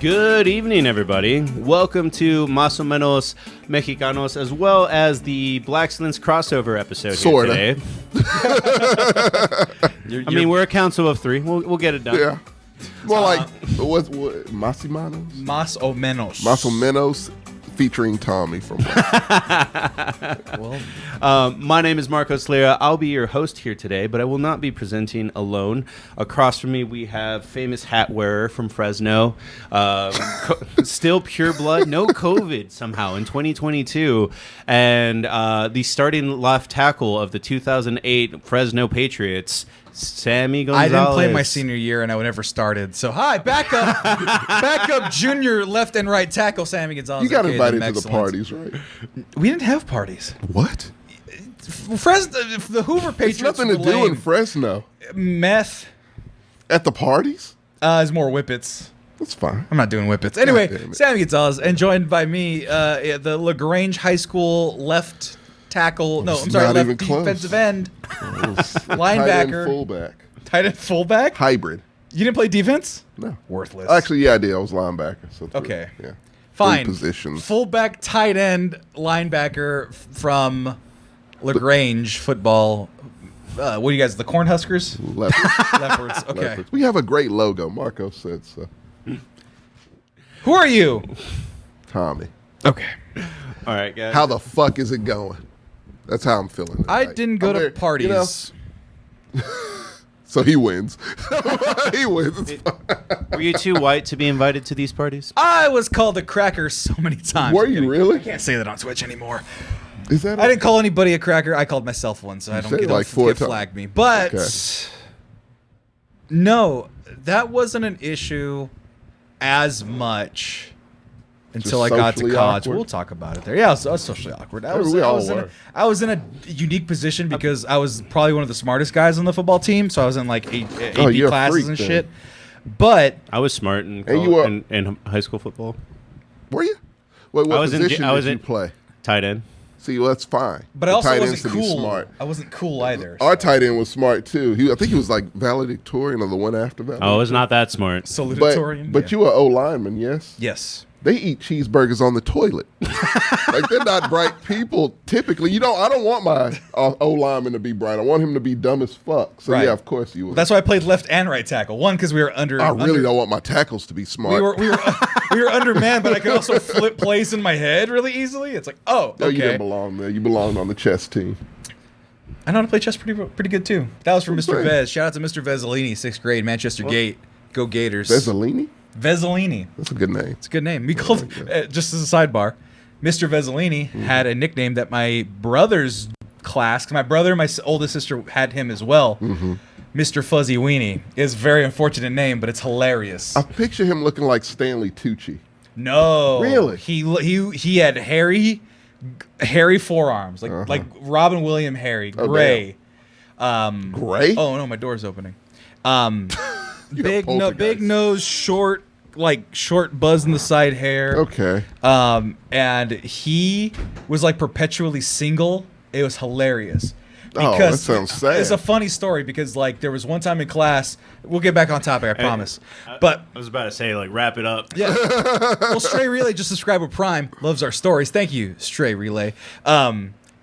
Good evening, everybody. Welcome to Más O Menos Mexicanos, as well as the Black Excellence crossover episode Sorta. here today. I mean, we're a council of three. We'll get it done. Yeah. More like, what, Masimanos? Más o menos. Más o Menos featuring Tommy from My name is Marcos Lira. I'll be your host here today, but I will not be presenting alone. Across from me, we have famous hat wearer from Fresno. Still pure blood, no COVID somehow in 2022. And the starting left tackle of the 2008 Fresno Patriots, Sammy Gonzalez. I didn't play my senior year, and I never started. So, hi, backup junior left and right tackle, Sammy Gonzalez. You got invited to the parties, right? We didn't have parties. What? Fresno, the Hoover Patriots. It's nothing to do in Fresno. Meth At the parties? is more whippets. That's fine. I'm not doing whippets. Anyway, Sammy Gonzalez, and joined by me, the LaGrange High School left tackle. No, I'm sorry, not left even close. defensive end. Tight Linebacker. end fullback. Tight end fullback? Hybrid. You didn't play defense? No. Worthless. Actually, yeah, I did. I was linebacker. So Okay. Yeah. Fine. Three positions. Fullback, tight end, linebacker from LaGrange football. What are you guys, the Cornhuskers? Leopards. Leopards. Okay. Leopards. We have a great logo. Marco said so. Who are you? Tommy. Okay. All right, guys. How the fuck is it going? That's how I'm feeling I tonight. didn't go I'm to very- parties. you know, so he wins. He wins. Were you too white to be invited to these parties? I was called a cracker so many times. Were I'm you kidding. really? I can't say that on Twitch anymore. Is that? I didn't call anybody a cracker. I called myself one, so I said don't it like four get times. flagged me. But Okay. no, that wasn't an issue as much until I got to socially college. awkward? We'll talk about it there. Yeah, I was socially awkward. I was, we I all was in were. I was in a unique position because I was probably one of the smartest guys on the football team, so I was in like AP you're a classes freak and then. shit. But I was smart in, And you were- in high school football. Were you? Wait, what I was in- position I was did you in- play? Tight end. See, well, that's fine. but I The also tight wasn't ends to be cool. Smart. I wasn't cool either. Our so. tight end was smart too. I think he was like valedictorian or the one after valedictorian. I was not that smart. Salutatorian. But yeah. you were O lineman, yes? Yes. They eat cheeseburgers on the toilet. Like they're not bright people typically. I don't want my O lineman to be bright. I want him to be dumb as fuck. So Right. yeah, of course you would. That's why I played left and right tackle. One, because we were under. I really don't want my tackles to be smart. We were undermanned, but I could also flip plays in my head really easily. It's like, oh, No, you okay. didn't belong there. You belonged on the chess team. I know how to play chess pretty good too. That was from Mr. Great. Vez. Shout out to Mr. Vezzolini, 6th grade, Manchester Gate. Go Gators. Vezzolini? Vezzolini. That's a good name. It's a good name. We called just as a sidebar, Mr. Vezzolini had a nickname that my brother's class, 'cause my brother and my oldest sister had him as well. Mr. Fuzzy Weenie is a very unfortunate name, but it's hilarious. I picture him looking like Stanley Tucci. No, Really? He had hairy forearms, like Robin Williams hairy, Oh, gray. Gray? Oh no, my door's opening. You Big got poltergeist. big nose, short buzz in the side hair. Okay. And he was like perpetually single. It was hilarious. Oh, that sounds sad. It's a funny story because like there was one time in class. We'll get back on topic, I promise. But I was about to say, like, wrap it up. yeah, well, Stray Relay just subscribed with Prime. Loves our stories. Thank you, Stray Relay.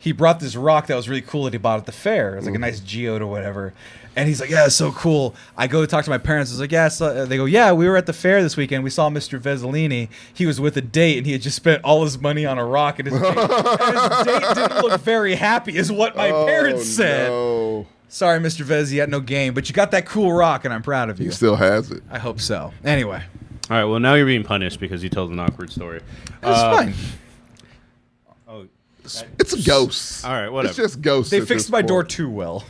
He brought this rock that was really cool that he bought at the fair. It was like a nice geode or whatever. And he's like, yeah, it's so cool. I go to talk to my parents. I was like, yeah. So they go, yeah, we were at the fair this weekend. We saw Mr. Vezzolini. He was with a date, and he had just spent all his money on a rock. And his date didn't look very happy, is what my parents said. No. Sorry, Mr. Vez, you had no game, but you got that cool rock, and I'm proud of you. He still has it. I hope so. Anyway, All right, well, now you're being punished because you told an awkward story. it's fine. Oh, It's a ghost. all right, whatever. It's just ghosts. They at fixed this my door point. too well.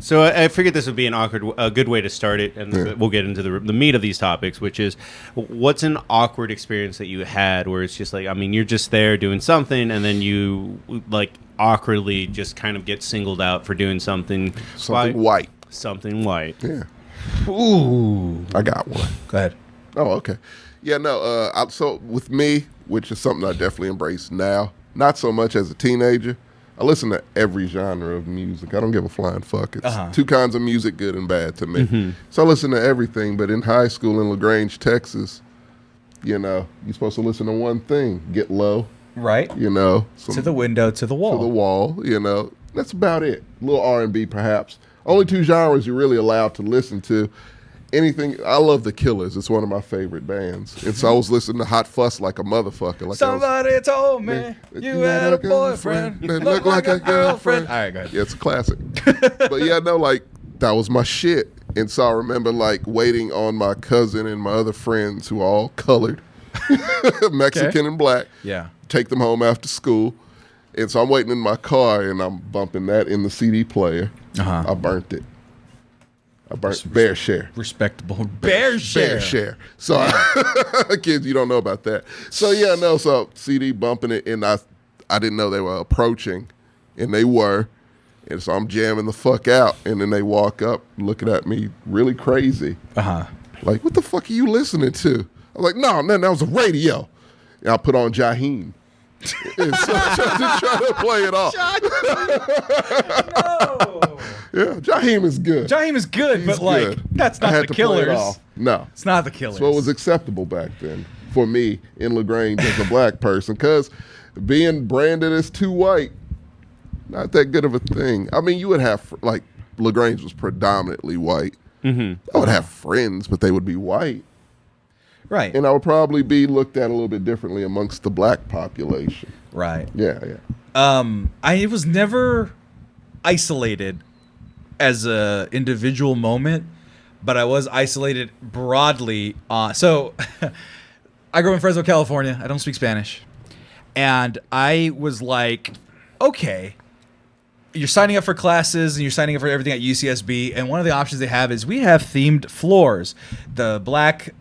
So I figured this would be a good way to start it, and Yeah. we'll get into the meat of these topics, which is what's an awkward experience that you had where it's just like, I mean, you're just there doing something, and then you like awkwardly just kind of get singled out for doing something White. Something white. Yeah. Ooh. I got one. Go ahead. Oh, okay. Yeah, no. So with me, which is something I definitely embrace now, not so much as a teenager. I listen to every genre of music. I don't give a flying fuck. It's two kinds of music, good and bad to me. So I listen to everything. But in high school in LaGrange, Texas, you know, you're supposed to listen to one thing. Get low. Right. You know. To the window, to the wall. To the wall, you know. That's about it. A little R&B perhaps. Only two genres you're really allowed to listen to. Anything. I love the Killers. It's one of my favorite bands. And so I was listening to Hot Fuss like a motherfucker. Like Somebody told me you had a boyfriend that looked like a girlfriend. All right, go ahead. Yeah, it's a classic. But yeah, no, like that was my shit. And so I remember like waiting on my cousin and my other friends who are all colored, Mexican and black. Yeah. Take them home after school. And so I'm waiting in my car and I'm bumping that in the CD player. I burnt it. I burnt Bear Share. Respectable. Bear Share. Bear Share. So kids, you don't know about that. So yeah, no, so CD bumping it and I didn't know they were approaching and they were. And so I'm jamming the fuck out and then they walk up looking at me really crazy. Like, what the fuck are you listening to? I'm like, no, man, that was a radio. And I put on Jaheim. And so trying to play it off. No. Yeah, Jaheim is good. Jaheim is good, but like good. that's not the Killers. No, it's not the Killers. That's what was acceptable back then for me in LaGrange as a black person, because being branded as too white, not that good of a thing. I mean, you would have like LaGrange was predominantly white. I would have friends, but they would be white. Right. And I would probably be looked at a little bit differently amongst the black population. Right. Yeah. I was never isolated as a individual moment, but I was isolated broadly. So I grew up in Fresno, California. I don't speak Spanish. And I was like, okay, you're signing up for classes and you're signing up for everything at UCSB. And one of the options they have is we have themed floors. The Black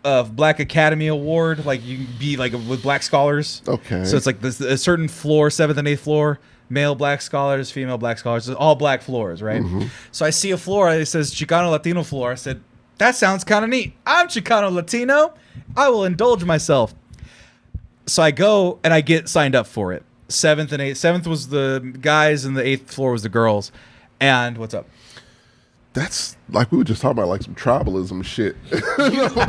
Academy Award, like you can be like with black scholars. Okay. So it's like this, a certain floor, 7th and 8th floor, male black scholars, female black scholars, all black floors, right? So I see a floor, it says Chicano Latino floor. I said, that sounds kind of neat. I'm Chicano Latino. I will indulge myself. So I go and I get signed up for it. 7th and 8th. 7th was the guys and the 8th floor was the girls. And what's up? That's like we were just talking about like some tribalism shit.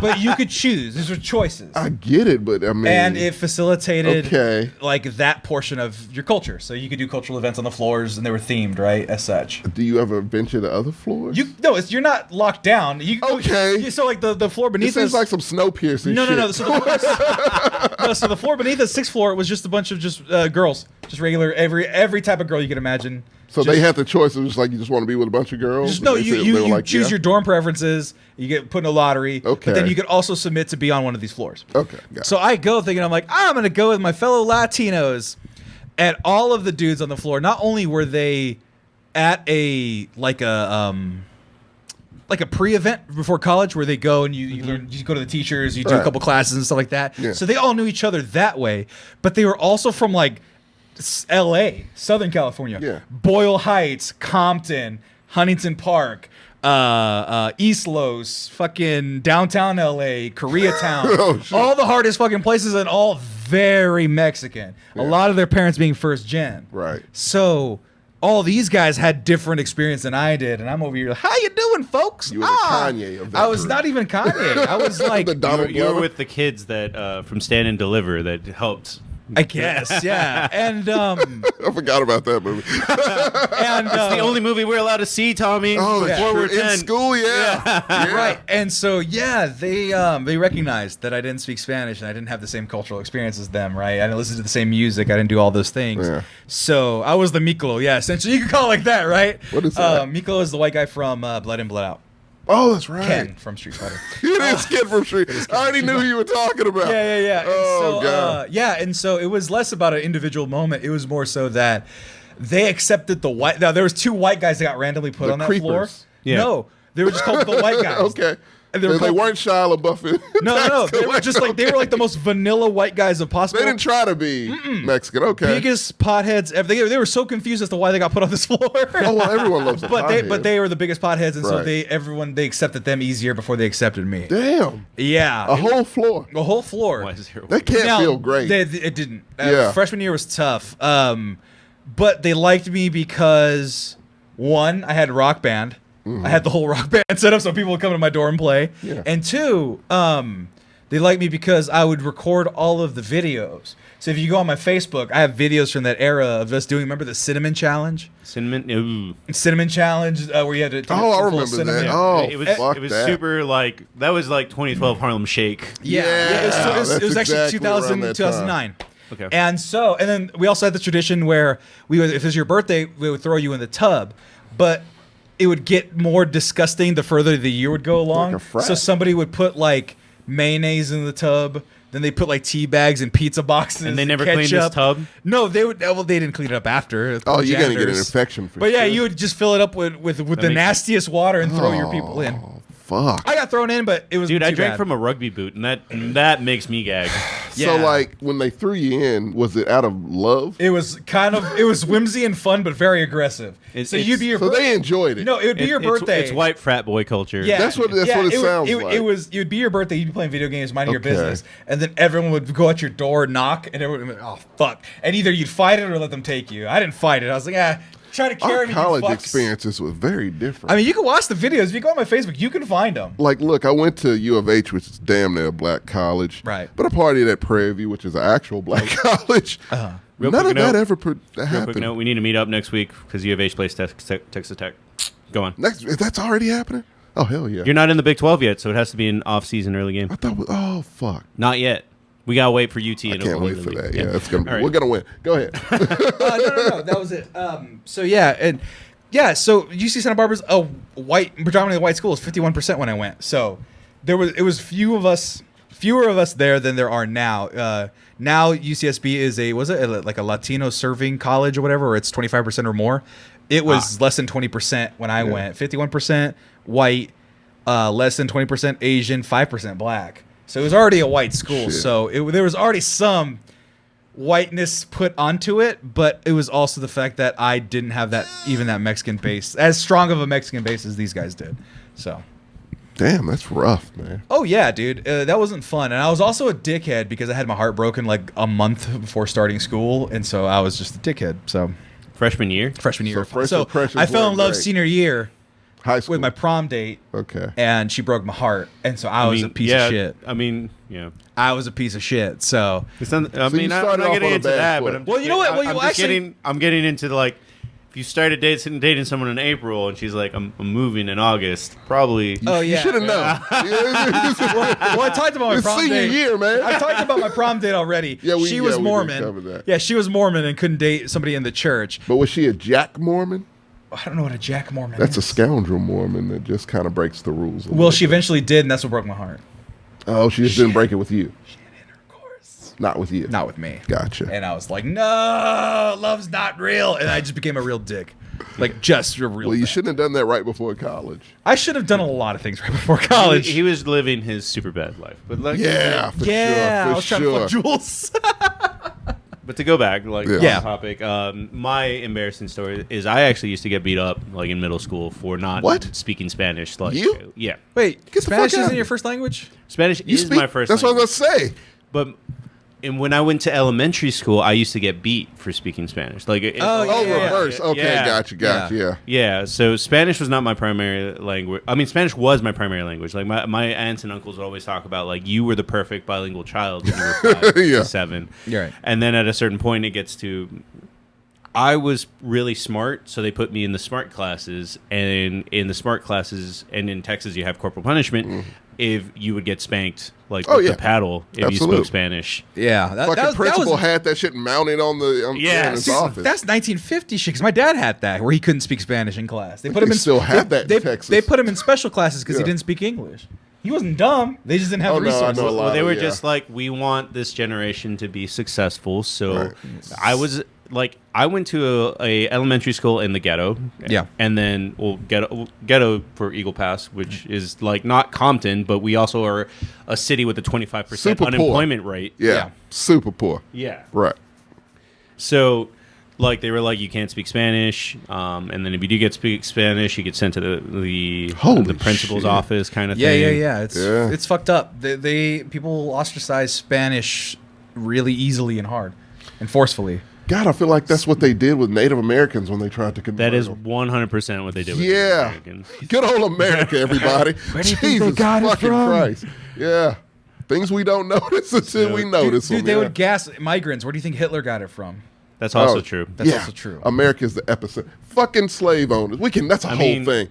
But you could choose. These were choices. I get it, but I mean, and it facilitated like that portion of your culture. So you could do cultural events on the floors, and they were themed, right? As such. Do you ever venture to other floors? You're not locked down. So like the floor beneath it seems like some snow piercing. No. So the floor beneath the 6th floor was just a bunch of just girls, just regular every type of girl you could imagine. So they had the choice of just like you just want to be with a bunch of girls. You choose your dorm preferences. You get put in a lottery. Okay. But then you could also submit to be on one of these floors. Okay. So I go thinking I'm going to go with my fellow Latinos, and all of the dudes on the floor. Not only were they at a pre-event before college where they go and you learn, you go to the teachers, you do a couple classes and stuff like that. Yeah. So they all knew each other that way, but they were also from like LA, Southern California, Boyle Heights, Compton, Huntington Park, East Los, fucking downtown LA, Koreatown, all the hardest fucking places, and all very Mexican. A lot of their parents being first gen. Right. So all these guys had different experience than I did, and I'm over here like, how you doing, folks? You were the Kanye of that I was group. Not even Kanye. I was like, you were with the kids that from Stand and Deliver that helped. I guess, yeah. And I forgot about that movie. And it's the only movie we're allowed to see, Tommy. Before we're 10. In school, yeah. Right. And so they recognized that I didn't speak Spanish and I didn't have the same cultural experience as them, right? I didn't listen to the same music. I didn't do all those things. Yeah. So I was the Miklo, essentially. You could call it like that, right? What is that? Miklo is the white guy from Blood In, Blood Out. Oh, that's right. Ken from Street Fighter. It is Ken from Street. I already knew who you were talking about. Yeah. Oh, God. And so it was less about an individual moment. It was more so that they accepted the white. Now, there was 2 white guys that got randomly put on that floor. Yeah. No, they were just called the white guys. Okay. And they weren't Shia LaBeouf. No. They were just like, they were like the most vanilla white guys of possible. They didn't try to be Mexican. Okay. Biggest potheads ever. They were so confused as to why they got put on this floor. Oh, well, everyone loves a pothead. But they were the biggest potheads, and so they accepted them easier before they accepted me. Damn. Yeah. A whole floor. Why is that can't feel great. It didn't. Yeah. Freshman year was tough. but they liked me because, one, I had a rock band. I had the whole rock band set up so people would come to my door and play. Yeah. And two, they liked me because I would record all of the videos. So if you go on my Facebook, I have videos from that era of us doing, remember the cinnamon challenge? Cinnamon. Ooh. Cinnamon challenge where you had to take Oh, a I full remember cinnamon. that. Oh, it was fuck it was that. super like that was like 2012 Harlem Shake. Yeah, Yeah, it was that's actually exactly around that 2009. Okay. And then we also had the tradition where we would, if it was your birthday, we would throw you in the tub, but it would get more disgusting the further the year would go along. Like a frat. So somebody would put like mayonnaise in the tub. Then they put like tea bags and pizza boxes. And they never ketchup. cleaned this tub? No, they would. Well, they didn't clean it up after. Oh, you're gonna get an Janitors. infection for But yeah, sure. you would just fill it up with the makes nastiest water and throw your people in. Oh, fuck. I got thrown in, but it was Dude, I too drank bad. from a rugby boot, and that makes me gag. So, Yeah. like, when they threw you in, was it out of love? It was whimsy and fun, but very aggressive. It's- So you'd be your So they enjoyed it. No, it would be your birthday. It's white frat boy culture. Yeah, That's what it sounds like. It would be your birthday. You'd be playing video games, minding your Okay. business, and then everyone would go at your door, knock, and everyone would be like, oh fuck. And either you'd fight it or let them take you. I didn't fight it. I was like, try to carry Our me. college you fucks. experiences were very different. I mean, you can watch the videos. If you go on my Facebook, you can find them. like, look, I went to U of H, which is damn near a black college. Right. But I partied at Prairie View, which is an actual black college. Real None quick of that note. ever Real quick happened. note, we need to meet up next week because U of H plays Texas Tech. Go on. That's already happening? Oh, hell yeah. You're not in the Big 12 yet, so it has to be an off-season early game. I thought, oh, fuck. Not yet. We gotta wait for UT. I and can't Oklahoma wait for League. that. Yeah, it's gonna. All right. We're gonna win. Go ahead. No, that was it. So yeah, and yeah, so UC Santa Barbara's a predominantly white school. It's 51% when I went. So it was fewer of us there than there are now. Now UCSB is like a Latino serving college or whatever, or it's 25% or more. It was less than 20% when I went. 51% white, less than 20% Asian, 5% black. So it was already a white school. Shit. So there was already some whiteness put onto it, but it was also the fact that I didn't have that Mexican base, as strong of a Mexican base as these guys did. So. Damn, that's rough, man. Oh yeah, dude, that wasn't fun, and I was also a dickhead because I had my heart broken like a month before starting school, and so I was just a dickhead. So Freshman year. freshman year, first impressions I fell in weren't love great. senior year High school. with my prom date, Okay. and she broke my heart, and so I was a piece of shit. I mean, yeah. I was a piece of shit. So It's not, I So mean, you I'm started not off getting on a into bad that, foot. but I'm Well, you know what? Well, I'm you just actually- I'm getting into like, if you started dating someone in April and she's like, I'm moving in August, probably. oh You yeah, should have known. Well, I talked about my It's prom senior date. year, man. I talked about my prom date already. Yeah, she was we did Mormon. cover that. Yeah, she was Mormon and couldn't date somebody in the church. But was she a Jack Mormon? I don't know what a Jack Mormon That's a is. scoundrel Mormon that just kind of breaks the rules. a Well, little she bit. eventually did, and that's what broke my heart. Oh, she just didn't break it with you. Intercourse. Not with you. Not with me. Gotcha. And I was like, no, love's not real. And I just became a real dick. Like, just a real Well, you dick. shouldn't have done that right before college. I should have done a lot of things right before college. He was living his super bad life. But like, Yeah, for yeah, sure. I was trying to fuck Jules. But to go back, like, Yeah. on Yeah. topic, my embarrassing story is I actually used to get beat up, like, in middle school for not What? speaking Spanish. Like, You? Yeah. Wait, Get the Spanish fuck out isn't of your here. first language? Spanish You is speak- my first That's language. what I was gonna say. But and when I went to elementary school, I used to get beat for speaking Spanish. Like, Oh, Oh, yeah. reverse. Okay, Yeah. gotcha. Yeah. Yeah, so Spanish was not my primary language. I mean, Spanish was my primary language. Like, my aunts and uncles would always talk about, like, you were the perfect bilingual child when you were 5 Yeah. to 7. You're right. And then at a certain point, it gets to... I was really smart, so they put me in the smart classes. And in the smart classes, and in Texas, you have corporal punishment if you would get spanked, like, Oh, with yeah. the paddle if you Absolutely. spoke Spanish. Yeah. Fucking principal had that shit mounted on the Yeah, in his see, office. That's 1950 shit, because my dad had that, where he couldn't speak Spanish in class. They put him They in still have that in they, Texas. They put him in special classes because Yeah. he didn't speak English. He wasn't dumb. They just didn't have Oh, the no, I resources. know a lot. Well, they were yeah. just like, we want this generation to be successful. So Right. I was like, I went to a elementary school in the ghetto. Yeah. And then, ghetto for Eagle Pass, which is like not Compton, but we also are a city with a 25% Super poor. unemployment rate. yeah, Yeah. super poor. Yeah. Right. So, like, they were like, you can't speak Spanish, and then if you do get to speak Spanish, you get sent to the Holy principal's shit. office kind of Yeah, thing. yeah. Yeah. It's fucked up. People ostracize Spanish really easily and hard and forcefully. God, I feel like that's what they did with Native Americans when they tried to convert That is them. 100% what they did with the Yeah. Americans. Good old America, everybody. Where do you think they Jesus got it fucking from? Christ. Yeah. Things we don't notice until we notice them. Dude, they yeah. would gas migrants. Where do you think Hitler got it from? That's also true. That's also true. America's the epicenter. Fucking slave owners. That's a whole thing.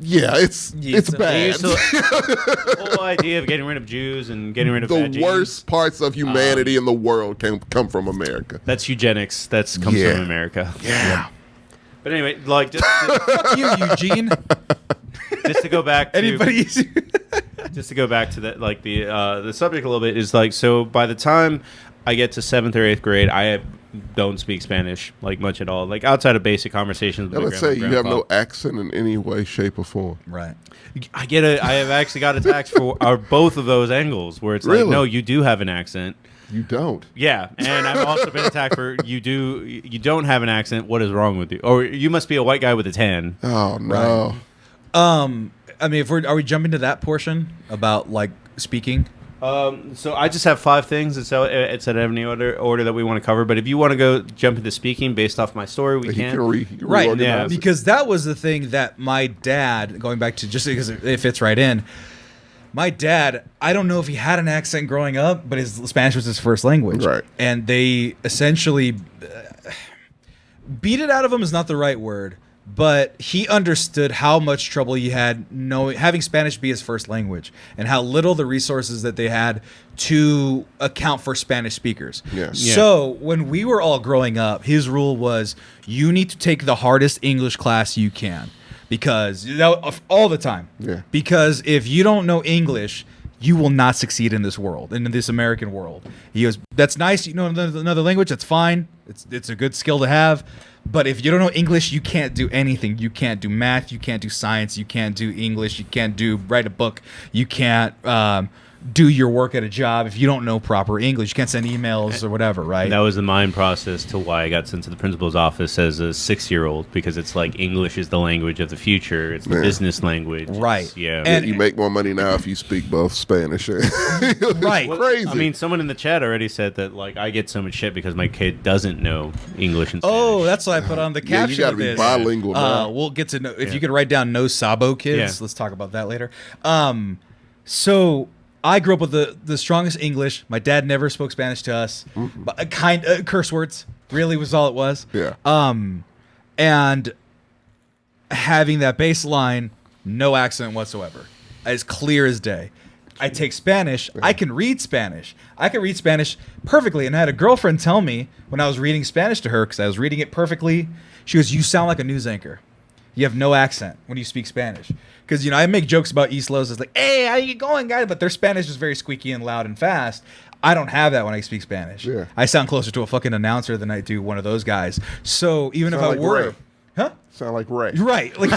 Yeah, it's They bad. The whole idea of getting rid of Jews and getting rid of The veggies, worst parts of humanity in the world come from America. That's eugenics. That comes Yeah. from America. Yeah. But anyway, like Fuck you, Eugene. just to go back to Anybody? just to go back to the subject a little bit is like, so by the time I get to 7th or 8th grade, don't speak Spanish like much at all, like outside of basic conversations with I my would say grandma, you have grandpa. no accent in any way, shape, or form. Right. I have actually got attacks for both of those angles where it's Really? like, no, you do have an accent. You don't. Yeah, and I've also been attacked for you don't have an accent. What is wrong with you? Or you must be a white guy with a tan. Oh no. I mean, are we jumping to that portion about like speaking? So I just have 5 things. It's out of any order that we want to cover. But if you want to go jump into speaking based off my story, we He can. can Right, reorganize yeah. it. Because that was the thing that my dad, going back to just because it fits right in, my dad, I don't know if he had an accent growing up, but his Spanish was his first language. Right. And they essentially beat it out of him is not the right word, but he understood how much trouble he had having Spanish be his first language and how little the resources that they had to account for Spanish speakers. Yeah. So when we were all growing up, his rule was you need to take the hardest English class you can because all the time. Yeah. Because if you don't know English, you will not succeed in this world, in this American world. He goes, that's nice. You know another language, that's fine. It's a good skill to have. But if you don't know English, you can't do anything. You can't do math. You can't do science. You can't do English. You can't write a book. You can't do your work at a job if you don't know proper English. You can't send emails or whatever, right? That was the mind process to why I got sent to the principal's office as a 6-year-old, because it's like English is the language of the future. It's the business language. Right. Yeah. And- You make more money now if you speak both Spanish. It's Right. crazy. I mean, someone in the chat already said that like I get so much shit because my kid doesn't know English and Spanish. Oh, that's what I put on the Yeah, you caption gotta of be this. bilingual now. We'll get to know if you could write down no sabo kids. Yeah. Let's talk about that later. So I grew up with the strongest English. My dad never spoke Spanish to us. But curse words really was all it was. Yeah. And having that baseline, no accent whatsoever, as clear as day. I take Spanish. I can read Spanish. I can read Spanish perfectly. And I had a girlfriend tell me when I was reading Spanish to her, because I was reading it perfectly, she goes, "You sound like a news anchor. You have no accent when you speak Spanish." Because, I make jokes about East Los. It's like, "Hey, how you going, guys?" But their Spanish is very squeaky and loud and fast. I don't have that when I speak Spanish. Yeah. I sound closer to a fucking announcer than I do one of those guys. So even Sound if I like were... Ray. Huh? Sound like Ray. Right. Like,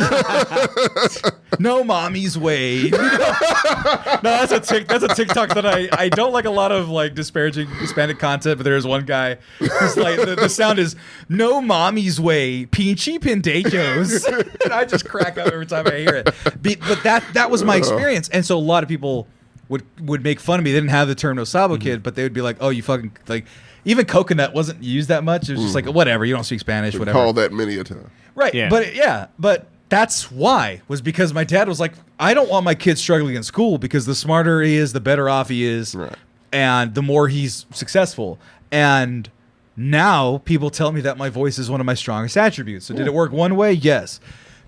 no mommy's way. No, that's a TikTok that I don't like a lot of like disparaging Hispanic content, but there's one guy who's like the sound is no mommy's way, pinchy pendejos. And I just crack up every time I hear it. But that was my experience. And so a lot of people would make fun of me. They didn't have the term no sabo kid, but they would be like, "Oh, you fucking like." Even coconut wasn't used that much. It was just like, whatever, you don't speak Spanish, whatever. Call that many a time. Right. Yeah. But that's why, was because my dad was like, I don't want my kid struggling in school because the smarter he is, the better off he is. Right. And the more he's successful. And now people tell me that my voice is one of my strongest attributes. So did it work one way? Yes.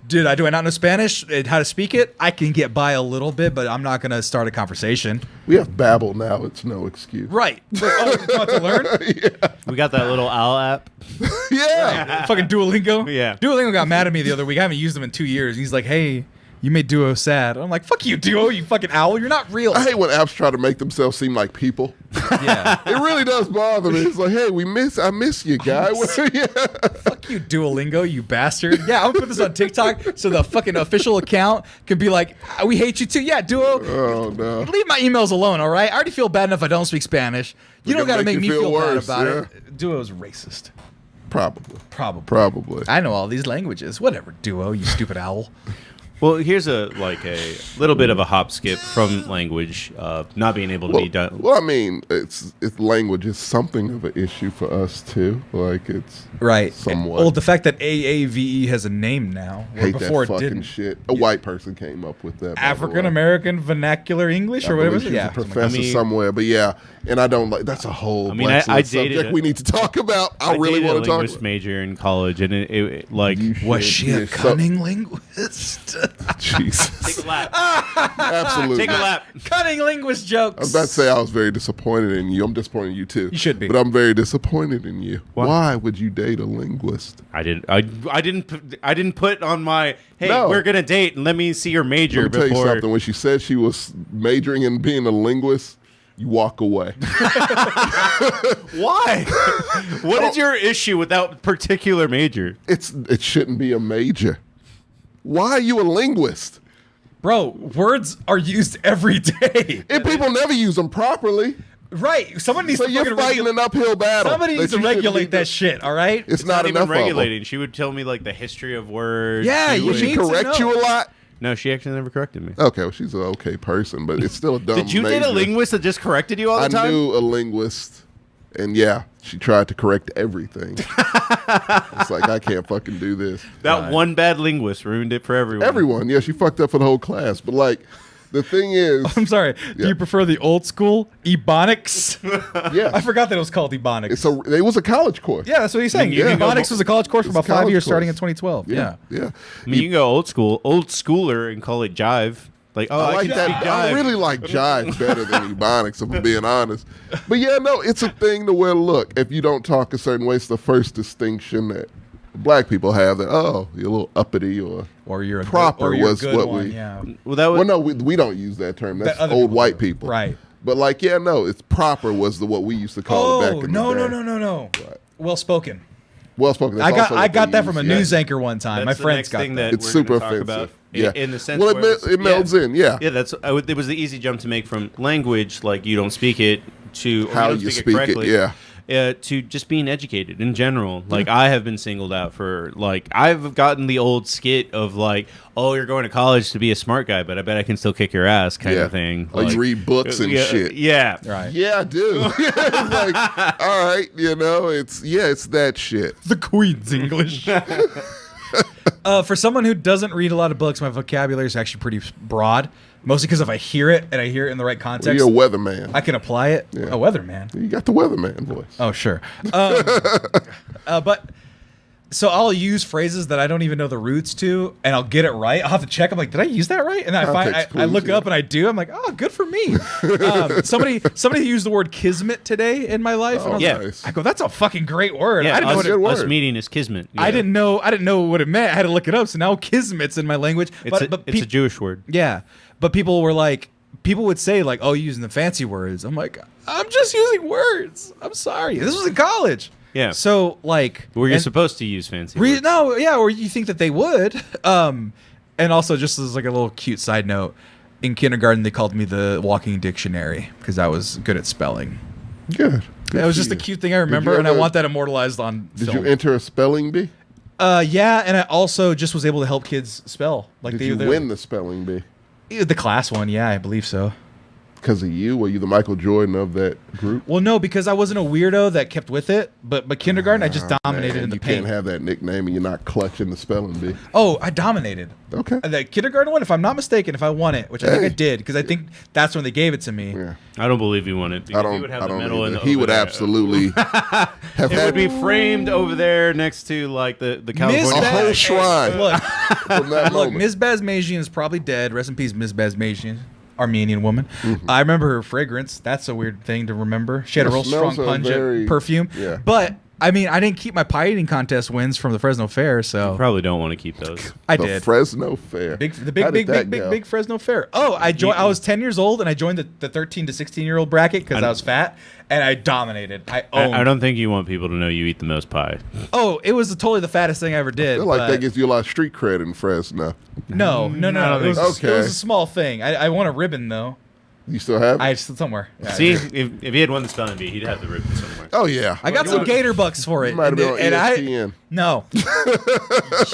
Do I not know Spanish and how to speak it? I can get by a little bit, but I'm not going to start a conversation. We have Babbel now. It's no excuse. Right. Like, you want to learn? We got that little owl app. Yeah. Fucking Duolingo. Yeah. Duolingo got mad at me the other week. I haven't used them in 2 years. He's like, "Hey, you made Duo sad." I'm like, "Fuck you, Duo, you fucking owl. You're not real." I hate when apps try to make themselves seem like people. Yeah. It really does bother me. It's like, hey, I miss you, guy. Yeah. Fuck you, Duolingo, you bastard. Yeah, I'm gonna put this on TikTok so the fucking official account can be like, "We hate you too." Yeah, Duo. Oh no. Leave my emails alone, all right? I already feel bad enough I don't speak Spanish. You They're don't got to gonna make make me you feel feel bad worse, about yeah. it. Duo's racist. Probably. Probably. Probably. I know all these languages. Whatever, Duo, you stupid owl. Well, here's a little bit of a hop skip from language, not being able to be done. Well, I mean, it's language is something of an issue for us too. Like it's right. somewhat. Well, the fact that AAVE has a name now, where hate before that it fucking didn't. shit. A white person came up with that. African American Vernacular English or whatever. She's Yeah, a professor somewhere, but yeah, and I don't like. That's a whole. I dated subject we need to talk about. I really dated want a to talk. linguist major in college, and it like was she a cunning linguist? Jesus. take a lap. Absolutely. Take a lap. Cunning linguist jokes. I was about to say I was very disappointed in you. I'm disappointed in you too. You should be. But I'm very disappointed in you. Why? Why would you date a linguist? I didn't put on my hey, No. we're gonna date and let me see your major Let me tell you before. something. When she said she was majoring in being a linguist, you walk away. Why? What is your issue with that particular major? It shouldn't be a major. Why are you a linguist? Bro, words are used every day. And people never use them properly. Right. Someone needs So to you're fucking fighting an uphill battle. Somebody that needs to you shouldn't regulate be doing. that shit, all right? It's not even enough regulating. She would tell me like the history of words. Yeah, She you would- Did she need to correct know. you a lot? No, she actually never corrected me. Okay, well, she's an okay person, but it's still a dumb Did you date a major. linguist that just corrected you all the I time? knew a linguist, and yeah, she tried to correct everything. It's like, I can't fucking do this. That one bad linguist ruined it for everyone. Everyone, yeah, she fucked up for the whole class. But like, the thing is, I'm sorry. Do Yeah. you prefer the old school Ebonics? yeah, I forgot that it was called Ebonics. it was a college course. Yeah, that's what he's saying. Yeah. Ebonics was a college course for It's a about 5 college years, starting in course. 2012. yeah, yeah. I mean, you can go old schooler, and call it jive. Like, oh, I I like can that. speak I jive. really like jive better than Ebonics, if I'm being honest. But yeah, no, it's a thing to where, look, if you don't talk a certain way, it's the first distinction that black people have that, oh, you're a little uppity or you're a proper good, or you're a was good what one, we- yeah. Well, that was well, no, we don't use that term. That's That other old people white do. people. Right. But like, yeah, no, it's proper was what we used to call it back in no, the day. no. Right. Well spoken. Well spoken. I got that from a news anchor one time. My That's the friends next got thing that. that It's we're super gonna talk offensive. about. Yeah. In the sense well, where it's- it melds in. Yeah. Yeah, it was the easy jump to make from language, like you don't speak it, to or How don't you speak speak it, correctly, yeah. to just being educated in general. Like I have been singled out for like I've gotten the old skit of like, oh, you're going to college to be a smart guy, but I bet I can still kick your ass kind Yeah. of thing. Like, you read books and yeah, shit. Yeah. Right. Yeah, I do. It's like, all right, it's that shit. The Queen's English. For someone who doesn't read a lot of books, my vocabulary is actually pretty broad. Mostly because if I hear it and I hear it in the right Well, context, you're a weatherman. I can apply it. Yeah. A weatherman. You got the weatherman voice. Oh, sure. But so I'll use phrases that I don't even know the roots to, and I'll get it right. I'll have to check. I'm like, did I use that right? And then Context I look clues, up and I do. I'm like, oh, good for me. Somebody used the word kismet today in my life. And I was yeah. nice. I go, that's a fucking great word. Yeah, I didn't know us, what it, good us word. meeting is kismet. I didn't know what it meant. I had to look it up. So now kismet's in my language. It's But a Jewish word. yeah, but people would say like, "Oh, you're using the fancy words." I'm like, I'm just using words. I'm sorry. This was in college. Yeah. So like, Where you're and- supposed to use fancy words. no, yeah, or you think that they would. And also, just as like a little cute side note, in kindergarten they called me the walking dictionary because I was good at spelling. Good. That was just a cute thing I remember, and I want that immortalized on Did film. you enter a spelling bee? Yeah, and I also just was able to help kids spell. Like Did you win the spelling bee? the class one? Yeah, I believe so. Because of you? Were you the Michael Jordan of that group? Well, no, because I wasn't a weirdo that kept with it. But kindergarten, I just dominated Man, in the you paint. can't have that nickname and you're not clutching the spelling bee. Oh, I dominated. Okay. The kindergarten one, if I'm not mistaken, if I won it, which I think I Hey. did, because I think that's when they gave it to me. Yeah. I don't believe he won it. I Because he would don't. have I the don't. medal Either. in He over would there. absolutely have It had would be framed over there next to like the California. a whole shrine Look, from that look, moment. Ms. Bazmajian is probably dead. Rest in peace, Ms. Bazmajian. Armenian woman. Mm-hmm. I remember her fragrance. That's a weird thing to remember. She had a It real strong smells pungent very- perfume. yeah. But I mean, I didn't keep my pie eating contest wins from the Fresno Fair, so Probably don't want to keep those. I the did. Fresno Fair. The How big, did that go? big Fresno Fair. Oh, I was 10 years old and I joined the 13 to 16-year-old bracket because I was fat and I dominated. I owned. I don't think you want people to know you eat the most pie. Oh, it was totally the fattest thing I ever did. I feel like but that gives you a lot of street cred in Fresno. no. I don't It was, think it was so. a small thing. I won a ribbon though. You still have it? I somewhere. Yeah, See, if he had won the spelling bee, he'd have the ribbon somewhere. smart. Oh yeah, I got some Gator Bucks for it. Might have been on ESPN. No.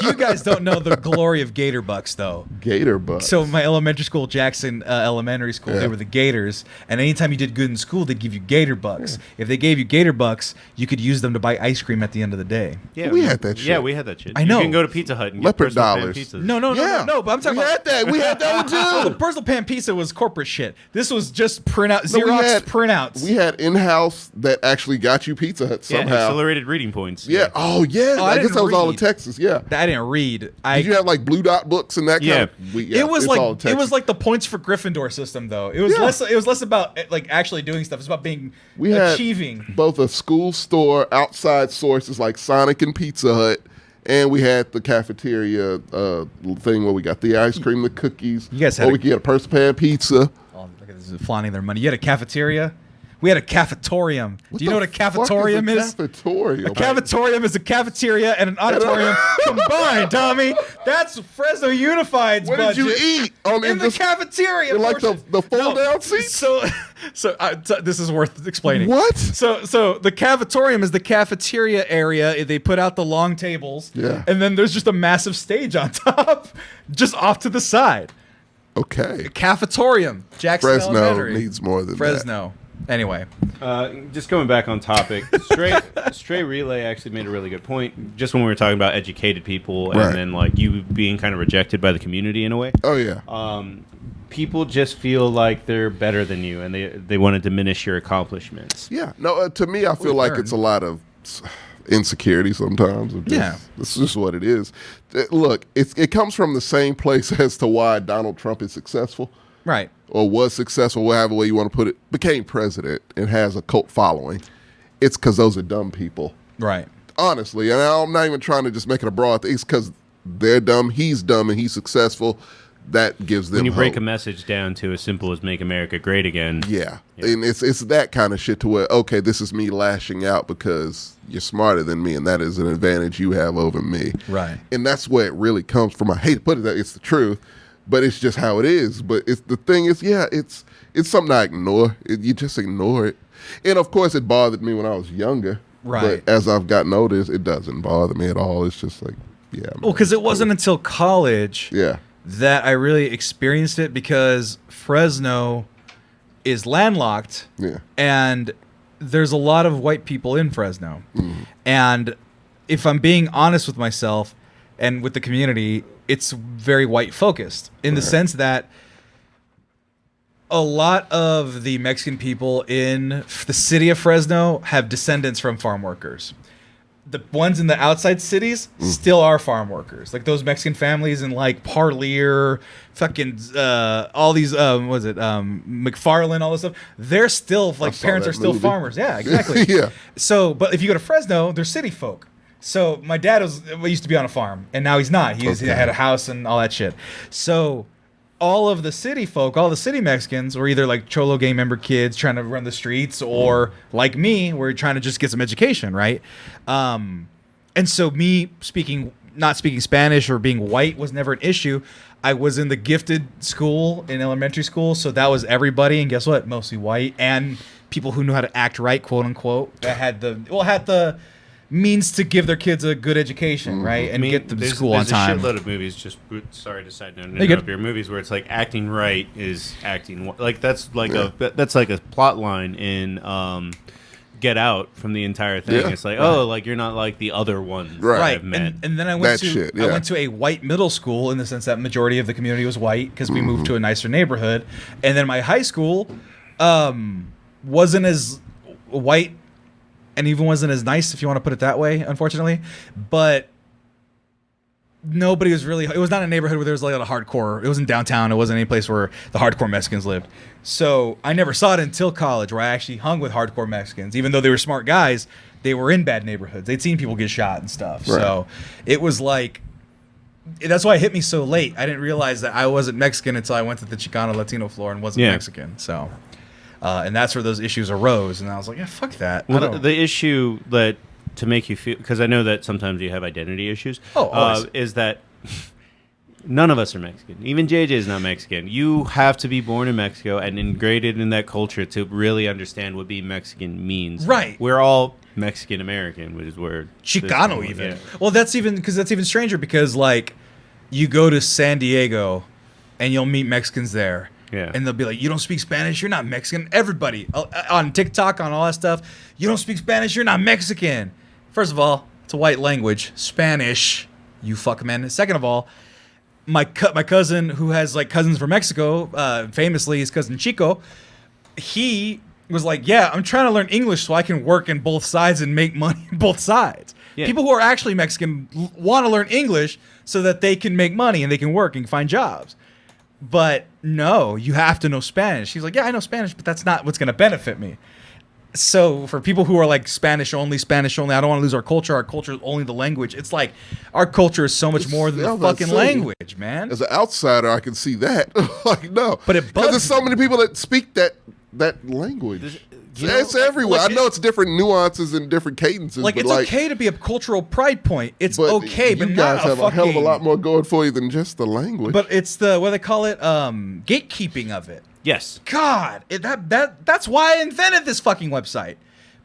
You guys don't know the glory of Gator Bucks, though. Gator Bucks. So my elementary school, Jackson Elementary School, they were the Gators, and anytime you did good in school, they'd give you Gator Bucks. If they gave you Gator Bucks, you could use them to buy ice cream at the end of the day. Yeah, we had that shit. Yeah, we had that shit. I know. You can go to Pizza Hut and get Leopard personal pan dollars. pizzas. No, but I'm talking about We had that one too. the personal pan pizza was corporate shit. This was just Xerox printouts. We had in-house that actually got you Pizza Hut Yeah, somehow. accelerated reading points. Yeah. Oh yeah. Oh, I guess didn't that was all in read. Texas. Yeah. I didn't read. Did you have like blue dot books and that kind Yeah. of? It was it's like all in Texas. the points for Gryffindor system though. It was less about like actually doing stuff. It's about being achieving. Had both a school store, outside sources like Sonic and Pizza Hut, and we had the cafeteria thing where we got the ice cream, the cookies. You guys had we could get a person pan pizza. Oh, look at this, flaunting their money. You had a cafeteria. We had a cafetorium. Do you know what a cafetorium is? Cafetorium. A cafetorium is a cafeteria and an auditorium combined, Tommy. That's Fresno Unified's What budget. did you eat in the cafeteria? like the fold-down seats? So this is worth explaining. What? So the cafetorium is the cafeteria area. They put out the long tables. Yeah. And then there's just a massive stage on top, just off to the side. Okay. Cafetorium. Jackson Fresno Elementary. needs more than Fresno. Anyway. Just going back on topic, Stray Relay actually made a really good point. Just when we were talking about educated people and Right. then like you being kind of rejected by the community in a way. that. Oh yeah. People just feel like they're better than you, and they want to diminish your accomplishments. Yeah. No, to me, I feel like it's a lot of insecurity sometimes. This is just what it is. Look, it comes from the same place as to why Donald Trump is successful. Right. Or was successful, whatever way you want to put it, became president and has a cult following. It's because those are dumb people. Right. Honestly, and I'm not even trying to just make it a broad thing. It's because they're dumb, and he's successful. That gives them When you break hope. a message down to as simple as "Make America Great Again." Yeah. And it's that kind of shit to where, okay, this is me lashing out because you're smarter than me, and that is an advantage you have over me. Right. And that's where it really comes from. I hate to put it that it's the truth, but it's just how it is. But the thing is, it's something I ignore. You just ignore it. And of course, it bothered me when I was younger. Right. But as I've gotten older, it doesn't bother me at all. It's just like, yeah. Well, because it wasn't until college Yeah. that I really experienced it, because Fresno is landlocked. Yeah. And there's a lot of white people in Fresno. And if I'm being honest with myself and with the community, it's very white focused in the sense that a lot of the Mexican people in the city of Fresno have descendants from farm workers. The ones in the outside cities still are farm workers. Like those Mexican families in like Parlier, fucking all these McFarland, all this stuff. They're still like saw parents that are still movie. farmers. Yeah, exactly. Yeah. So, but if you go to Fresno, they're city folk. So my dad used to be on a farm, and now he's not. He had a house and all that shit. So all of the city folk, all the city Mexicans, were either like Cholo gang member kids trying to run the streets, or like me, we're trying to just get some education, right? And so me not speaking Spanish or being white was never an issue. I was in the gifted school in elementary school, so that was everybody, and guess what? Mostly white and people who knew how to act right, quote unquote. That had the means to give their kids a good education, right, and get them to school on time. There's a shitload of movies. Just sorry to side note, Hey, interrupt your movies where it's like acting right is acting like that's like a plot line in Get Out from the entire thing. Yeah. It's like like you're not like the other ones that Right. I've met. And then I went That I went to a white middle school in the sense that majority of the community was white because we moved to a nicer neighborhood, and then my high school wasn't as white. And even wasn't as nice, if you want to put it that way, unfortunately. But nobody was really... It was not a neighborhood where there was like a hardcore... It wasn't downtown. It wasn't any place where the hardcore Mexicans lived. So I never saw it until college, where I actually hung with hardcore Mexicans. Even though they were smart guys, they were in bad neighborhoods. They'd seen people get shot and stuff. Right. So it was like... That's why it hit me so late. I didn't realize that I wasn't Mexican until I went to the Chicano Latino floor and wasn't Mexican. So... and that's where those issues arose, and I was like, "Yeah, fuck that." Well, the issue that to make you feel, because I know that sometimes you have identity issues. Oh, always. Is that None of us are Mexican. Even JJ is not Mexican. You have to be born in Mexico and integrated in that culture to really understand what being Mexican means. Right. We're all Mexican American, which is where Chicano even. Well, that's even stranger because like you go to San Diego and you'll meet Mexicans there. Yeah. And they'll be like, you don't speak Spanish, you're not Mexican. Everybody on TikTok, on all that stuff, you don't speak Spanish, you're not Mexican. First of all, it's a white language. Spanish, you fuck man. Second of all, my cousin who has like cousins from Mexico, famously his cousin Chico, he was like, yeah, I'm trying to learn English so I can work in both sides and make money in both sides. Yeah. People who are actually Mexican want to learn English so that they can make money and they can work and find jobs. But no, you have to know Spanish. He's like, yeah, I know Spanish, but that's not what's going to benefit me. So for people who are like Spanish only, I don't want to lose our culture. Our culture is only the language. It's like our culture is so much more than the fucking language, man. As an outsider, I can see that. Like, no. But it bugs there's so many people that speak that language. It's everywhere. I know it's different nuances and different cadences. Like, but it's okay to be a cultural pride point. It's okay, but you guys not have a hell of a lot more going for you than just the language. But it's the, what do they call it? Gatekeeping of it. Yes. God, that's why I invented this fucking website.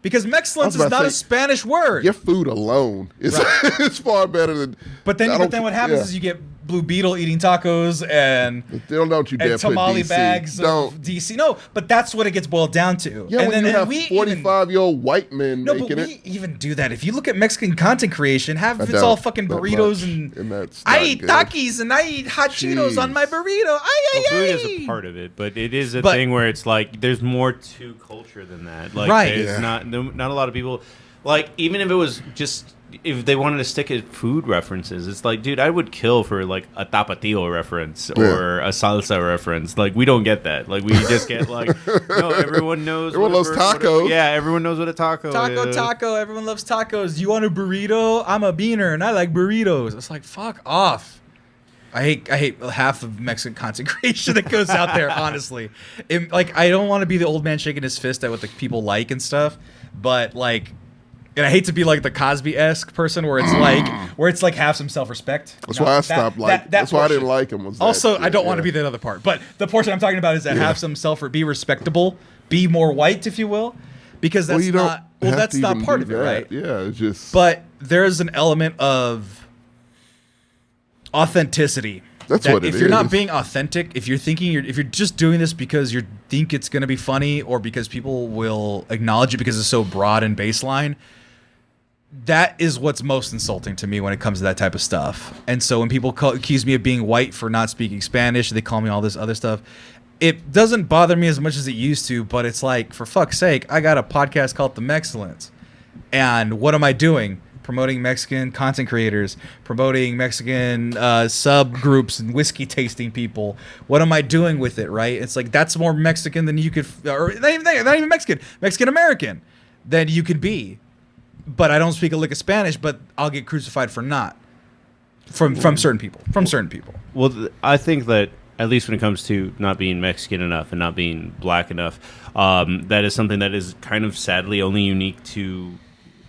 Because Mexcellence is not a Spanish word. Your food alone is it's far better than. But then what happens is you get Blue Beetle eating tacos and don't you dare and tamale put DC. bags of DC. No, but that's what it gets boiled down to. Yeah, and when you have 45-year-old white men making it. No, but we even do that. If you look at Mexican content creation, it's all fucking burritos and that's I eat Takis and I eat hot Cheetos on my burrito. Food is a part of it, but it is a thing where it's like there's more to culture than that. Like, there's not a lot of people. Like, even if it was just. If they wanted to stick at food references, it's like, dude, I would kill for like a tapatio reference or a salsa reference. Like, we don't get that. Like, we just get like, no, everyone knows. Everyone loves tacos. Yeah, everyone knows what a taco is. Taco. Everyone loves tacos. You want a burrito? I'm a beaner, and I like burritos. It's like, fuck off. I hate half of Mexican content creation that goes out there. Honestly, I don't want to be the old man shaking his fist at what the people like and stuff, but like. And I hate to be like the Cosby-esque person where it's like have some self-respect. That's why I stopped liking. That's why I didn't like him. I don't want to be that other part. But the portion I'm talking about is that have some be respectable, be more white, if you will, because that's not part of it, right? Yeah, it's just. But there's an element of authenticity. That's what it is. If you're not being authentic, if you're just doing this because you think it's going to be funny or because people will acknowledge it because it's so broad and baseline. That is what's most insulting to me when it comes to that type of stuff. And so when people accuse me of being white for not speaking Spanish, they call me all this other stuff. It doesn't bother me as much as it used to, but it's like, for fuck's sake, I got a podcast called The Mexcellence. And what am I doing? Promoting Mexican content creators, promoting Mexican subgroups and whiskey tasting people. What am I doing with it, right? It's like, that's more Mexican than you could, or not even Mexican, Mexican American than you could be. But I don't speak a lick of Spanish, but I'll get crucified for not. From certain people. Well, I think that at least when it comes to not being Mexican enough and not being black enough, that is something that is kind of sadly only unique to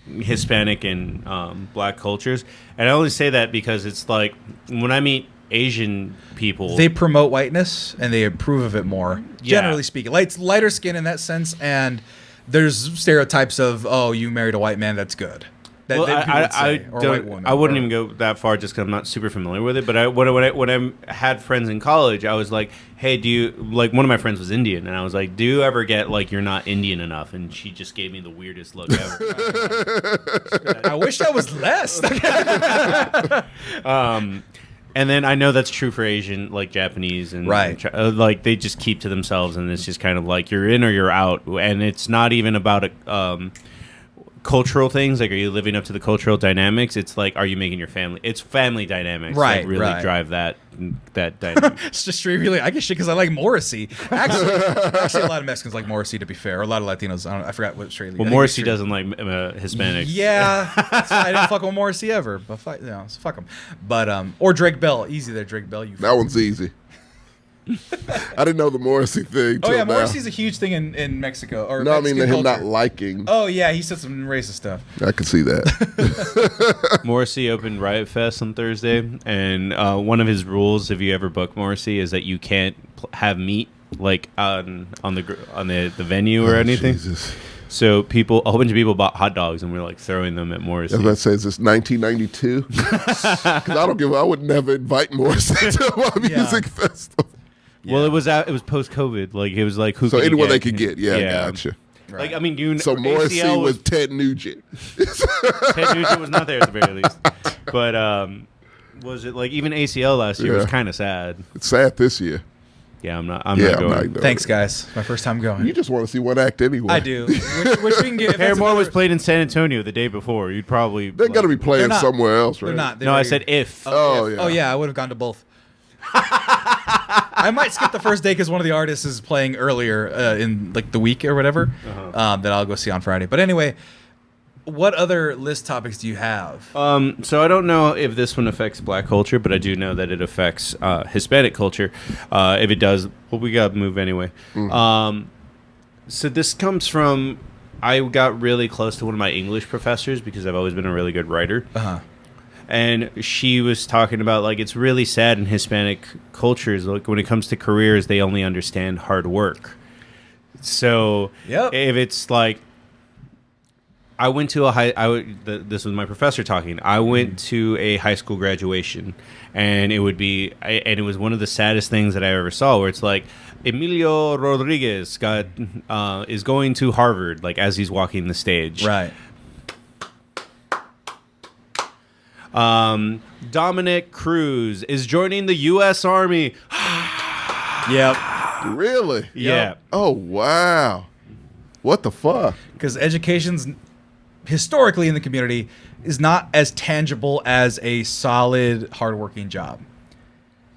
Hispanic and black cultures. And I only say that because it's like when I meet Asian people, they promote whiteness and they approve of it more. Generally speaking, lighter skin in that sense, and there's stereotypes of, oh, you married a white man, that's good. Well, I wouldn't even go that far just because I'm not super familiar with it. But when I had friends in college, I was like, hey, do you, like, one of my friends was Indian, and I was like, do you ever get, like, you're not Indian enough? And she just gave me the weirdest look ever. I wish I was less. And then I know that's true for Asian, like Japanese, and like they just keep to themselves, and it's just kind of like you're in or you're out, and it's not even about cultural things. Like, are you living up to the cultural dynamics? It's like, are you making your family? It's family dynamics that really drive that dynamic. It's just really, I get shit because I like Morrissey. Actually, a lot of Mexicans like Morrissey, to be fair. Or a lot of Latinos. I forgot what Australia. Well, Morrissey doesn't like Hispanics. Yeah, I didn't fuck with Morrissey ever, but fuck him. But or Drake Bell, easy there, Drake Bell. That one's easy. I didn't know the Morrissey thing. Oh till yeah, now. Morrissey's a huge thing in Mexico. Or No, I mean Mexican him not culture. liking. Oh yeah, he said some racist stuff. I can see that. Morrissey opened Riot Fest on Thursday, and one of his rules, if you ever book Morrissey, is that you can't have meat like on the venue or anything. Jesus. So a whole bunch of people bought hot dogs, and we're like throwing them at Morrissey. As I say, is this 1992? Because I would never invite Morrissey to my music festival. Well, it was post COVID. Like it was like who. So could you anyone get? they could get. Yeah, gotcha. Like I mean, So Morrissey ACL was Ted Nugent. Ted Nugent was not there at the very least. But was it like even ACL last year was kind of sad. It's sad this year. Yeah, I'm not going. Thanks, guys. My first time going. You just want to see one act anyway. I do. Which we can get. Paramore was played in San Antonio the day before. You'd probably They're going to be playing somewhere else, right? They're not. No, I said if. Oh, yeah. Oh yeah, I would have gone to both. I might skip the first day because one of the artists is playing earlier in like the week or whatever. That I'll go see on Friday. But anyway, what other list topics do you have? So I don't know if this one affects Black culture, but I do know that it affects Hispanic culture. If it does, well, we got to move anyway. So this comes from, I got really close to one of my English professors because I've always been a really good writer. And she was talking about like it's really sad in Hispanic cultures. Like when it comes to careers, they only understand hard work. So if it's like, I went to this was my professor talking. I went to a high school graduation, and it was one of the saddest things that I ever saw. Where it's like Emilio Rodriguez is going to Harvard, like as he's walking the stage, Right. Dominic Cruz is joining the U.S. Army. Yep. Really? Yeah. Oh, wow. What the fuck? Because education's historically in the community is not as tangible as a solid, hardworking job.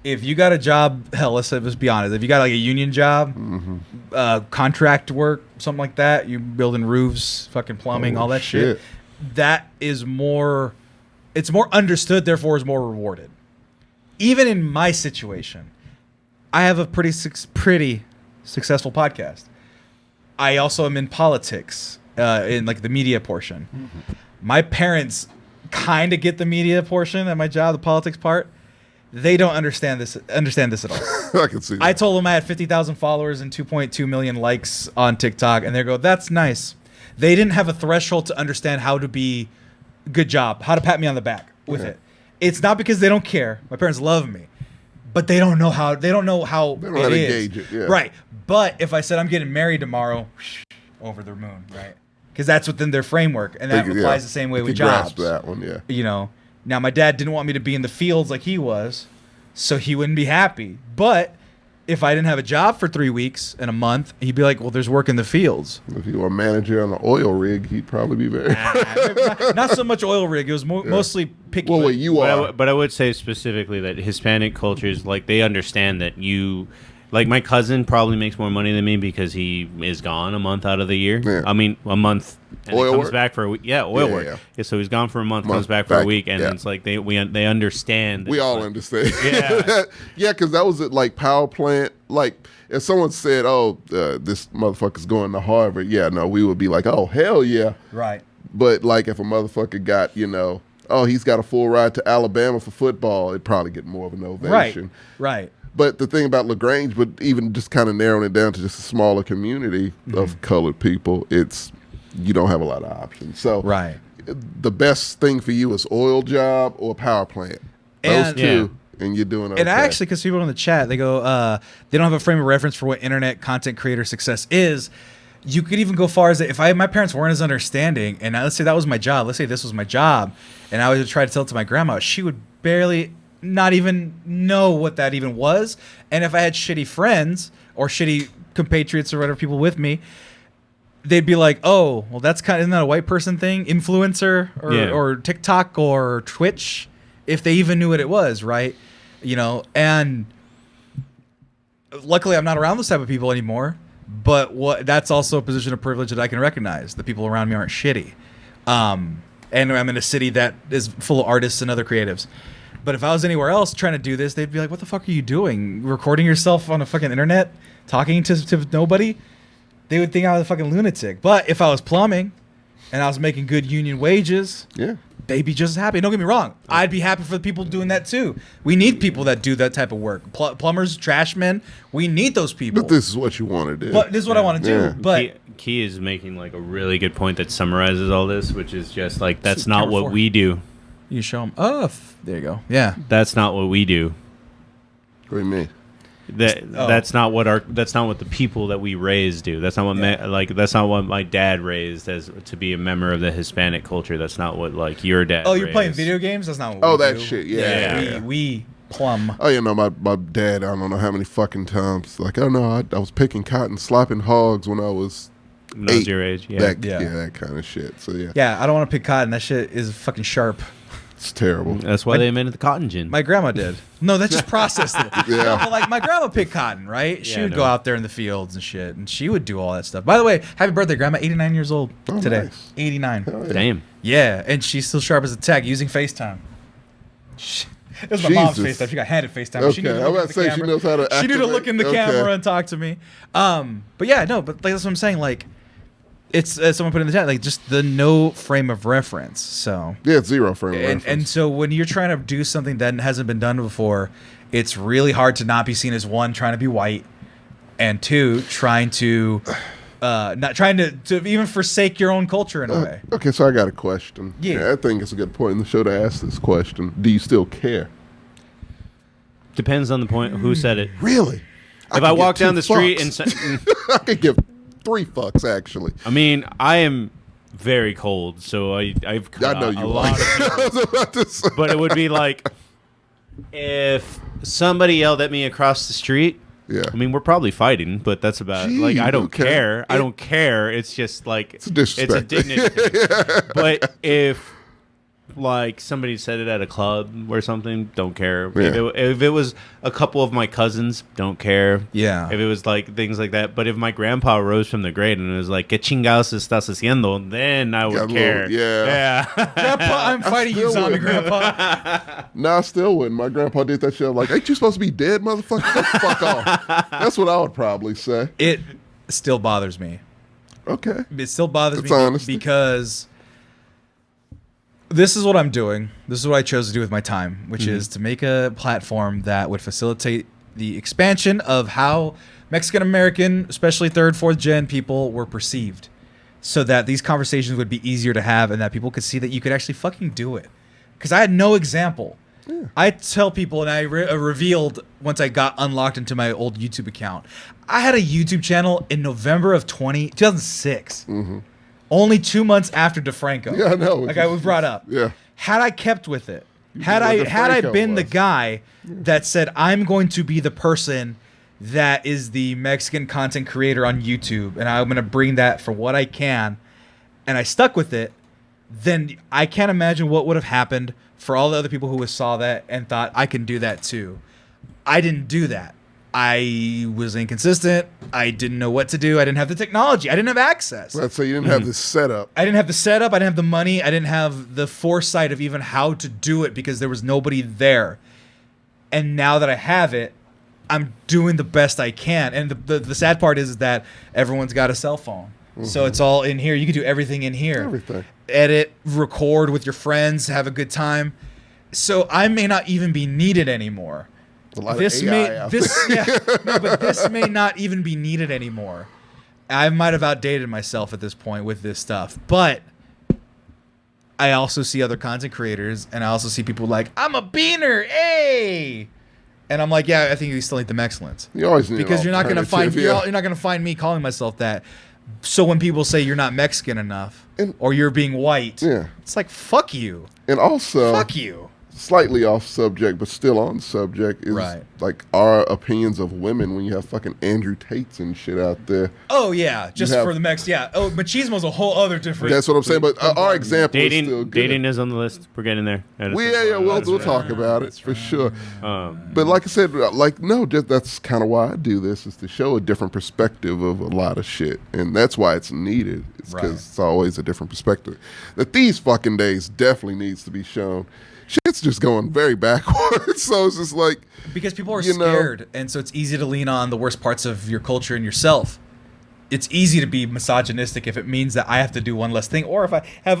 If you got a job, hell, let's be honest. If you got like a union job, contract work, something like that, you building roofs, fucking plumbing, all that shit. That is more. It's more understood, therefore is more rewarded. Even in my situation, I have a pretty successful podcast. I also am in politics, in like the media portion. My parents kind of get the media portion at my job, the politics part. They don't understand this at all. I can see that. I told them I had 50,000 followers and 2.2 million likes on TikTok, and they go, "That's nice." They didn't have a threshold to understand how to be good job, how to pat me on the back with it. It's not because they don't care. My parents love me, but they don't know how. They don't know how They don't know how to is. gauge it, yeah. Right. But if I said I'm getting married tomorrow, over the moon, right? Because that's within their framework, and that applies the same way with jobs. Grasp that one, yeah. You know. Now my dad didn't want me to be in the fields like he was, so he wouldn't be happy. But if I didn't have a job for 3 weeks and a month, he'd be like, "Well, there's work in the fields." If you were a manager on an oil rig, he'd probably be very. Not so much oil rig. It was mostly picky. Well, wait, you are. But I would say specifically that Hispanic cultures, like they understand that you, like my cousin probably makes more money than me because he is gone a month out of the year. Yeah. I mean, a month. And Oil he comes work? back for a week. Yeah, oil work. Yeah. Yeah, so he's gone for a month, comes back for a week, and it's like they understand. We all like, understand. Yeah. Yeah, because that was at like power plant. Like if someone said, "Oh, this motherfucker's going to Harvard," yeah, no, we would be like, "Oh, hell yeah!" Right. But like if a motherfucker got, oh, he's got a full ride to Alabama for football, it'd probably get more of an ovation. Right. But the thing about LaGrange, but even just kind of narrowing it down to just a smaller community of colored people, you don't have a lot of options. So Right. the best thing for you is oil job or power plant. Those And- two, and you're doing okay. And actually, because people in the chat, they go, they don't have a frame of reference for what internet content creator success is. You could even go far as if my parents weren't as understanding, and let's say that was my job. Let's say this was my job, and I would try to tell it to my grandma. She would barely, not even know what that even was. And if I had shitty friends or shitty compatriots or whatever people with me, they'd be like, "Oh, well, isn't that a white person thing? Influencer or TikTok or Twitch?" If they even knew what it was, right? And luckily I'm not around those type of people anymore. But that's also a position of privilege that I can recognize. The people around me aren't shitty. And I'm in a city that is full of artists and other creatives. But if I was anywhere else trying to do this, they'd be like, "What the fuck are you doing? Recording yourself on a fucking internet, talking to nobody?" They would think I was a fucking lunatic. But if I was plumbing and I was making good union wages, they'd be just as happy. Don't get me wrong. I'd be happy for the people doing that too. We need people that do that type of work. Plumbers, trash men, we need those people. But this is what you want to do. But this is what I want to do. Yeah. But Key is making like a really good point that summarizes all this, which is just like that's Shoot, not camera what four. we do. you show them. Oh, there you go. Yeah. That's not what we do. What do you mean? That's not what the people that we raised do. That's not what that's not what my dad raised as to be a member of the Hispanic culture. That's not what like your dad. Oh, you're raised. playing video games? That's not what we that do. shit. Yeah. We plumb. Oh, my dad, I don't know how many fucking times. Like, oh, no, I was picking cotton, slapping hogs when I was When I was 8. your age. Yeah. That kind of shit. So, yeah. Yeah, I don't want to pick cotton. That shit is fucking sharp. It's terrible. That's why they invented the cotton gin. My grandma did. No, that just processed it. Yeah. No, but like my grandma picked cotton, right? She would go out there in the fields and shit, and she would do all that stuff. By the way, happy birthday, Grandma! 89 years old today. Nice. 89. Hell yeah. Damn. Yeah, and she's still sharp as a tack using FaceTime. It was my mom's Jesus. FaceTime. She got handed FaceTime. Okay, She knew to I was look about in to the say she camera. knows how to She knew to look in the activate. camera and talk to me. But yeah, no, but like that's what I'm saying. Like, it's someone put in the chat, like just the no frame of reference. So Yeah, it's zero frame of reference. and so when you're trying to do something that hasn't been done before, it's really hard to not be seen as one, trying to be white, and two, trying to not trying to even forsake your own culture in a way. Okay, so I got a question. Yeah. I think it's a good point in the show to ask this question. Do you still care? Depends on the point. Who said it? Really? If I walk down the street and say, I could give 3 fucks, actually. I mean, I am very cold, so I've cut I know out you a lot of are. I was about to say. but it would be like if somebody yelled at me across the street. Yeah. I mean, we're probably fighting, but that's about like I don't okay. care. I don't care. It's just like It's a disrespect. It's a dignity thing. But if like somebody said it at a club or something, don't care. Yeah. If it was a couple of my cousins, don't care. Yeah. If it was like things like that, but if my grandpa rose from the grave and it was like "¿Qué chingados estás haciendo?" then I would Got a care. little- yeah. Grandpa, I'm fighting you, still zombie would. grandpa. No, I still wouldn't. My grandpa did that shit. I'm like, ain't you supposed to be dead, motherfucker? Get the fuck off. That's what I would probably say. It still bothers me. Okay. It still bothers That's me honesty. because this is what I'm doing. This is what I chose to do with my time, which is to make a platform that would facilitate the expansion of how Mexican American, especially third, fourth gen people were perceived, so that these conversations would be easier to have and that people could see that you could actually fucking do it. Because I had no example. Yeah. I tell people, and I revealed once I got unlocked into my old YouTube account, I had a YouTube channel in November of 2006. Only 2 months after DeFranco. Yeah, I know. Like we brought up. Yeah. Had I kept with it, had knew I what had I DeFranco been the was. guy that said I'm going to be the person that is the Mexican content creator on YouTube, and I'm going to bring that for what I can, and I stuck with it, then I can't imagine what would have happened for all the other people who saw that and thought I can do that too. I didn't do that. I was inconsistent. I didn't know what to do. I didn't have the technology. I didn't have access. Let's say you didn't have this setup. I didn't have the setup. I didn't have the money. I didn't have the foresight of even how to do it because there was nobody there. And now that I have it, I'm doing the best I can. And the sad part is that everyone's got a cell phone. So it's all in here. You can do everything in here. Everything. Edit, record with your friends, have a good time. So I may not even be needed anymore. A lot This of AI may out this there. yeah, no, but this may not even be needed anymore. I might have outdated myself at this point with this stuff, but I also see other content creators, and I also see people like, I'm a beaner, hey, and I'm like, yeah, I think you still need them excellence You always need an because you're not gonna find alternative, yeah. you're not gonna find me calling myself that. So when people say you're not Mexican enough or you're being white, Yeah. it's like fuck you, And also, fuck you. slightly off subject, but still on subject, is Right. like our opinions of women when you have fucking Andrew Tates and shit out there. Oh yeah, just have- for the Mex. Yeah. Oh, machismo's a whole other different. That's what I'm saying. But our example is still good. Dating is on the list. We're getting there. We'll talk about it for sure. Um, But like I said, that's kind of why I do this, is to show a different perspective of a lot of shit, and that's why it's needed. It's because Right. it's always a different perspective that these fucking days definitely needs to be shown. shit's just going very backwards. So it's just like, because people are you know, scared, and so it's easy to lean on the worst parts of your culture and yourself. It's easy to be misogynistic if it means that I have to do one less thing, or if I have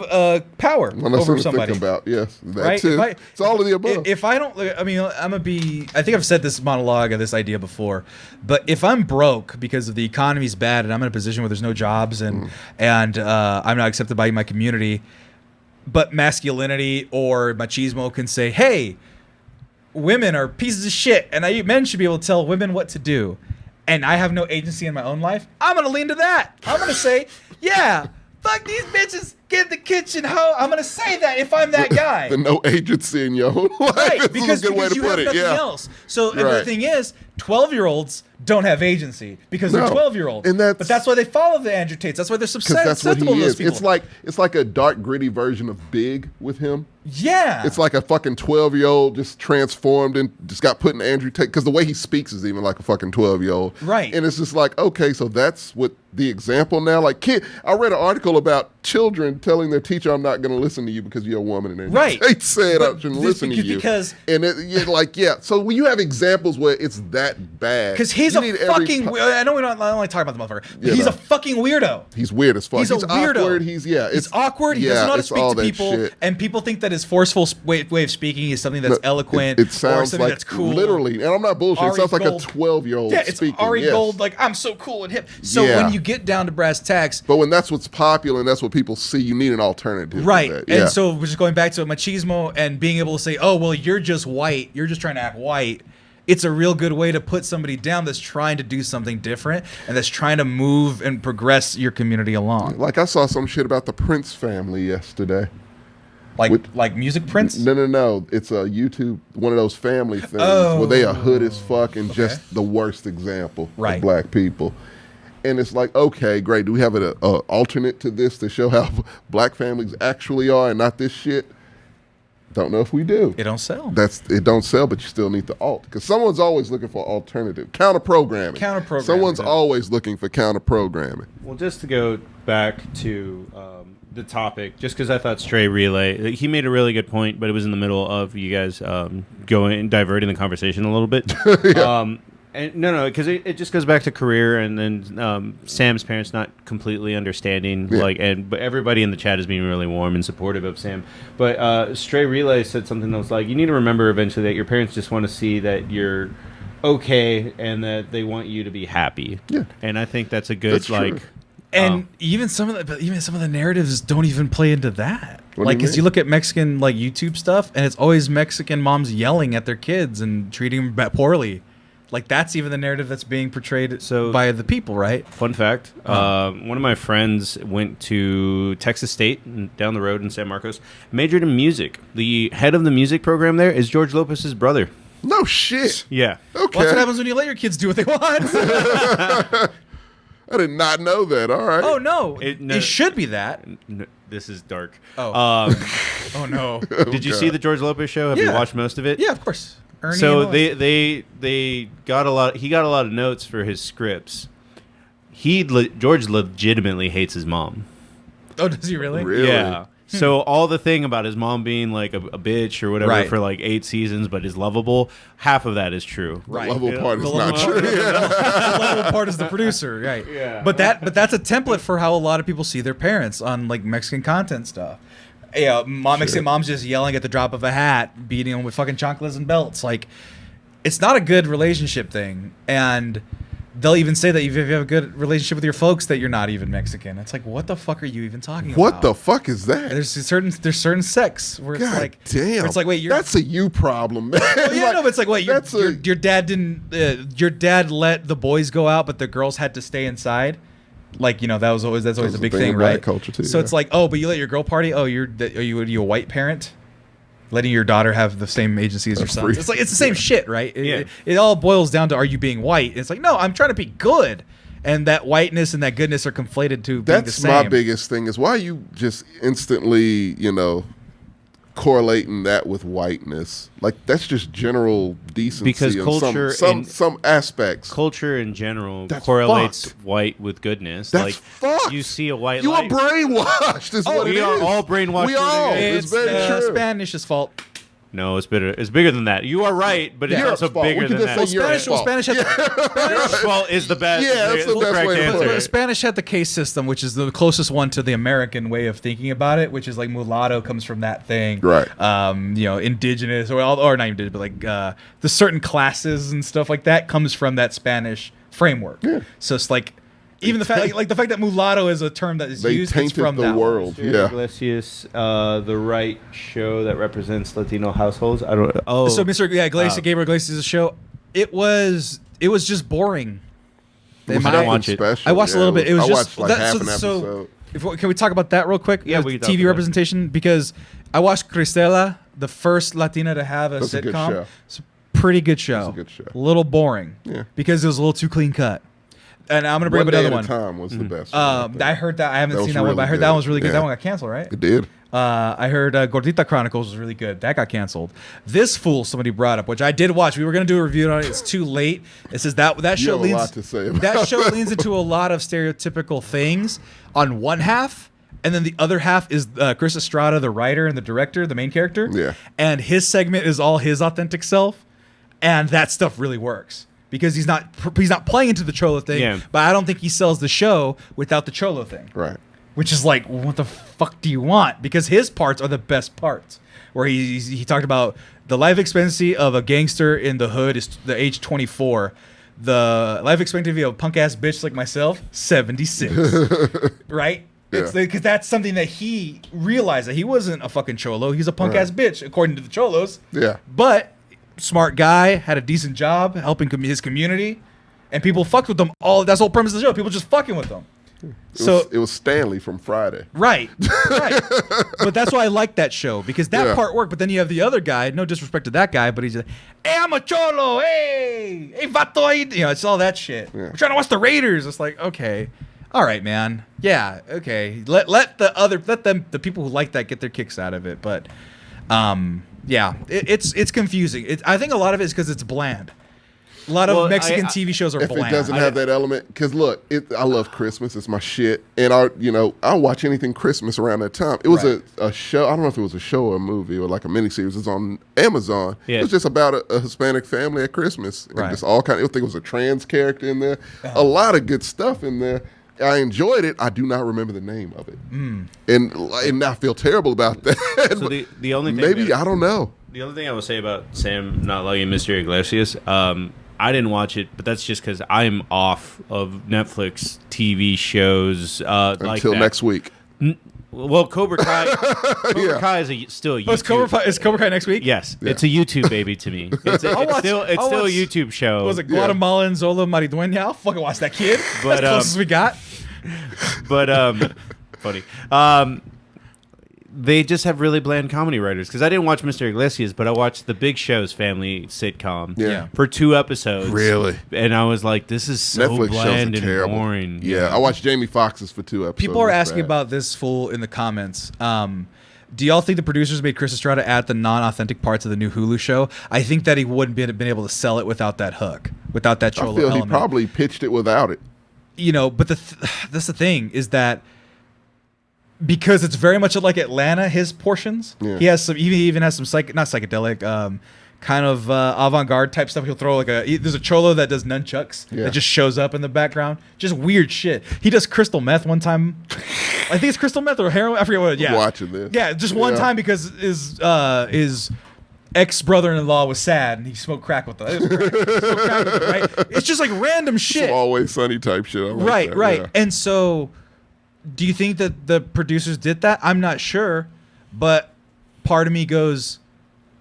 power over somebody. Think about, yes, that Right? too. It's all of the above. If I don't, I mean, I'm gonna be. I think I've said this monologue or this idea before, but if I'm broke because of the economy's bad and I'm in a position where there's no jobs and I'm not accepted by my community, but masculinity or machismo can say, "Hey, women are pieces of shit, and men should be able to tell women what to do." And I have no agency in my own life, I'm going to lean to that. I'm going to say, yeah, fuck these bitches, get in the kitchen, hoe. I'm going to say that if I'm that guy. The no agency in your own life. Right, This is a good way to you put have it. nothing Yeah. else. So and the thing is, 12-year-olds don't have agency because they're No. 12-year-olds. And But that's why they follow the Andrew Tates. That's why they're Because that's what susceptible he to those is. people. It's like a dark, gritty version of Big with him. Yeah. It's like a fucking 12-year-old just transformed and just got put in Andrew Tate. Because the way he speaks is even like a fucking 12-year-old. Right. And it's just like, okay, so that's what the example now. Like, I read an article about children telling their teacher, I'm not going to listen to you because you're a woman. And Andrew Right. Tate said, I But shouldn't this- listen to you. because- and you're like, yeah. So when you have examples where it's that bad. Because he's you a need every fucking. I know we don't only talk about the motherfucker. But Yeah, he's no. a fucking weirdo. He's weird as fuck. He's a weirdo. awkward. He's It's awkward. He doesn't know how to it's speak all to that people, shit. and people think that his forceful way of speaking is something that's No, eloquent It or sounds something like that's cool. literally, and I'm not bullshit. Ari It sounds like Gold. a 12-year-old Yeah, it's speaking. Ari yes. Gold. Like, I'm so cool and hip. So Yeah. when you get down to brass tacks, But when that's what's popular and that's what people see, you need an alternative. to right? that. And Yeah. so we're just going back to machismo and being able to say, "Oh, well, you're just white. You're just trying to act white." It's a real good way to put somebody down that's trying to do something different and that's trying to move and progress your community along. Like I saw some shit about the Prince family yesterday. Like music prints. No. It's a YouTube, one of those family things where they are hood as fuck and just the worst example Right. of black people. And it's like, okay, great. Do we have an alternate to this to show how black families actually are and not this shit? Don't know if we do. It don't sell. It don't sell, but you still need the alt because someone's always looking for alternative counter programming. Someone's always looking for counter programming. Well, just to go back to the topic, just because I thought Stray Relay, he made a really good point, but it was in the middle of you guys diverting the conversation a little bit. And no, because it just goes back to career, and then Sam's parents not completely understanding, but everybody in the chat is being really warm and supportive of Sam. But Stray Relay said something that was like, you need to remember eventually that your parents just want to see that you're okay and that they want you to be happy. Yeah, and I think that's a good that's true. And even some of the narratives don't even play into that. What do Like, you because mean? you look at Mexican YouTube stuff, and it's always Mexican moms yelling at their kids and treating them poorly. Like, that's even the narrative that's being portrayed by the people, right? Fun fact, one of my friends went to Texas State down the road in San Marcos, majored in music. The head of the music program there is George Lopez's brother. No shit. Yeah. Okay. Well, that's what happens when you let your kids do what they want. I did not know that. All right. Oh, no. No. It should be that. This is dark. Oh. Oh, no. Did you see the George Lopez show? Have you watched most of it? Yeah, of course. Ernie So and all that. they got a lot. He got a lot of notes for his scripts. George legitimately hates his mom. Oh, does he really? Really? Yeah. So all the thing about his mom being like a bitch or whatever Right. for like 8 seasons, but is lovable, half of that is true. The level part is The not level true. the level part is the producer, right? Yeah. But that's a template for how a lot of people see their parents on like Mexican content stuff. Yeah, Mexican moms just yelling at the drop of a hat, beating them with fucking chocolates and belts. Like, it's not a good relationship thing, and they'll even say that if you have a good relationship with your folks, that you're not even Mexican. It's like, what the fuck are you even talking about? What the fuck is that? There's certain sects where it's God like, damn. where it's like, wait, you're that's a you problem, man. well, yeah, no, but it's like, wait, your dad didn't. Your dad let the boys go out, but the girls had to stay inside. Like, that's always That's a a big thing thing, in right? black culture, too, So yeah. it's like, oh, but you let your girl party. Oh, are you a white parent? Letting your daughter have the same agency as your son. free. It's like, it's the same shit, right? Yeah. It all boils down to, are you being white? It's like, no, I'm trying to be good, and that whiteness and that goodness are conflated to being the That's same. my biggest thing is why you just instantly, correlating that with whiteness. Like, that's just general decency. Because of culture some aspects. Culture in general That's correlates fucked. white with goodness. That's like fucked. you see a white You light. are brainwashed. Is what we it are is. all brainwashed We to a are. degree. It's very true. Spanish's fault. No, it's bigger. It's bigger than that. You are right, but it's Europe's also fault. bigger We can than just that. say Europe's fault. Spanish had Europe's fault is the best. Yeah, that's the best correct way to put answer. it. Spanish had the case system, which is the closest one to the American way of thinking about it, which is like mulatto comes from that thing, Right. Indigenous or not indigenous, but like the certain classes and stuff like that comes from that Spanish framework. Yeah. So it's like even the fact like the fact that mulatto is a term that is They used, it's tainted from the that world. Stuart Yeah. Iglesias, the right show that represents Latino households. I don't. Oh, So Iglesias, Gabriel Iglesias' show, it was just boring. It was I didn't nothing watch it. special. I watched a little bit. It was I just watched like half an episode. Can we talk about that real quick? Yeah, we can talk TV about it. representation, because I watched Cristela, the first Latina to have a That's a good sitcom. show. It's a pretty good show. It's a good show. A little boring. Yeah. Because it was a little too clean cut. And I'm gonna bring One up Day another at a one. Time was the best. one, I think. I heard that. I haven't That seen was that one, but I really heard that good. one was really good. Yeah. That one got canceled, right? It did. I heard Gordita Chronicles was really good. That got canceled. This fool somebody brought up, which I did watch. We were gonna do a review on it. It's too late. It says that You show have a leans lot to say about that show leans into a lot of stereotypical things on one half, and then the other half is Chris Estrada, the writer and the director, the main character. Yeah. And his segment is all his authentic self, and that stuff really works. Because he's not playing into the Cholo thing, Yeah. but I don't think he sells the show without the Cholo thing. Right. Which is like, what the fuck do you want? Because his parts are the best parts. Where he talked about the life expectancy of a gangster in the hood is the age 24. The life expectancy of a punk ass bitch like myself, 76. Right? Yeah. Because that's something that he realized, that he wasn't a fucking Cholo. He's a punk ass bitch, according to the Cholos. Yeah. But smart guy, had a decent job helping his community, and people fucked with him. That's the whole premise of the show. People just fucking with them. It was Stanley from Friday. Right. But that's why I like that show, because that Yeah. part worked. But then you have the other guy. No disrespect to that guy, but he's like, "Hey, I'm a cholo. Hey, vato." It's all that shit. Yeah. We're trying to watch the Raiders. It's like, okay, all right, man. Yeah, okay. Let the people who like that get their kicks out of it. But, yeah, it's confusing. I think a lot of it is because it's bland. A lot of Mexican TV shows are If bland. it doesn't have that element, because look, I love Christmas. It's my shit, and I'll watch anything Christmas around that time. It was a show. I don't know if it was a show or a movie or like a miniseries. It's on Amazon. Yeah. It was just about a Hispanic family at Christmas. And Right. just all kind. I think it was a trans character in there. A lot of good stuff in there. I enjoyed it. I do not remember the name of it, and I feel terrible about that. So the only thing maybe I don't know. The only thing I will say about Sam not liking Mr. Iglesias, I didn't watch it, but that's just because I'm off of Netflix TV shows like Until that. next week. Well, Cobra Kai, Kai is still a YouTube. Is Cobra Kai next week? Yes, it's a YouTube baby to me. It's still I'll a watch- YouTube show. Was it Guatemalan Zola Mariduena? I'll fucking watch that kid. But, That's the closest we got. But funny. They just have really bland comedy writers. Because I didn't watch Mr. Iglesias, but I watched the Big Show's family sitcom Yeah. for 2 episodes. Really? And I was like, this is so Netflix bland shows are and terrible. boring. Yeah, I watched Jamie Foxx's for 2 episodes. People are It's asking bad. about this fool in the comments. Do y'all think the producers made Chris Estrada add the non-authentic parts of the new Hulu show? I think that he wouldn't been able to sell it without that hook, without that I Cholo feel element. he probably pitched it without it. But that's the thing, is that because it's very much like Atlanta, his portions. Yeah. He even has some not psychedelic, kind of avant-garde type stuff. He'll throw there's a Cholo that does nunchucks Yeah. that just shows up in the background. Just weird shit. He does crystal meth one time. I think it's crystal meth or heroin. I forget what. Yeah, Watching this. Yeah, just one Yeah. time because his ex-brother-in-law was sad and he smoked crack with them. Right? It's just like random shit. Some Always Sunny type shit. I like Right, that, right. yeah. And so, do you think that the producers did that? I'm not sure, but part of me goes,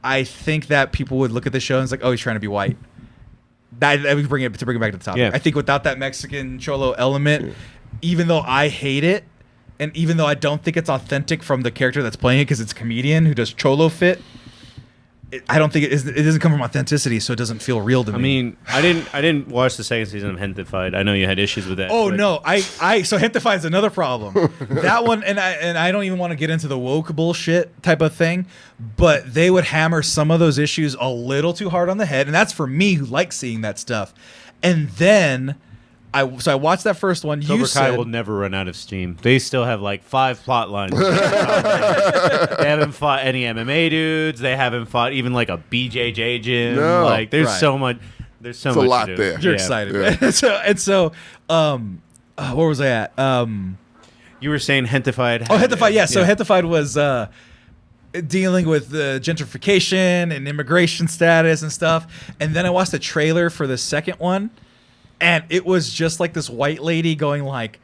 I think that people would look at the show and it's like, oh, he's trying to be white. That we bring it back to the topic. Yeah. I think without that Mexican Cholo element, even though I hate it, and even though I don't think it's authentic from the character that's playing it because it's a comedian who does Cholo fit, I don't think it doesn't come from authenticity, so it doesn't feel real to me. I mean, I didn't watch the second season of Hentified. I know you had issues with that. Oh but- no, so Hentified is another problem. That one, and I don't even want to get into the woke bullshit type of thing, but they would hammer some of those issues a little too hard on the head, and that's for me who likes seeing that stuff. And then I watched that first one. Cobra Kai will never run out of steam. They still have like 5 plot lines. They haven't fought any MMA dudes. They haven't fought even like a BJJ gym. No. Like there's so much. There's so much a lot to do. there. You're excited. Man. Where was I at? You were saying Hentified. Hentified. Yeah. So Hentified was dealing with gentrification and immigration status and stuff. And then I watched the trailer for the second one, and it was just like this white lady going like,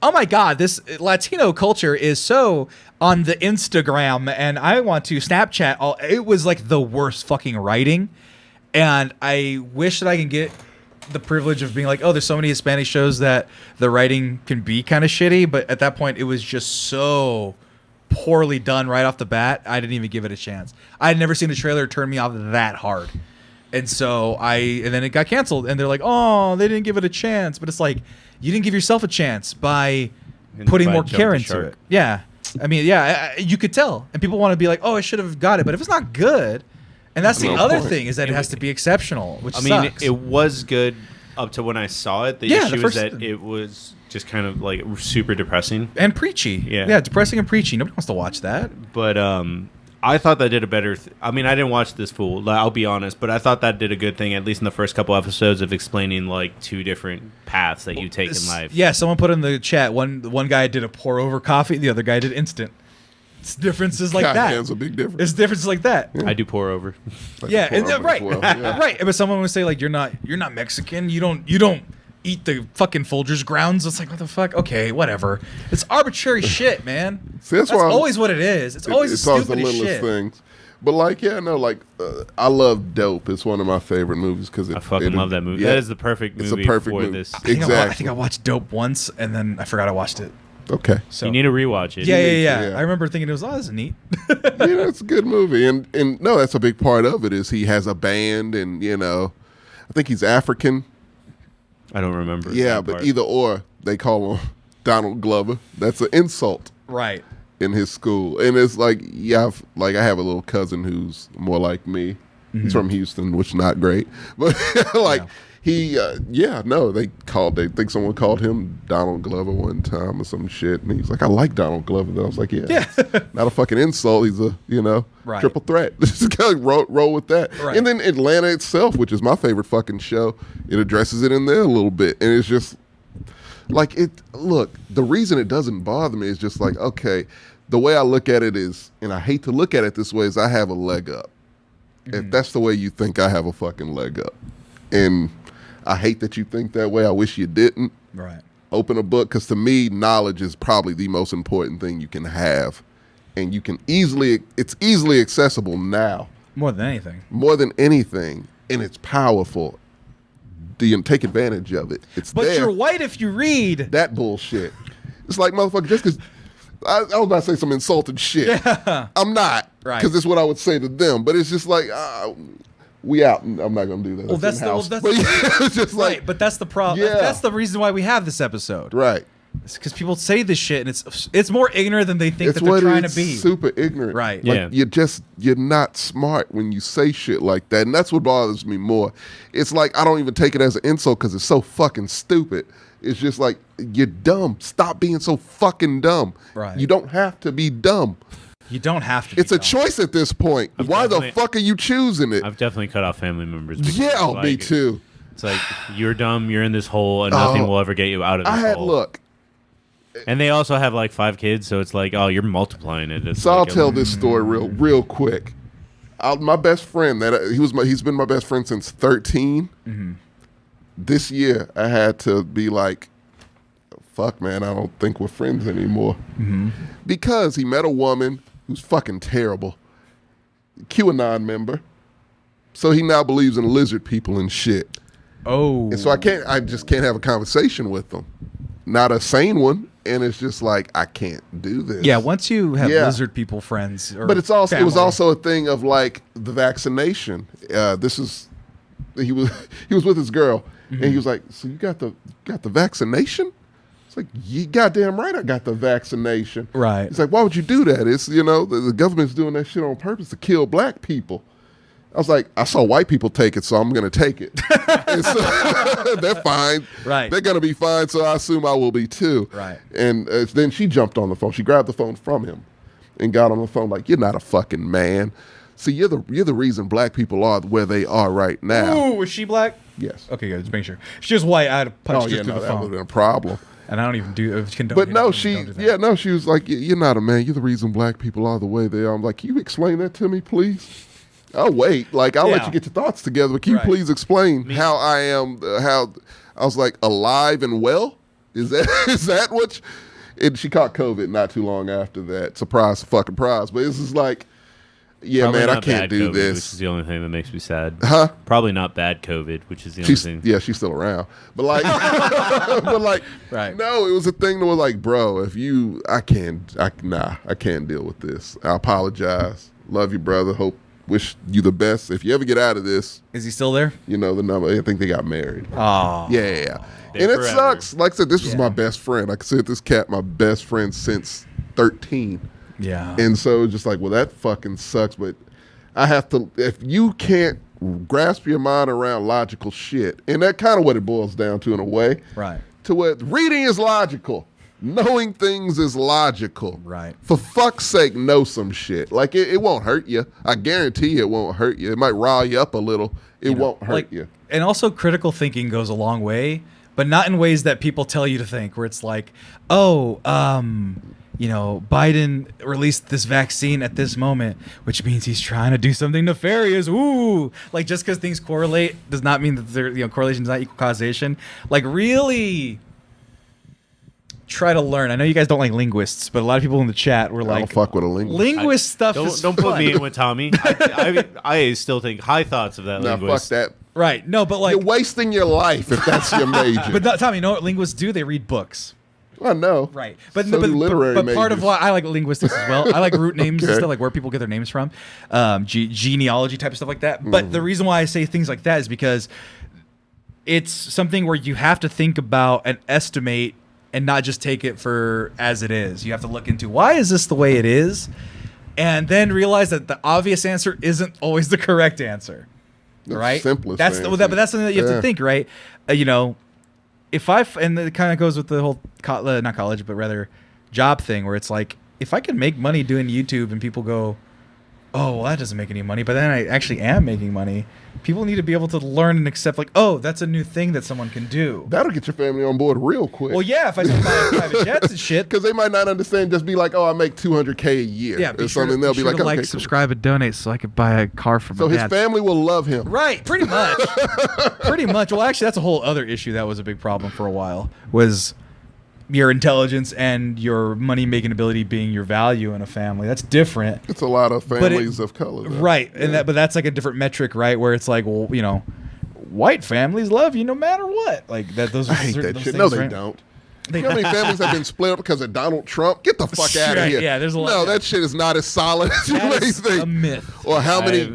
"Oh my God, this Latino culture is so on the Instagram, and I want to Snapchat." It was like the worst fucking writing, and I wish that I can get the privilege of being like, oh, there's so many Hispanic shows that the writing can be kind of shitty, but at that point it was just so poorly done right off the bat. I didn't even give it a chance. I had never seen a trailer turn me off that hard. And so and then it got canceled, and they're like, oh, they didn't give it a chance. But it's like, you didn't give yourself a chance by putting more care into it. Yeah. I mean, you could tell. And people want to be like, oh, I should have got it. But if it's not good, and that's the other thing, is that it has to be exceptional, which sucks. It was good up to when I saw it. The issue is that it was just kind of like super depressing. And preachy. Yeah, depressing and preachy. Nobody wants to watch that. But I thought that did a better... I mean, I didn't watch this full, I'll be honest, but I thought that did a good thing, at least in the first couple episodes, of explaining like 2 different paths that you take in life. Yeah, someone put in the chat, one guy did a pour over coffee, the other guy did instant. It's differences like that. It's a big difference. It's differences like that. I do pour over. Right. Well. Yeah. Right. But someone would say like, you're not Mexican. You don't eat the fucking Folgers grounds. It's like, what the fuck? Okay, whatever. It's arbitrary shit, man. See, that's always what it is. It's always the stupidest shit. Things. But like, I love Dope. It's one of my favorite movies because I fucking love that movie. Yeah, that is the perfect movie for this. Exactly. I think I watched Dope once, and then I forgot I watched it. Okay. So you need to rewatch it. Yeah. I remember thinking it was, this is neat. It's a good movie. And no, that's a big part of it is he has a band and, I think he's African. I don't remember. Yeah, but either or, they call him Donald Glover. That's an insult. Right. In his school. And it's like, I have a little cousin who's more like me. Mm-hmm. He's from Houston, which is not great. But they think someone called him Donald Glover one time or some shit. And he's like, I like Donald Glover. And I was like, not a fucking insult. He's a, triple threat. Just kind of roll with that. Right. And then Atlanta itself, which is my favorite fucking show, it addresses it in there a little bit. And it's just like, the reason it doesn't bother me is just like, okay, the way I look at it is, and I hate to look at it this way, is I have a leg up. Mm-hmm. If that's the way you think, I have a fucking leg up. And I hate that you think that way. I wish you didn't. Right. Open a book, because to me, knowledge is probably the most important thing you can have. And it's easily accessible now. More than anything. And it's powerful. Do you take advantage of it? But you're white if you read. That bullshit. It's like, motherfucker, just because I was about to say some insulting shit. Yeah. I'm not. Right. Because it's what I would say to them. But it's just like, we out. I'm not going to do that. Well, that's it's just like, right, but that's the problem. Yeah. That's the reason why we have this episode. Right. It's because people say this shit, and it's more ignorant than they think that they're trying to be. Super ignorant. Right. Like, you're not smart when you say shit like that. And that's what bothers me more. It's like, I don't even take it as an insult because it's so fucking stupid. It's just like, you're dumb. Stop being so fucking dumb. Right. You don't have to be dumb. You don't have to be It's a choice at this point. Why the fuck are you choosing it? I've definitely cut off family members. Me too. It's like, you're dumb, you're in this hole, and nothing will ever get you out of this hole. Look. And they also have like 5 kids, so it's like, oh, you're multiplying it. It's I'll tell this story real quick. My best friend, he's been my best friend since 13. Mm-hmm. This year, I had to be like, fuck, man, I don't think we're friends anymore. Mm-hmm. Because he met a woman who's fucking terrible. QAnon member. So he now believes in lizard people and shit. Oh. And so I just can't have a conversation with them. Not a sane one. And it's just like, I can't do this. Yeah, once you have lizard people friends, but it was also a thing of like the vaccination. He was with his girl, mm-hmm. and he was like, "So you got the vaccination?" It's like, "You goddamn right, I got the vaccination." Right. He's like, "Why would you do that? It's the government's doing that shit on purpose to kill black people." I was like, I saw white people take it, so I'm going to take it. And so, they're fine. Right. They're going to be fine, so I assume I will be too. Right. And then she jumped on the phone. She grabbed the phone from him and got on the phone like, you're not a fucking man. See, you're the reason black people are where they are right now. Ooh, was she black? Yes. Okay, good. Just making sure. If she was white, I'd have punched her through the that would have phone. been a problem. And I don't even condone But it. no, Don't she do that. she was like, you're not a man. You're the reason black people are the way they are. I'm like, can you explain that to me, please? I'll wait. Like, I'll let Yeah. you get your thoughts together, but can you Right. please explain how I am, how I was like alive and well? Is that what? And she caught COVID not too long after that. Surprise, fucking prize. But it's just like, yeah, Probably man, I not can't bad do COVID, this. which is the only thing that makes me sad. Huh? Probably not bad COVID, which is the only thing. She's still around. But like, Right. no, it was a thing that was like, bro, I can't deal with this. I apologize. Love you, brother. Wish you the best. If you ever get out of this, Is he still there? you know the number. I think they got married. Oh. Yeah. They're And it forever. sucks. Like I said, this was Yeah. my best friend. I consider this cat my best friend since 13. Yeah. And so it's just like, well, that fucking sucks. But I have to, if you can't grasp your mind around logical shit, and that's kind of what it boils down to in a way, Right. to what reading is logical. Knowing things is logical. Right. For fuck's sake, know some shit. Like, it won't hurt you. I guarantee you it won't hurt you. It might rile you up a little. It won't hurt you. And also, critical thinking goes a long way, but not in ways that people tell you to think, where it's like, oh, Biden released this vaccine at this moment, which means he's trying to do something nefarious. Ooh, like just because things correlate does not mean that correlation does not equal causation. Like really try to learn. I know you guys don't like linguists, but a lot of people in the chat were I like, don't fuck with a linguist. linguist stuff is Don't put fun. me in with Tommy. I still think high thoughts of that Nah, fuck linguist. that. Right. No, but like, You're wasting your life if that's your major. but not, Tommy, you know what linguists do? They read books. I know. Right. But So do literary but part of majors. why I like linguistics as well. I like root names and Okay. stuff, like where people get their names from, genealogy type of stuff like that. But the reason why I say things like that is because it's something where you have to think about and estimate and not just take it for as it is. You have to look into why is this the way it is, and then realize that the obvious answer isn't always the correct answer. The Right? simplest That's answer. but that's something that you have Yeah. to think, right? And it kind of goes with the whole not college, but rather job thing, where it's like, if I can make money doing YouTube and people go, oh, well, that doesn't make any money, but then I actually am making money, people need to be able to learn and accept, like, oh, that's a new thing that someone can do. That'll get your family on board real quick. Well, yeah, if I start buying private jets and shit. Because they might not understand, just be like, oh, I make $200K a year. Yeah, or be sure something. to, They'll be like, okay, cool. subscribe, and donate so I could buy a car for So my his dad. family will love him. Right, pretty much. Pretty much. Well, actually, that's a whole other issue that was a big problem for a while, was your intelligence and your money-making ability being your value in a family. That's different. It's a lot of families of color. Though. Right, Yeah. but that's like a different metric, right? Where it's like, well, white families love you no matter what. Like that. Those are I hate certain- that those shit. things, No, they right? don't. They You know how many families have been split up because of Donald Trump? Get the fuck out of Right, here. yeah, there's a lot- No, yeah. that shit is not as solid as you That may is think. a myth. Or how many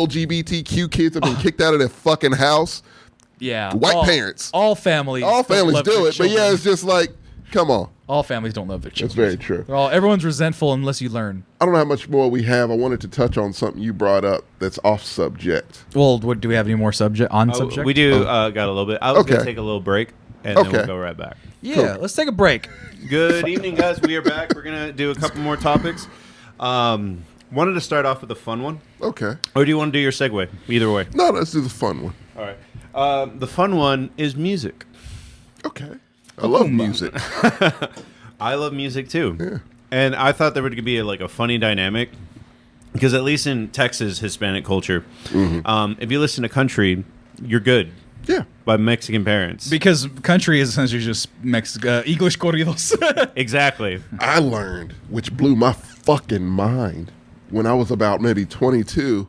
LGBTQ kids have been kicked out of their fucking house? Yeah, White parents. All families. All don't families love do their it, but yeah, children. it's just like, come on. all families don't love their That's children. very true. Everyone's resentful unless you learn. I don't know how much more we have. I wanted to touch on something you brought up that's off subject. Well, do we have any more subject? We do got a little bit. I was going Okay. to take a little break, and then Okay. we'll go right back. Yeah, Cool. let's take a break. Good evening, guys. We are back. We're going to do a couple more topics. Wanted to start off with a fun one. Okay. Or do you want to do your segue? Either way. No, let's do the fun one. All right. The fun one is music. Okay. I love music. I love music too. Yeah. And I thought there would be a funny dynamic because at least in Texas Hispanic culture, if you listen to country, you're good. Yeah. By Mexican parents. Because country is essentially just English corridos. Exactly. I learned, which blew my fucking mind, when I was about maybe 22.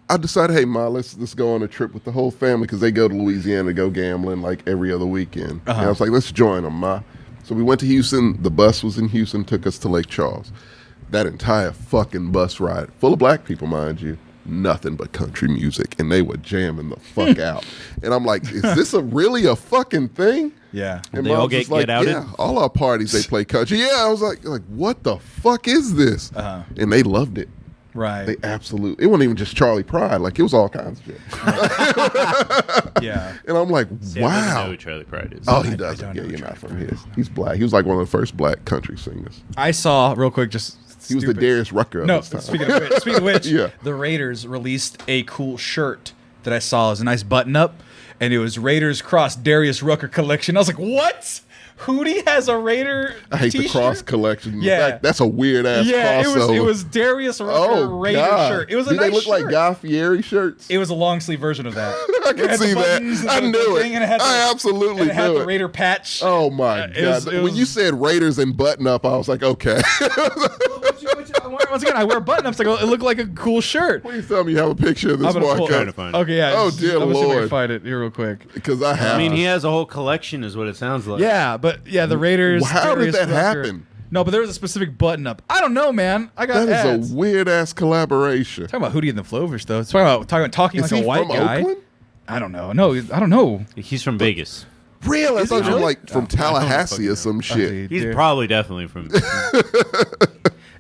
I decided, hey, Ma, let's go on a trip with the whole family because they go to Louisiana to go gambling like every other weekend. And I was like, let's join them, Ma. So we went to Houston. The bus was in Houston, took us to Lake Charles. That entire fucking bus ride, full of black people, mind you, nothing but country music. And they were jamming the fuck out. And I'm like, is this really a fucking thing? Yeah. And They all Mom's get just like, outed? yeah, all our parties, they play country. Yeah, I was like, what the fuck is this? And they loved it. Right. They absolutely. It wasn't even just Charlie Pride. Like, it was all kinds of shit. Yeah. And I'm like, Sam doesn't know wow. who Charlie Pride is. Oh, he I doesn't. don't Yeah, know you're who not Charlie from Pride his. He's black. He was like one of the first black country singers. I saw real quick. Just He was the Darius Rucker of No, his time. speaking of which, Yeah. the Raiders released a cool shirt that I saw. It was a nice button up, and it was Raiders Cross Darius Rucker collection. I was like, what? Hootie has a Raider I hate t-shirt? the cross collection. Yeah. In fact, that's a weird ass Yeah, crossover. it was Darius Rucker Oh, Raider God. shirt. It was a Do nice they look shirt. like Guy Fieri shirts? It was a long sleeve version of that. I It can had the see buttons that. I and the knew thing, it. and it had I the- absolutely And it had knew the it. Raider patch. Oh my It was- god! it When was- you said Raiders and button up, I was like, okay. Once again, I wear button ups. Like, it looked like a cool shirt. Please tell me you have a picture of this I'm gonna pull- Marco. Trying to find it. Okay, yeah. Oh, just- dear I'm gonna see if I can Lord. find it here real quick. Because I have. I mean, he has a whole collection, is what it sounds like. Yeah, but yeah, the Raiders. How did Darius that Rucker- happen? No, but there was a specific button up. I don't know, man. I got That ads. is a weird ass collaboration. Talking about Hootie and the Flovers, though. It's talking Is like he a white from guy. Oakland? I don't know. No, I don't know. He's from Vegas. Real? I Is he thought you were really? like from Tallahassee or some shit. He's probably definitely from.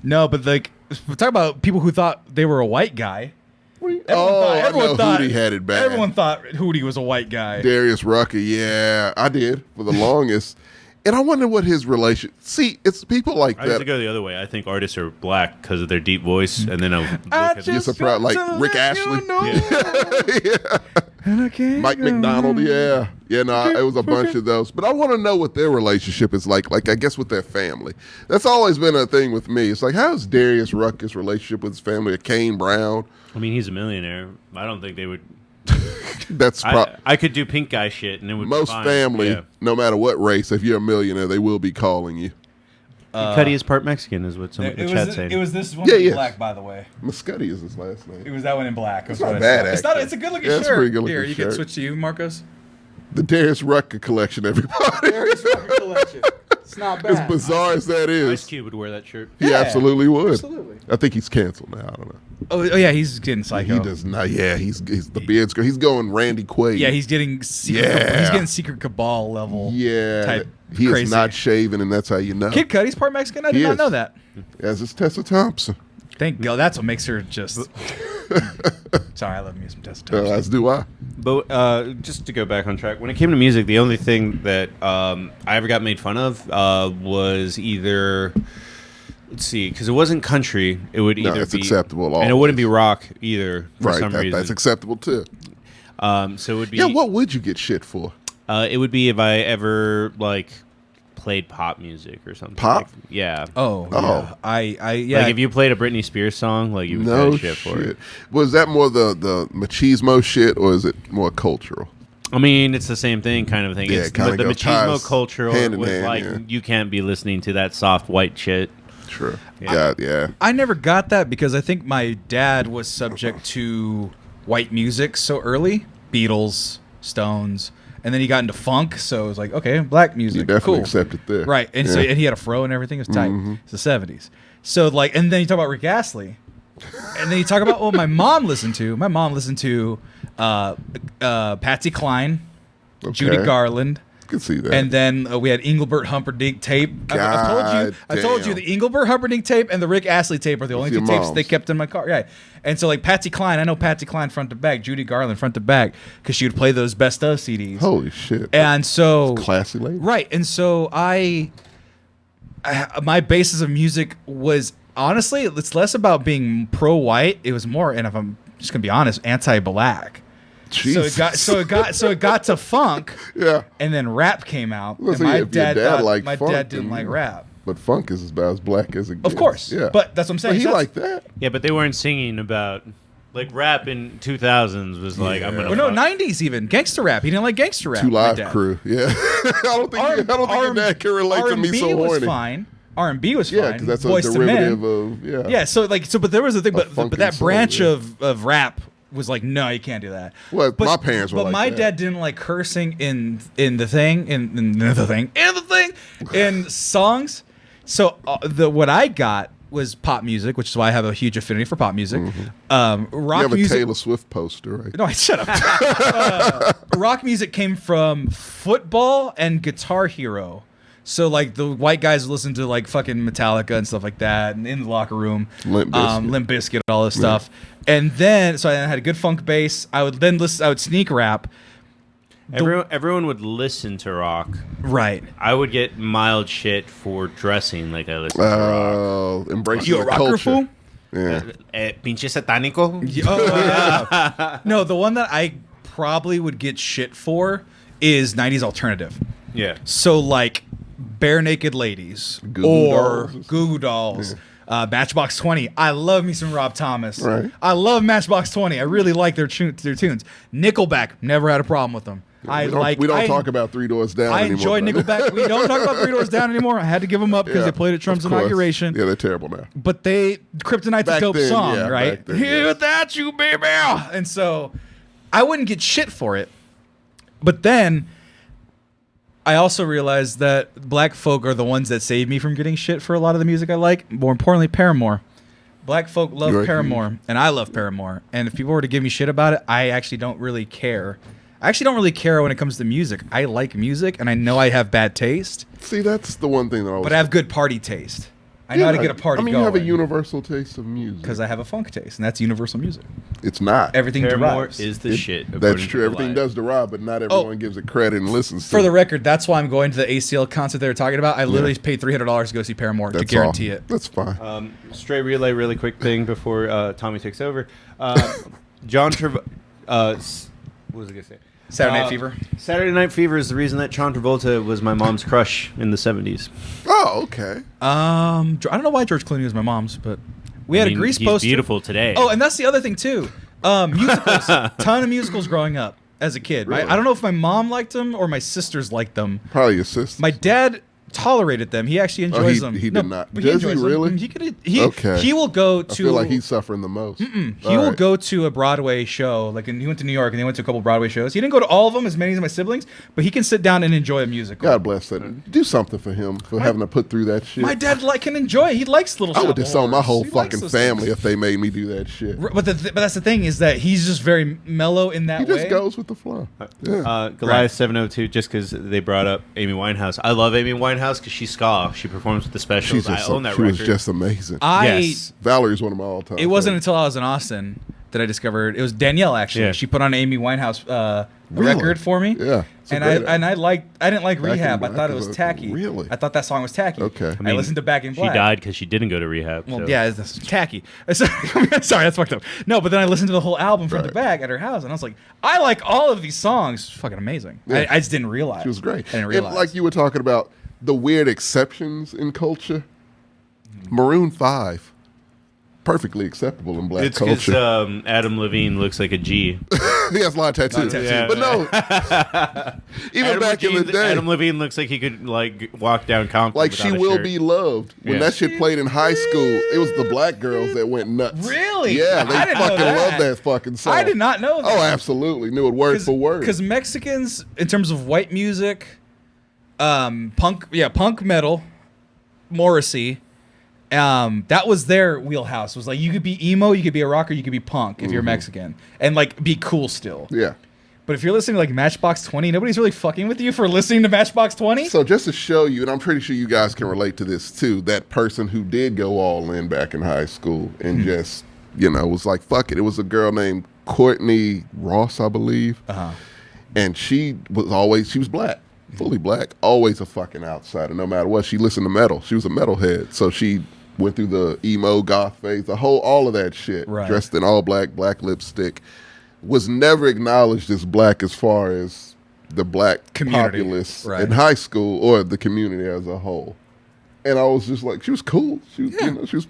No, but like, talk about people who thought they were a white guy. I know Hootie had it bad. Everyone thought Hootie was a white guy. Darius Rucker, yeah, I did for the longest. And I wonder what his relation. See, it's people like I used to that. go the other way. I think artists are black because of their deep voice, and then I look at You're surprised, like Rick Ashley, And I can't Mike go McDonald, on. yeah, no, it was a bunch of those. But I want to know what their relationship is like I guess with their family. That's always been a thing with me. It's like, how's Darius Rucker's relationship with his family? Or Kane Brown? I mean, he's a millionaire. I don't think they would. That's I could do pink guy shit, and it would be most fine. family, Yeah. no matter what race. If you're a millionaire, they will be calling you. Cuddy is part Mexican, is what some of the chat saying. It was this one Yeah, in yeah. black, by the way. Muscutty is his last It name. was that one in black. That's not what I bad, saw. actually. It's a good looking Yeah, shirt. it's a pretty good Here, looking you can shirt. switch to you, Marcos. The Darius Rucker collection, everybody. Darius Rucker collection. It's not As bizarre as that Ice is, Cube would wear that shirt. he Yeah, absolutely would. absolutely. I think he's canceled now. I don't know. Oh yeah, he's getting psycho. He does not. Yeah, he's the beard's. He's going Randy Quaid. Yeah, he's getting secret. Yeah. He's getting secret cabal level. Yeah, type he crazy. is not shaven, and that's how you know. Kid Cudi's part Mexican. I did He not is. know that. As is Tessa Thompson. Thank God. That's what makes her just. Sorry, I love me some Tessa Thompson. As do I. But just to go back on track, when it came to music, the only thing that I ever got made fun of was either, let's see, because it wasn't country. It would No, either it's be acceptable and it always. wouldn't be rock either for Right, some reason. that's acceptable too. So it would be. Yeah, what would you get shit for? It would be if I ever played pop music or something. Pop? Like, yeah. Oh, Oh. yeah. I yeah. Like if you played a Britney Spears song, like you would No get shit for it. Was that more the machismo shit, or is it more cultural? I mean, it's the same thing, kind of thing. Yeah, It's it kinda the goes machismo ties culture hand in was hand, like yeah. you can't be listening to that soft white shit. Sure. Yeah. God, yeah. I never got that because I think my dad was subject to white music so early, Beatles, Stones, and then he got into funk. So it was like, okay, black music, You definitely cool, accepted there. right? And so Yeah. and he had a fro and everything. It was tight. It's the '70s. So like, and then you talk about Rick Astley, and then you talk about what my mom listened to. My mom listened to Patsy Cline, Judy Okay. Garland. I can see that. And then we had Engelbert Humperdinck tape. I've told you. I told you damn. the Engelbert Humperdinck tape and the Rick Astley tape are the only your two tapes mom's. they kept in my car. Yeah. And so like Patsy Cline, I know Patsy Cline front to back, Judy Garland front to back, because she would play those best of CDs. Holy shit. And so Classy lady. right. And so I my basis of music was honestly it's less about being pro white. It was more, and if I'm just gonna be honest, anti-black. Jesus. So it got to funk. Yeah. And then rap came out, Well, and so my if your dad, dad thought, liked my funk, dad didn't then like you- rap. But funk is about as black as it gets. Of course, Yeah. but that's what I'm saying. But he That's- liked that. Yeah, but they weren't singing about like rap in 2000s was like I'm gonna. Or no, fuck- 90s even gangster rap. He didn't like gangster rap. Two my Live dad. Crew. Yeah. I don't think your dad can relate to me R&B so was horny. fine. R&B was Yeah, fine. because that's Boys a to Men. derivative of Yeah, so but there was a thing, but funk that and soul, branch yeah. of rap was like, no, you can't do that. Well, But my parents were but like my that. dad didn't like cursing in songs. So what I got was pop music, which is why I have a huge affinity for pop music. Rock Mm-hmm. You have a music. Taylor Swift poster, right? No, shut up. Rock music came from football and Guitar Hero. So like the white guys would listen to like fucking Metallica and stuff like that, and in the locker room, Limp Bizkit. Limp Bizkit, all this stuff. And then so I had a good funk bass. I would then listen. I would sneak rap. Everyone would listen to rock. Right. I would get mild shit for dressing like I listen to rock. Embracing You a the rocker culture. fool? Yeah. Pinche satánico. Oh, yeah. No, the one that I probably would get shit for is 90s alternative. Yeah. So like Bare Naked Ladies Goo Goo or Dolls. Goo Goo Dolls. Matchbox 20. I love me some Rob Thomas. Right. I love Matchbox 20. I really like their tunes. Nickelback, never had a problem with them. We don't talk about Three Doors Down I anymore. enjoy Nickelback. We don't talk about Three Doors Down anymore. I had to give them up because they played at Trump's of course. inauguration. Yeah, they're terrible now. But Kryptonite's Back a dope then, song, yeah, right? back then, Here yeah. without you, baby. And so I wouldn't get shit for it. But then I also realized that black folk are the ones that save me from getting shit for a lot of the music I like. More importantly, Paramore. Black folk love Right. Paramore, and I love Paramore. And if people were to give me shit about it, I actually don't really care. I actually don't really care when it comes to music. I like music, and I know I have bad taste, See, that's the one thing that I always. but I have good party taste. I know how to get a party I mean, going. you have a universal taste of music. Because I have a funk taste, and that's universal music. It's not. Everything Paramore derives. is the shit. That's according true. to Everything Goliath. does derive, but not everyone gives it credit and listens to For it. the record, that's why I'm going to the ACL concert they were talking about. I literally paid $300 to go see Paramore That's to guarantee all. it. That's fine. Stray relay, really quick thing before Tommy takes over. John Travolta. What was I gonna say? Saturday Night Fever. Saturday Night Fever is the reason that John Travolta was my mom's crush in the 70s. Oh, okay. I don't know why George Clooney was my mom's, but we had a Grease he's poster. beautiful today. Oh, and that's the other thing too. Musicals. Ton of musicals growing up as a kid. Right? Really? I don't know if my mom liked them or my sisters liked them. Probably your sister. My dad tolerated them. He actually enjoys them. he did not. but Does he enjoys them. really? He he will go to. I feel like he's suffering the most. He will go to a Broadway show. Like, and he went to New York and they went to a couple Broadway shows. He didn't go to all of them, as many as my siblings, but he can sit down and enjoy a musical. God bless that. Do something for him for having to put through that shit. My dad can enjoy it. He likes Little I Shop would of disown my Horrors. whole He likes fucking those family things. if they made me do that shit. But that's the thing is that he's just very mellow in that He way. just goes with the flow. Yeah. Goliath 702, just because they brought up Amy Winehouse. I love Amy Winehouse because she's ska. She performs with the specials. I own that she record. was just amazing. Yes. Valerie's one of my all-time. It wasn't favorites. until I was in Austin that I discovered it was Danielle. Actually, Yeah. she put on Amy Winehouse Really? record for me. Yeah. It's a and great I didn't like Back in Rehab. I Black thought it is was a- tacky. really? I thought that song was tacky. Okay. I listened to Back in She Black. died because she didn't go to rehab. Well, so. yeah, it's tacky. Sorry, that's fucked up. No, but then I listened to the whole album from the Right. back at her house, and I was like, I like all of these songs. It's fucking amazing. Yeah. I just didn't realize. She was great. I didn't And realize. like you were talking about the weird exceptions in culture. Maroon 5. Perfectly acceptable in black It's because culture. Adam Levine looks like a G. He has a lot of tattoos. Yeah. But no. Even Adam back in the Levine- day. Adam Levine looks like he could like walk down Compton. Like She without a Will shirt. Be Loved. When Yeah. that shit played in high school, it was the black girls that went nuts. Really? Yeah, they I didn't know fucking that. loved that fucking song. I did not know that. Oh, absolutely. Knew it word for word. Because Mexicans, in terms of white music, punk metal, Morrissey, that was their wheelhouse. It was like you could be emo, you could be a rocker, you could be punk if you're Mexican, and like be cool still. Yeah. But if you're listening to like Matchbox 20, nobody's really fucking with you for listening to Matchbox 20. So just to show you, and I'm pretty sure you guys can relate to this too, that person who did go all in back in high school and just, was like, fuck it. It was a girl named Courtney Ross, I believe. Uh-huh. And she was black, fully black, always a fucking outsider, no matter what. She listened to metal. She was a metalhead. So she went through the emo, goth phase, all of that shit. Right. Dressed in all black lipstick. Was never acknowledged as black as far as the black Community. populace Right. in high school or the community as a whole. And I was just like, she was cool. She was, she was,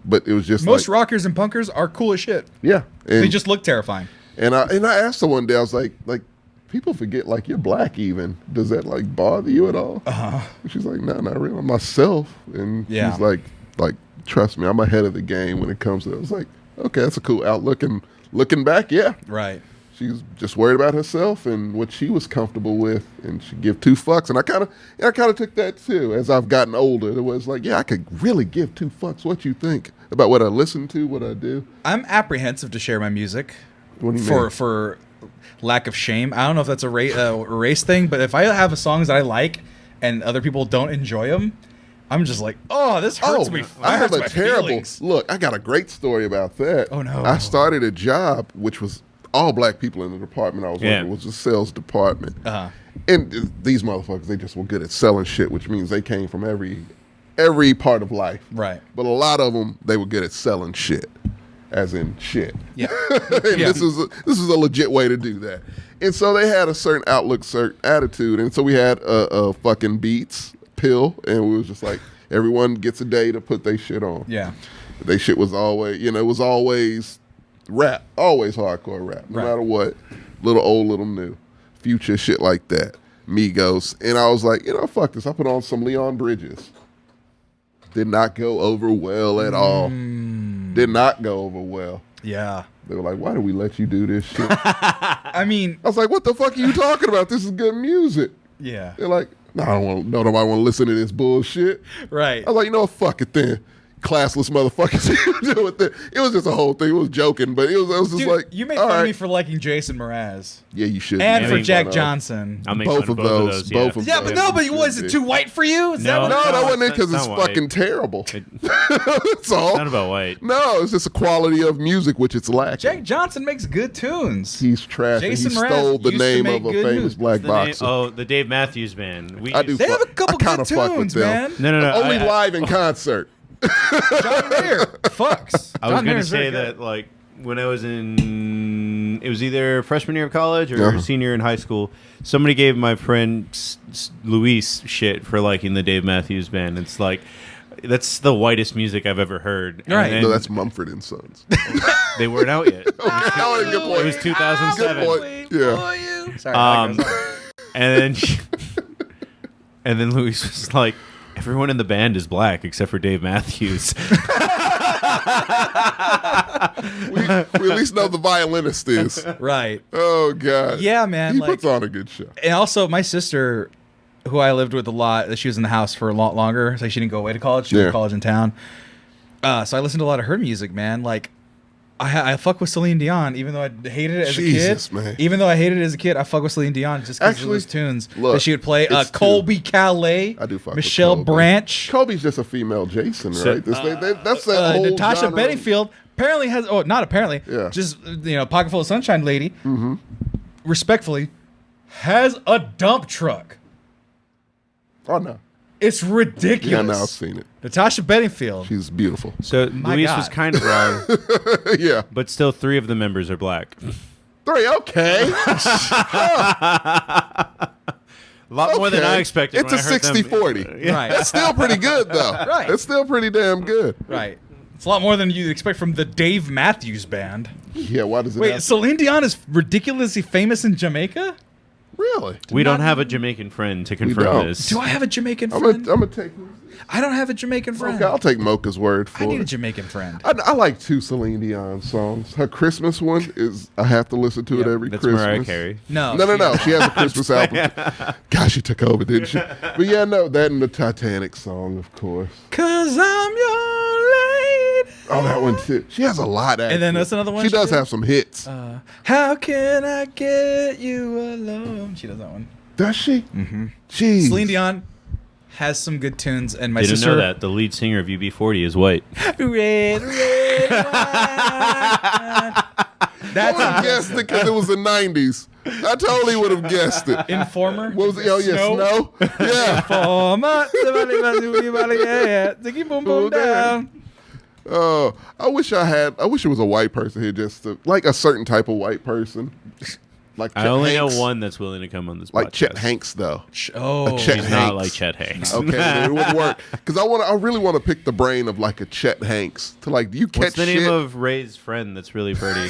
but it was just Most like, rockers and punkers are cool as shit. yeah. They And, just look terrifying. and I asked her one day, I was like, people forget, like, you're black even. Does that, like, bother you at all? Uh-huh. She's like, no, not really. I'm myself. And Yeah. she's like, trust me, I'm ahead of the game when it comes to that. I was like, okay, that's a cool outlook. And looking back, yeah. Right. She's just worried about herself and what she was comfortable with, and she give two fucks. And I kind of took that too as I've gotten older. It was like, yeah, I could really give two fucks. What you think about what I listen to, what I do? I'm apprehensive to share my music. What do you mean? For lack of shame. I don't know if that's a race thing, but if I have songs that I like and other people don't enjoy them, I'm just like, oh, this hurts me. I have hurts a my terrible feelings. look. I got a great story about that. Oh, no. I started a job which was all black people in the department I was working. It was the sales department. And these motherfuckers, they just were good at selling shit, which means they came from every part of life. Right. But a lot of them, they were good at selling shit, as in shit. Yeah. And this is a legit way to do that. And so they had a certain outlook, certain attitude. And so we had a fucking Beats pill, and we was just like, everyone gets a day to put their shit on. Yeah. They shit was always, it was always rap, always hardcore rap, no matter what. Little old, little new. Future, shit like that. Migos. And I was like, fuck this. I put on some Leon Bridges. Did not go over well at all. Did not go over well. Yeah. They were like, why did we let you do this shit? I mean, I was like, what the fuck are you talking about? This is good music. yeah. They're like, no, I don't want nobody want to listen to this bullshit. Right. I was like, fuck it then. Classless motherfuckers. Do it then. It was just a whole thing. It was joking, but I was just Dude, like, you made all fun of right. me for liking Jason Mraz. Yeah, you should. And I for mean, Jack fun of- Johnson. I'll make Both fun of of both those. of those. Both of Yeah, those. but no, but was should it be. too white for you? Is that No. what No, it that was? wasn't it because That's it's not white. fucking terrible. It- That's all. It's not about white. No, it's just a quality of music which it's lacking. Jack Johnson makes good tunes. He's trash. And he Jason Mraz stole the used to name make of a good famous news. black The name- boxer. the Dave Matthews Band. I do. They have a couple I kinda good fuck with tunes, them. man. No. Only live in concert. John Mayer. Fucks. I was John going to Mayer's say very good. that, like, when I was it was either freshman year of college or senior in high school, somebody gave my friend Luis shit for liking the Dave Matthews Band. It's like, that's the whitest music I've ever heard. And Right. then No, that's Mumford and Sons. they weren't out yet. Good point. It was 2007. Good point. Yeah. Sorry. And then and then Luis was like, everyone in the band is black except for Dave Matthews. We at least know the violinist is. Right. Oh God. Yeah, man, He like- puts on a good show. And also, my sister, who I lived with a lot, she was in the house for a lot longer, so she didn't go away to college. She went to college in town. So I listened to a lot of her music, man. Like, I fuck with Celine Dion, even though I hated it as Jesus, a kid. man. Even though I hated it as a kid, I fuck with Celine Dion just because of Actually, those tunes look, that she would play. it's Colby Calais, I do fuck with Michelle Colby. Branch, Kobe's just a female Jason, right? That's that whole Natasha genre. Bedingfield. Apparently has, not apparently, Yeah. just, Pocket Full of Sunshine lady, respectfully, has a dump truck. Oh no. It's ridiculous. Yeah, now I've seen it. Natasha Bedingfield. She's beautiful. So My Luis God. was kind of wrong, Yeah. but still 3 of the members are black. 3, okay. A lot more than I expected. It's when a I heard them. 60-40. Right. That's still pretty good, though. Right. It's still pretty damn good. Right. It's a lot more than you'd expect from the Dave Matthews Band. Yeah, why does it Wait, have Celine Dion is ridiculously famous in Jamaica? Really? We don't have a Jamaican friend to confirm don't. this. Do I have a Jamaican I'm friend? gonna take. I don't have a Jamaican friend. Okay, I'll take Mocha's word for I need a it. Jamaican friend. I like 2 Celine Dion songs. Her Christmas one is I have to listen to it every That's Christmas. Mariah Carey. No. No. She has a Christmas album. Gosh, she took over, didn't she? But yeah, no, that and the Titanic song, of course. 'Cause I'm your lady. Oh, that one too. She has a lot. Actually. And then that's another one She she does did? have some hits. How can I get you alone? She does that one. Does she? Mm-hmm. Jeez. Celine Dion has some good tunes, and my Didn't sister. know that. The lead singer of UB40 is white. Red, red wine. I That's would have guessed it because it was the 90s. I totally would have guessed it. Informer. What was it? Oh, yeah, Snow? Yeah. Informer. Ziggy boom boom down. Oh, I wish it was a white person here, like a certain type of white person. Like I Chet only Hanks. know one that's willing to come on this Like podcast. Chet Hanks, though. Oh, Chet He's Hanks. not like Chet Hanks. Okay, then it would work because I really want to pick the brain of like a Chet Hanks to like. Do you catch What's the name shit? of Ray's friend that's really pretty?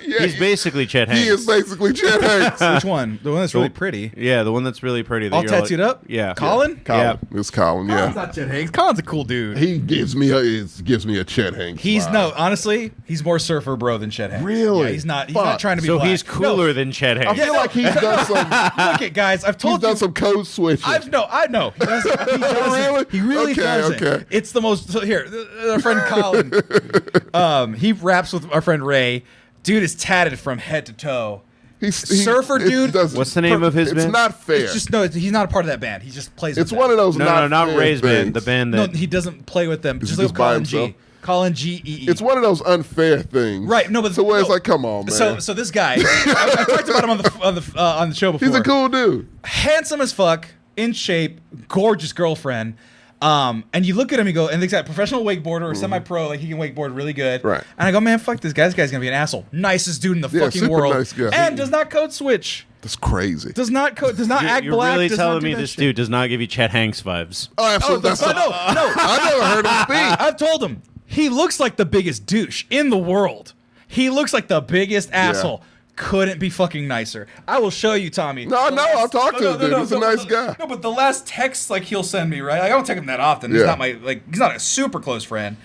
Yeah, He's basically Chet Hanks. He is basically Chet Hanks. which one? The one that's really pretty. Yeah, the one that's really pretty. That All you're like- tattooed up? Yeah. Colin? Colin. It's Colin. Colin's Yeah, not Chet Hanks. Colin's a cool dude. he gives me a Chet Hanks. He's vibe. honestly, he's more surfer bro than Chet Hanks. Really? Yeah, he's not Fuck. trying to be So black. he's cooler No, than Chet I Hanks. feel like he's done some. Look it, guys. I've He's told done you. some code switching. I know. He does it. Really? He really Okay, does it. okay. It's the most. So here, our friend Colin, he raps with our friend Ray. Dude is tatted from head to toe. Surfer dude. What's the name of his band? It's not fair. It's just no. He's not a part of that band. He just plays. It's with one them. of those not fair Ray's band. things. The band No, that he doesn't play with them. Is Just he like just by Colin G. himself? Colin G.E.E. It's one of those unfair things, Right, no, but so where it's no. like, come on, man. So this guy, I talked about him on the show before. He's a cool dude. Handsome as fuck, in shape, gorgeous girlfriend. And you look at him, you go, and he's got a professional wakeboarder or semi-pro, like he can wakeboard really good. Right. And I go, man, fuck this guy. This guy's gonna be an asshole. Nicest dude in the fucking super world. nice guy. And does not code switch. That's crazy. Does not act You're black. really does not telling do me that this shit. dude does not give you Chet Hanks vibes. Oh, absolutely. No. I never heard him speak. I've told him he looks like the biggest douche in the world. He looks like the biggest asshole. Couldn't be fucking nicer. I will show you, Tommy. No, I'll talk to him, dude. He's a nice guy. No, but the last text like he'll send me, right? I don't text him that often. Yeah. He's not he's not a super close friend.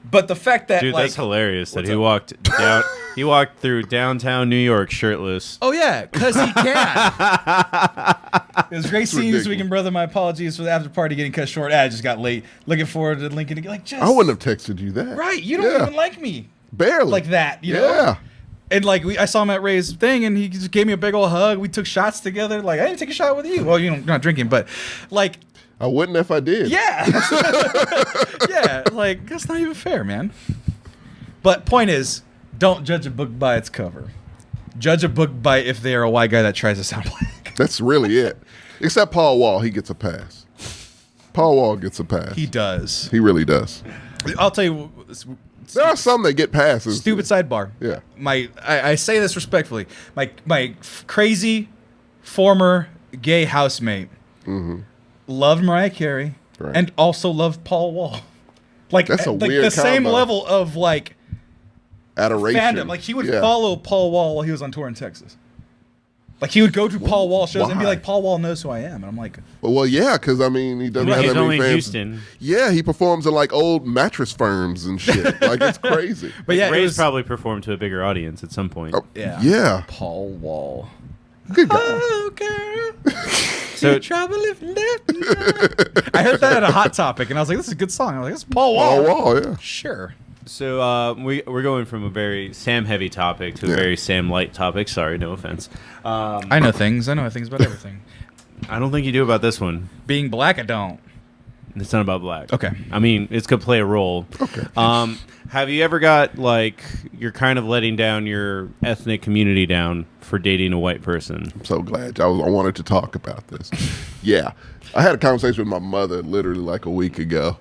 But the fact that Dude, like that's hilarious that what's he up? walked down. He walked through downtown New York shirtless. Oh yeah, because he can. It was great seeing you this ridiculous. weekend, brother. My apologies for the after party getting cut short. I just got late. Looking forward to Lincoln again. Like, just I wouldn't have texted you that. right. You don't even like me Barely. like that. You know? Yeah. And like I saw him at Ray's thing, and he just gave me a big old hug. We took shots together. Like I didn't take a shot with you. Well, you're not drinking, but like, I wouldn't if I did. yeah, yeah. Like that's not even fair, man. But point is, don't judge a book by its cover. Judge a book by if they are a white guy that tries to sound black. That's really it. Except Paul Wall, he gets a pass. Paul Wall gets a pass. He does. He really does. I'll tell you. There are some that get passes. Stupid sidebar. Yeah. I say this respectfully. My crazy former gay housemate loved Mariah Carey Right. and also loved Paul Wall. Like That's a like weird the same combo. level of like Adoration. fandom. Like he would Yeah. follow Paul Wall while he was on tour in Texas. Like he would go to Paul Wall shows and be Why? like, Paul Wall knows who I am, and I'm like, Well, yeah, because I mean, he doesn't Well, have he's that only many in fans. Houston. Yeah, he performs in like old mattress firms and shit. Like it's crazy. but yeah, it Ray's was, probably performed to a bigger audience at some point. Oh, yeah, Yeah. Paul Wall. Good guy. Oh, girl. So Trouble if you let me know. I heard that at a Hot Topic, and I was like, "This is a good song." I was like, "This is Paul Wall." Paul Wall, yeah. Sure. So we're going from a very Sam heavy topic to a Yeah. very Sam light topic. Sorry, no offense. I know things. I know things about everything. I don't think you do about this one. Being black, I don't. It's not about black. Okay. I mean, it's gonna play a role. Okay. Have you ever got like you're kind of letting down your ethnic community down for dating a white person? I'm so glad I wanted to talk about this. Yeah. I had a conversation with my mother literally like a week ago.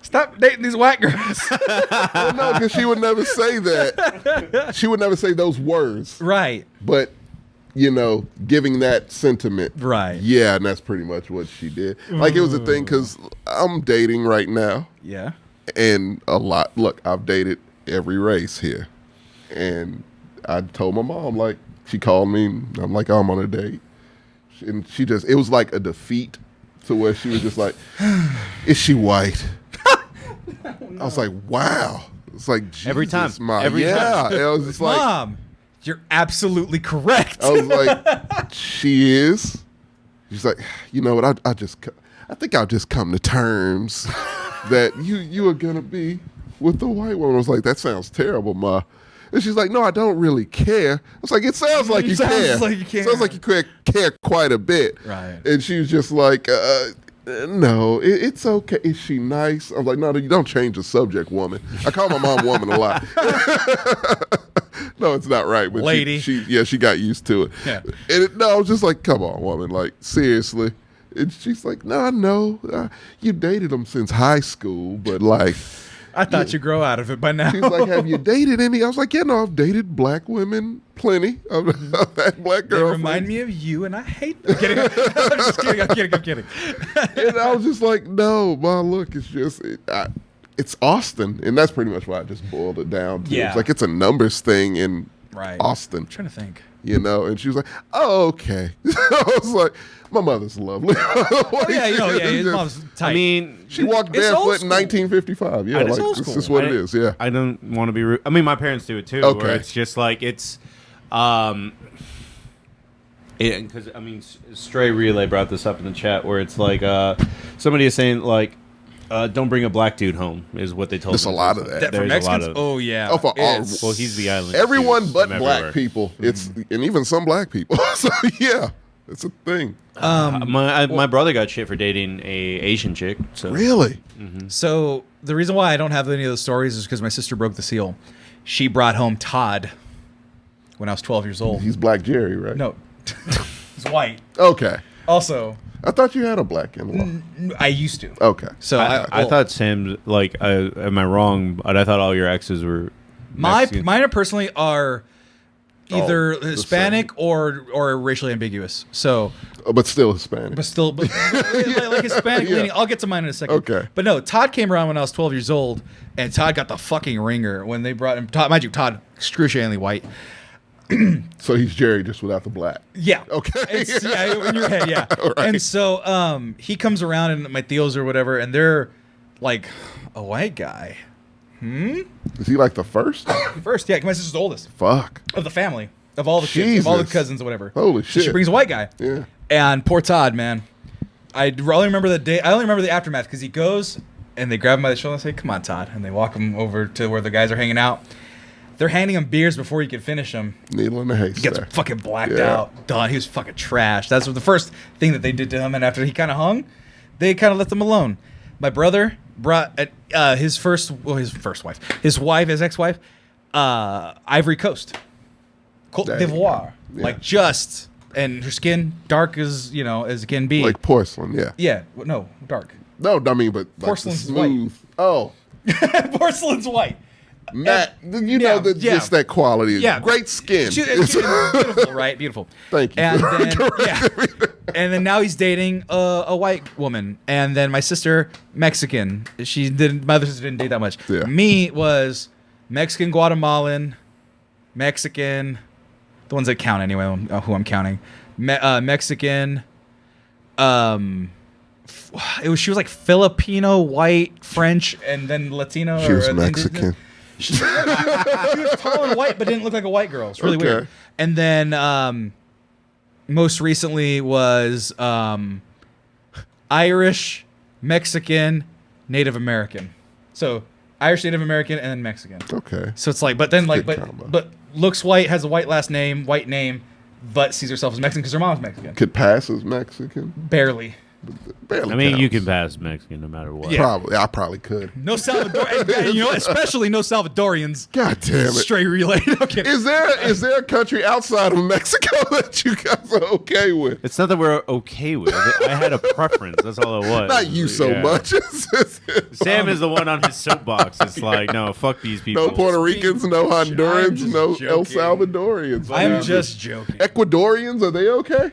Stop dating these white girls. Well, no, because she would never say that. She would never say those words. Right. But, you know, giving that sentiment. Right. Yeah, and that's pretty much what she did. Like, it was a thing because I'm dating right now. Yeah. And a lot. Look, I've dated every race here. And I told my mom, like, she called me. And I'm like, I'm on a date. And she just, it was like a defeat to where she was just like, is she white? I was like, wow. It's like, Jesus, Every time. Mom. Every yeah. time. And I was just like, Mom, you're absolutely correct. I was like, she is. She's like, you know what? I think I'll just come to terms that you are gonna be with the white woman. I was like, that sounds terrible, Ma. And she's like, no, I don't really care. I was like, it sounds like you Sounds care. like you care. Sounds like you care quite a bit. Right. And she was just like, no, it's okay. Is she nice? I was like, no, you don't change the subject, woman. I call my mom woman a lot. No, it's not right. But Lady. she got used to it. Yeah. And I was just like, come on, woman. Like, seriously. And she's like, no, I know. You dated him since high school, but like. I thought you'd grow out of it by now. She's like, have you dated any? I was like, yeah, no, I've dated black women plenty. I've had black They girls. remind me of you, and I hate them. I'm kidding. I'm just kidding. I'm kidding. And I was just like, no, Ma, look, it's just, it's Austin. And that's pretty much why I just boiled it down to. Yeah. It's like, it's a numbers thing in Right. Austin, I'm trying to think. you know? And she was like, oh, okay. I was like, my mother's lovely. Oh, yeah, his mom's tight. I mean, She walked It's old barefoot in school. 1955. Yeah, It's like, old this school. is what I- it is, yeah. I don't want to be rude. I mean, my parents do it too. Okay. Where it's just like it's, because I mean, Stray Relay brought this up in the chat where it's like somebody is saying like, Don't bring a black dude home is what they told There's me. a lot of that. That for There's a lot Mexicans? of- Oh yeah. Oh, for all- It's- Well, he's the island. Everyone dude but from black everywhere. people. It's and even some black people. So yeah, it's a thing. My brother got shit for dating a Asian chick. So Really? So the reason why I don't have any of those stories is because my sister broke the seal. She brought home Todd when I was 12 years old. He's Black Jerry, right? No, he's white. Okay. Also, I thought you had a black in-law. I used to. Okay. So I thought Sam, like, am I wrong? But I thought all your exes were Mexican. mine are personally are either the Hispanic or racially ambiguous. So, But still Hispanic. but still, like Hispanic Yeah. leaning. I'll get to mine in a second. Okay. But no, Todd came around when I was 12 years old, and Todd got the fucking ringer when they brought him. Todd, mind you, Todd excruciatingly white. So he's Jerry just without the black. Yeah. Okay. It's, yeah, in your head, yeah. Right. And so he comes around and my tios or whatever, and they're like, a white guy. Is he like the first? First, yeah, my sister's the oldest Fuck. of the family, of all the kids, of all the Jesus. cousins or whatever. Holy So she shit. brings a white guy. Yeah. And poor Todd, man. I only remember the day. I only remember the aftermath because he goes and they grab him by the shoulder and say, "Come on, Todd," and they walk him over to where the guys are hanging out. They're handing him beers before he can finish them. Needle in the He gets haystack. fucking blacked Yeah. out. Done. He was fucking trash. That's what the first thing that they did to him. And after he kind of hung, they kind of left him alone. My brother brought his wife, his ex-wife, Ivory Coast, Cote There you d'Ivoire, go. Yeah. like just, and her skin dark as as it can be. Like porcelain, yeah. Yeah, no, dark. No, I mean, but like Porcelain's smooth. Oh, Porcelain's white. matte. You know, yeah. just that quality. Yeah. Great skin. Beautiful, right? Beautiful. Thank you And for then, correcting me. and then now he's dating a white woman, and then my sister Mexican. My other sister didn't date that much. Yeah. Me was Mexican, Guatemalan, Mexican. The ones that count anyway. Who I'm counting. Mexican. She was like Filipino, white, French, and then Latino. She was or Mexican. she was tall and white, but didn't look like a white girl. It's really Okay. weird. And then most recently was Irish, Mexican, Native American. So Irish, Native American, and then Mexican. Okay. So it's like, but then like, Good combo. but looks white, has a white last name, white name, but sees herself as Mexican because her mom's Mexican. Could pass as Mexican. Barely. Barely I mean, you counts. can pass Mexican no matter what. Yeah. Probably. I probably could. No Salvador, especially no Salvadorians. God damn it. Straight relay. Okay. Is there a country outside of Mexico that you guys are okay with? It's not that we're okay with it. I had a preference. That's all it was. Not you so Yeah. much. Sam is the one on his soapbox. It's like, no, fuck these people. No Puerto Ricans, no Hondurans, just no El joking. Salvadorians. I'm just joking. Ecuadorians, are they okay?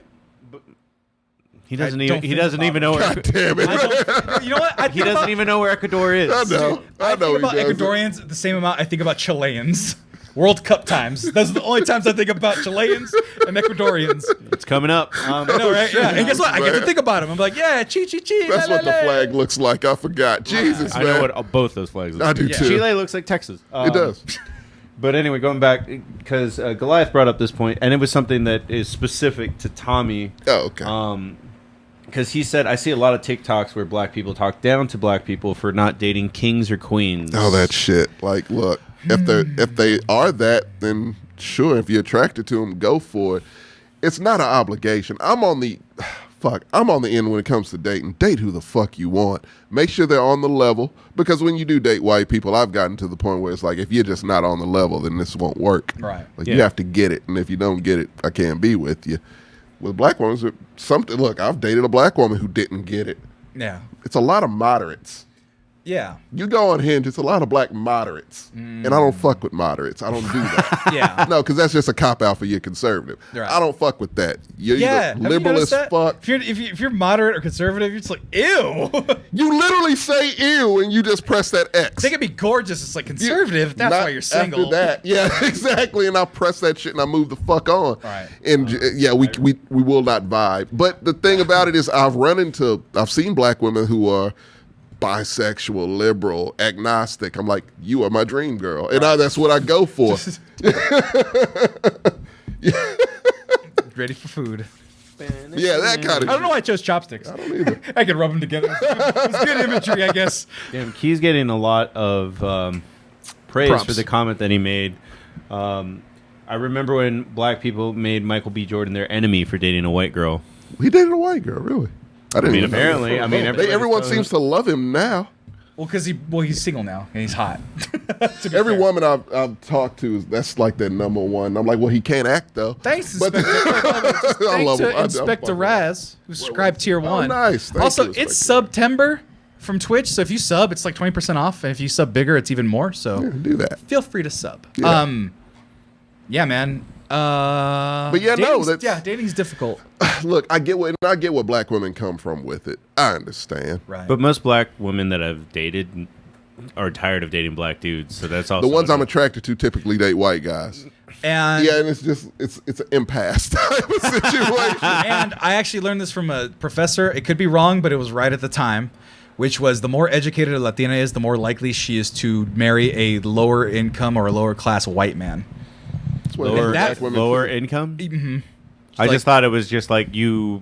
He doesn't I even. don't He think doesn't even know. God damn it. I don't, you know what? He doesn't even know where Ecuador is. I know. I know think he about doesn't. Ecuadorians the same amount I think about Chileans. World Cup times. Those are the only times I think about Chileans and Ecuadorians. It's coming up. I know, right? Yeah. And guess what? I get to think about them. I'm like, yeah, chi. That's what the flag looks like. I forgot. Jesus, I man. know what both those flags look I do like. too. Chile looks like Texas. It does. But anyway, going back, because Goliath brought up this point, and it was something that is specific to Tommy. Oh, okay. Because he said, I see a lot of TikToks where black people talk down to black people for not dating kings or queens. Oh, that shit. Like, look, if they are that, then sure, if you're attracted to them, go for it. It's not an obligation. I'm on the end when it comes to dating. Date who the fuck you want. Make sure they're on the level, because when you do date white people, I've gotten to the point where it's like, if you're just not on the level, then this won't work. Right. Like, Yeah. you have to get it, and if you don't get it, I can't be with you. With black women, something. Look, I've dated a black woman who didn't get it. Yeah. It's a lot of moderates. Yeah. You go on Hinge, it's a lot of black moderates. And I don't fuck with moderates. I don't do that. Yeah. No, because that's just a cop-out for your conservative. Right. I don't fuck with that. You're Yeah. either Have you liberal noticed as that? fuck. If you're moderate or conservative, you're just like, ew. You literally say ew and you just press that X. They can be gorgeous. It's like conservative. That's Not why you're single. After that, yeah, exactly. And I press that shit and I move the fuck on. Right. And yeah, we will not vibe. But the thing about it is, I've seen black women who are bisexual, liberal, agnostic. I'm like, you are my dream girl, and that's what I go for. Ready for food. Yeah, that kind of. I don't know why I chose chopsticks. I don't either. I could rub them together. It's good imagery, I guess. Damn, Key's getting a lot of praise Props. for the comment that he made. I remember when black people made Michael B. Jordan their enemy for dating a white girl. He dated a white girl, really? I didn't. mean, even know apparently, that. I mean, everybody's everyone telling seems to love him now. Well, because he's single now and he's hot. To be Every fair. woman I've talked to, that's like their number one. I'm like, well, he can't act though. Thanks, But- Inspector. I love him. I Inspector fucking- Raz, who subscribed tier 1. nice. Thank Also, you, it's Inspector. September from Twitch, so if you sub, it's like 20% off, and if you sub bigger, it's even more. So Yeah, do that. feel free to sub. Yeah. Yeah, man. But yeah, no, dating's- that's yeah, dating's difficult. look. I get what black women come from with it. I understand. Right. But most black women that I've dated are tired of dating black dudes, so that's also The ones I'm attracted to typically date white guys. and Yeah, and it's just it's an impasse type of situation. and I actually learned this from a professor. It could be wrong, but it was right at the time, which was the more educated a Latina is, the more likely she is to marry a lower income or a lower class white man. That's what lower, black women lower do. income. Mm-hmm. I Like- just thought it was just like you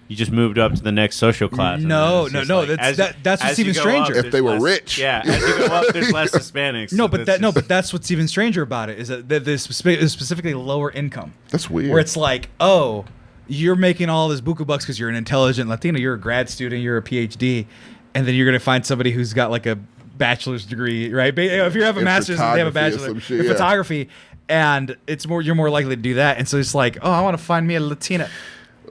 just moved up to the next social class. and No, it's no, just no, like, that's- as- that's what's as you even go stranger. up, If there's they were less- rich. Yeah, as you go up, there's less Hispanics. No, so but that's what's even stranger about it is that there's specifically lower income, That's weird. where it's like, oh, you're making all this buku bucks because you're an intelligent Latino, you're a grad student, you're a PhD, and then you're gonna find somebody who's got like a bachelor's degree, right? If you have a In master's and they have a photography or bachelor some shit, in yeah. photography, and you're more likely to do that, and so it's like, oh, I want to find me a Latina.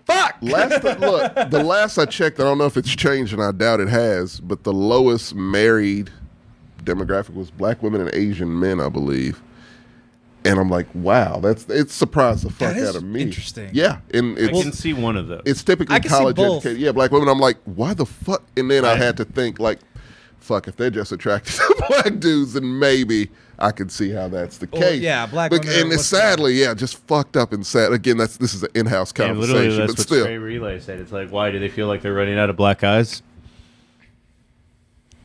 Fuck. The last I checked, I don't know if it's changed, and I doubt it has, but the lowest married demographic was black women and Asian men, I believe. And I'm like, wow, it surprised the fuck That is out of me. interesting. Yeah, and I it's can see one of those. it's typically I can see college both. educated. Yeah, black women. I'm like, why the fuck? And then I Right. had to think like, fuck, if they're just attracted to black dudes, then maybe I could see how that's the Well, case. yeah, black But, women are- and it's what's sadly, yeah, just fucked up and sad. Again, this is an in-house and literally, conversation, that's but what still, Stray Relay said. It's like, why do they feel like they're running out of black guys?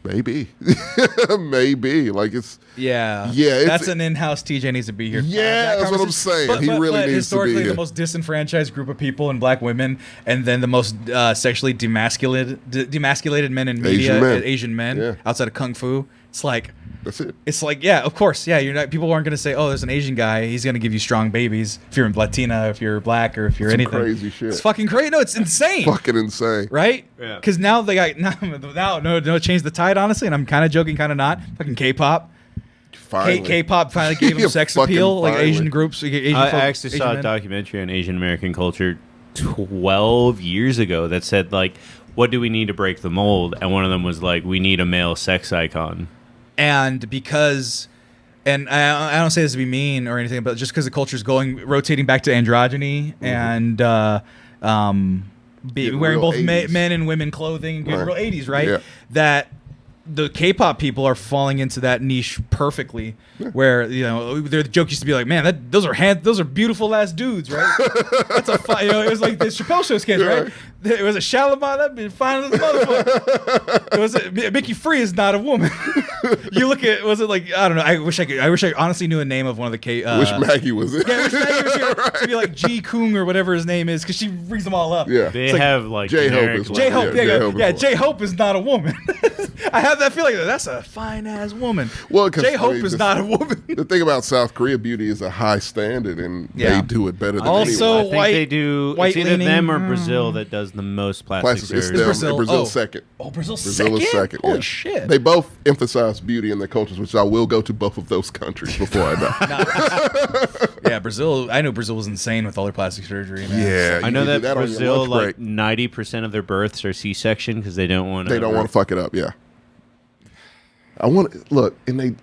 maybe, maybe like it's. Yeah, Yeah, it's- that's an in-house. TJ needs to be here. to Yeah, have that that's what I'm conversation. saying. He really but needs to be historically here. the most disenfranchised group of people in black women, and then the most sexually demasculated men in media, Asian men. Yeah. outside of kung fu. It's like, That's it. it's like, yeah, of course, yeah. You're not. People aren't going to say, oh, there's an Asian guy. He's going to give you strong babies. If you're Latina, if you're black, or if you're Some anything, crazy shit. It's fucking crazy. No, it's insane. Fucking insane. Right? Yeah. Because now they got no change the tide, honestly, and I'm kind of joking, kind of not. Fucking K-pop. Finally. K-pop finally gave them Yeah, sex fucking appeal, like finally. Asian groups. Asian I folk- actually Asian saw a men. documentary on Asian American culture 12 years ago that said, like, what do we need to break the mold? And one of them was like, we need a male sex icon. And because, and I don't say this to be mean or anything, but just because the culture's rotating back to androgyny and Getting wearing real both 80s. men and women clothing, getting Right. real 80s, right? Yeah. That the K-pop people are falling into that niche perfectly, where their joke used to be like, "Man, those are beautiful ass dudes, right?" That's a fine, it was like the Chappelle Show sketch, right? It was a Shalimar that been fine as a motherfucker. It was Mickey Free is not a woman. You look at was it like I don't know? I wish I honestly knew a name of one of the K. Wish Maggie was it. Yeah, I wish Maggie was here to be like G Kung or whatever his name is, because she brings them all up. Yeah. They It's like have, like, J-Hope generic is lines. J Hope, Yeah, yeah, J-Hope is yeah. one. J Hope is not a woman. I have that feeling. That's a fine ass woman. Well, 'cause, J Hope I mean, is this- not a woman. The thing about South Korea, beauty is a high standard, and Yeah. they do it better than Also, I anyone. think white- they do. white It's either leaning, them or Brazil that does the most plastic Plastic, it's surgery. them. Brazil. Brazil's Oh. second. Oh, Brazil's Brazil is second. Holy yeah. shit. They both emphasize beauty in their cultures, which I will go to both of those countries before I die. Yeah, Brazil. I know Brazil was insane with all their plastic surgery. Man. Yeah, I you know can do that on your Brazil, lunch like break. 90% of their births are C-section because they don't want to. They don't want to fuck it up. Yeah. I want look, and they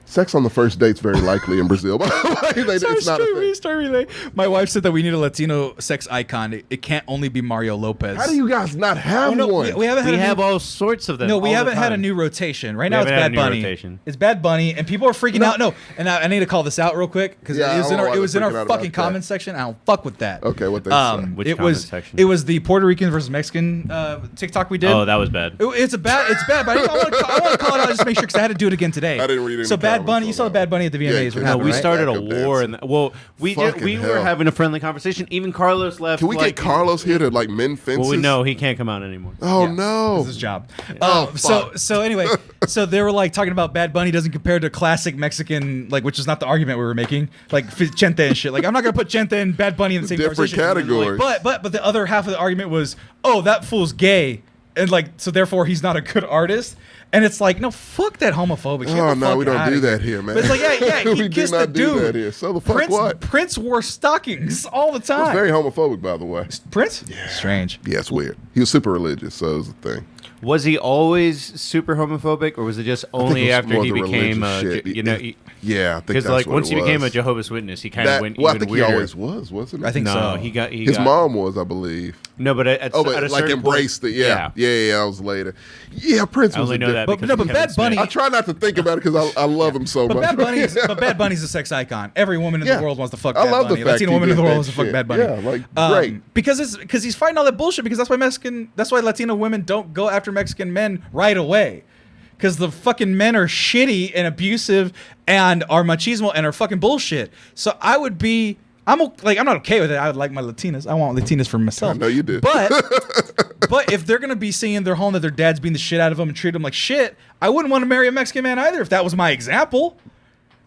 sex on the first date's very likely in Brazil. By the way, it's not a thing. Story relay. My wife said that we need a Latino sex icon. It can't only be Mario Lopez. How do you guys not have Oh, no, one? we haven't had We a have new, all sorts of them. no, we all the haven't had a time. new rotation. Right We now it's haven't had a Bad new Bunny. rotation. It's Bad Bunny, and people are freaking out. No, and I need to call this out real quick because Yeah, I it was don't in know our why it was they're in freaking our out fucking about that. comment section. I don't fuck with that. Okay, what they say. Which it comment was section? it was the Puerto Rican versus Mexican TikTok we did. Oh, that was bad. It's bad, but I want to call it out just to make sure because I had to do it again today. I didn't read any So Bad Bad Bunny. You saw the Bad Bunny at the VMAs. Yeah, What no, happened, we right? started a Backup war, dancing. and we Fucking were hell. having a friendly conversation. Even Carlos left. Can we get Carlos here to like mend fences? Well, no, he can't come out anymore. Oh Yeah, no. This is his job. fuck. So anyway, so they were like talking about Bad Bunny doesn't compare to classic Mexican, like, which is not the argument we were making, like Chente and shit. Like, I'm not gonna put Chente and Bad Bunny in the same Different conversation. categories. But the other half of the argument was, oh, that fool's gay, and like, so therefore he's not a good artist. And it's like, no, fuck that homophobic shit. Oh Get the no, fuck we don't outta do that here, man. But it's like, yeah, we he do kissed the not do dude. that here. So the fuck Prince, what? Prince wore stockings all the time. It's very homophobic, by the way. Prince? Yeah. Strange. Yeah, it's weird. He was super religious, so it was a thing. Was he always super homophobic, or was it just I think only it was after more he the became, religious shit. you know, he, Yeah, I think because that's like what once it he became a was. Jehovah's Witness, he kind of went Well, I even think weirder. he always was, wasn't he? I think No, so. he got His mom was, I believe. No, but at, Oh, but at a like certain embraced point, it. Yeah, that was later. Yeah, Prince I was only a know that different- because But of Bad Kevin Smith. Bunny- I try not to think about it because I love him so But much. Bad Bunny's a sex icon. Every woman in Yeah. the world wants to fuck I Bad love the Bunny. fact Latina he woman in did the world that wants to fuck shit. Bad Bunny. Yeah, like, great. Because he's fighting all that bullshit. Because that's why Latino women don't go after Mexican men right away. Because the fucking men are shitty and abusive and are machismo and are fucking bullshit. So I'm not okay with it. I would like my Latinas. I want Latinas for myself. I know you do. But if they're gonna be seeing in their home that their dad's beating the shit out of them and treat them like shit, I wouldn't want to marry a Mexican man either if that was my example,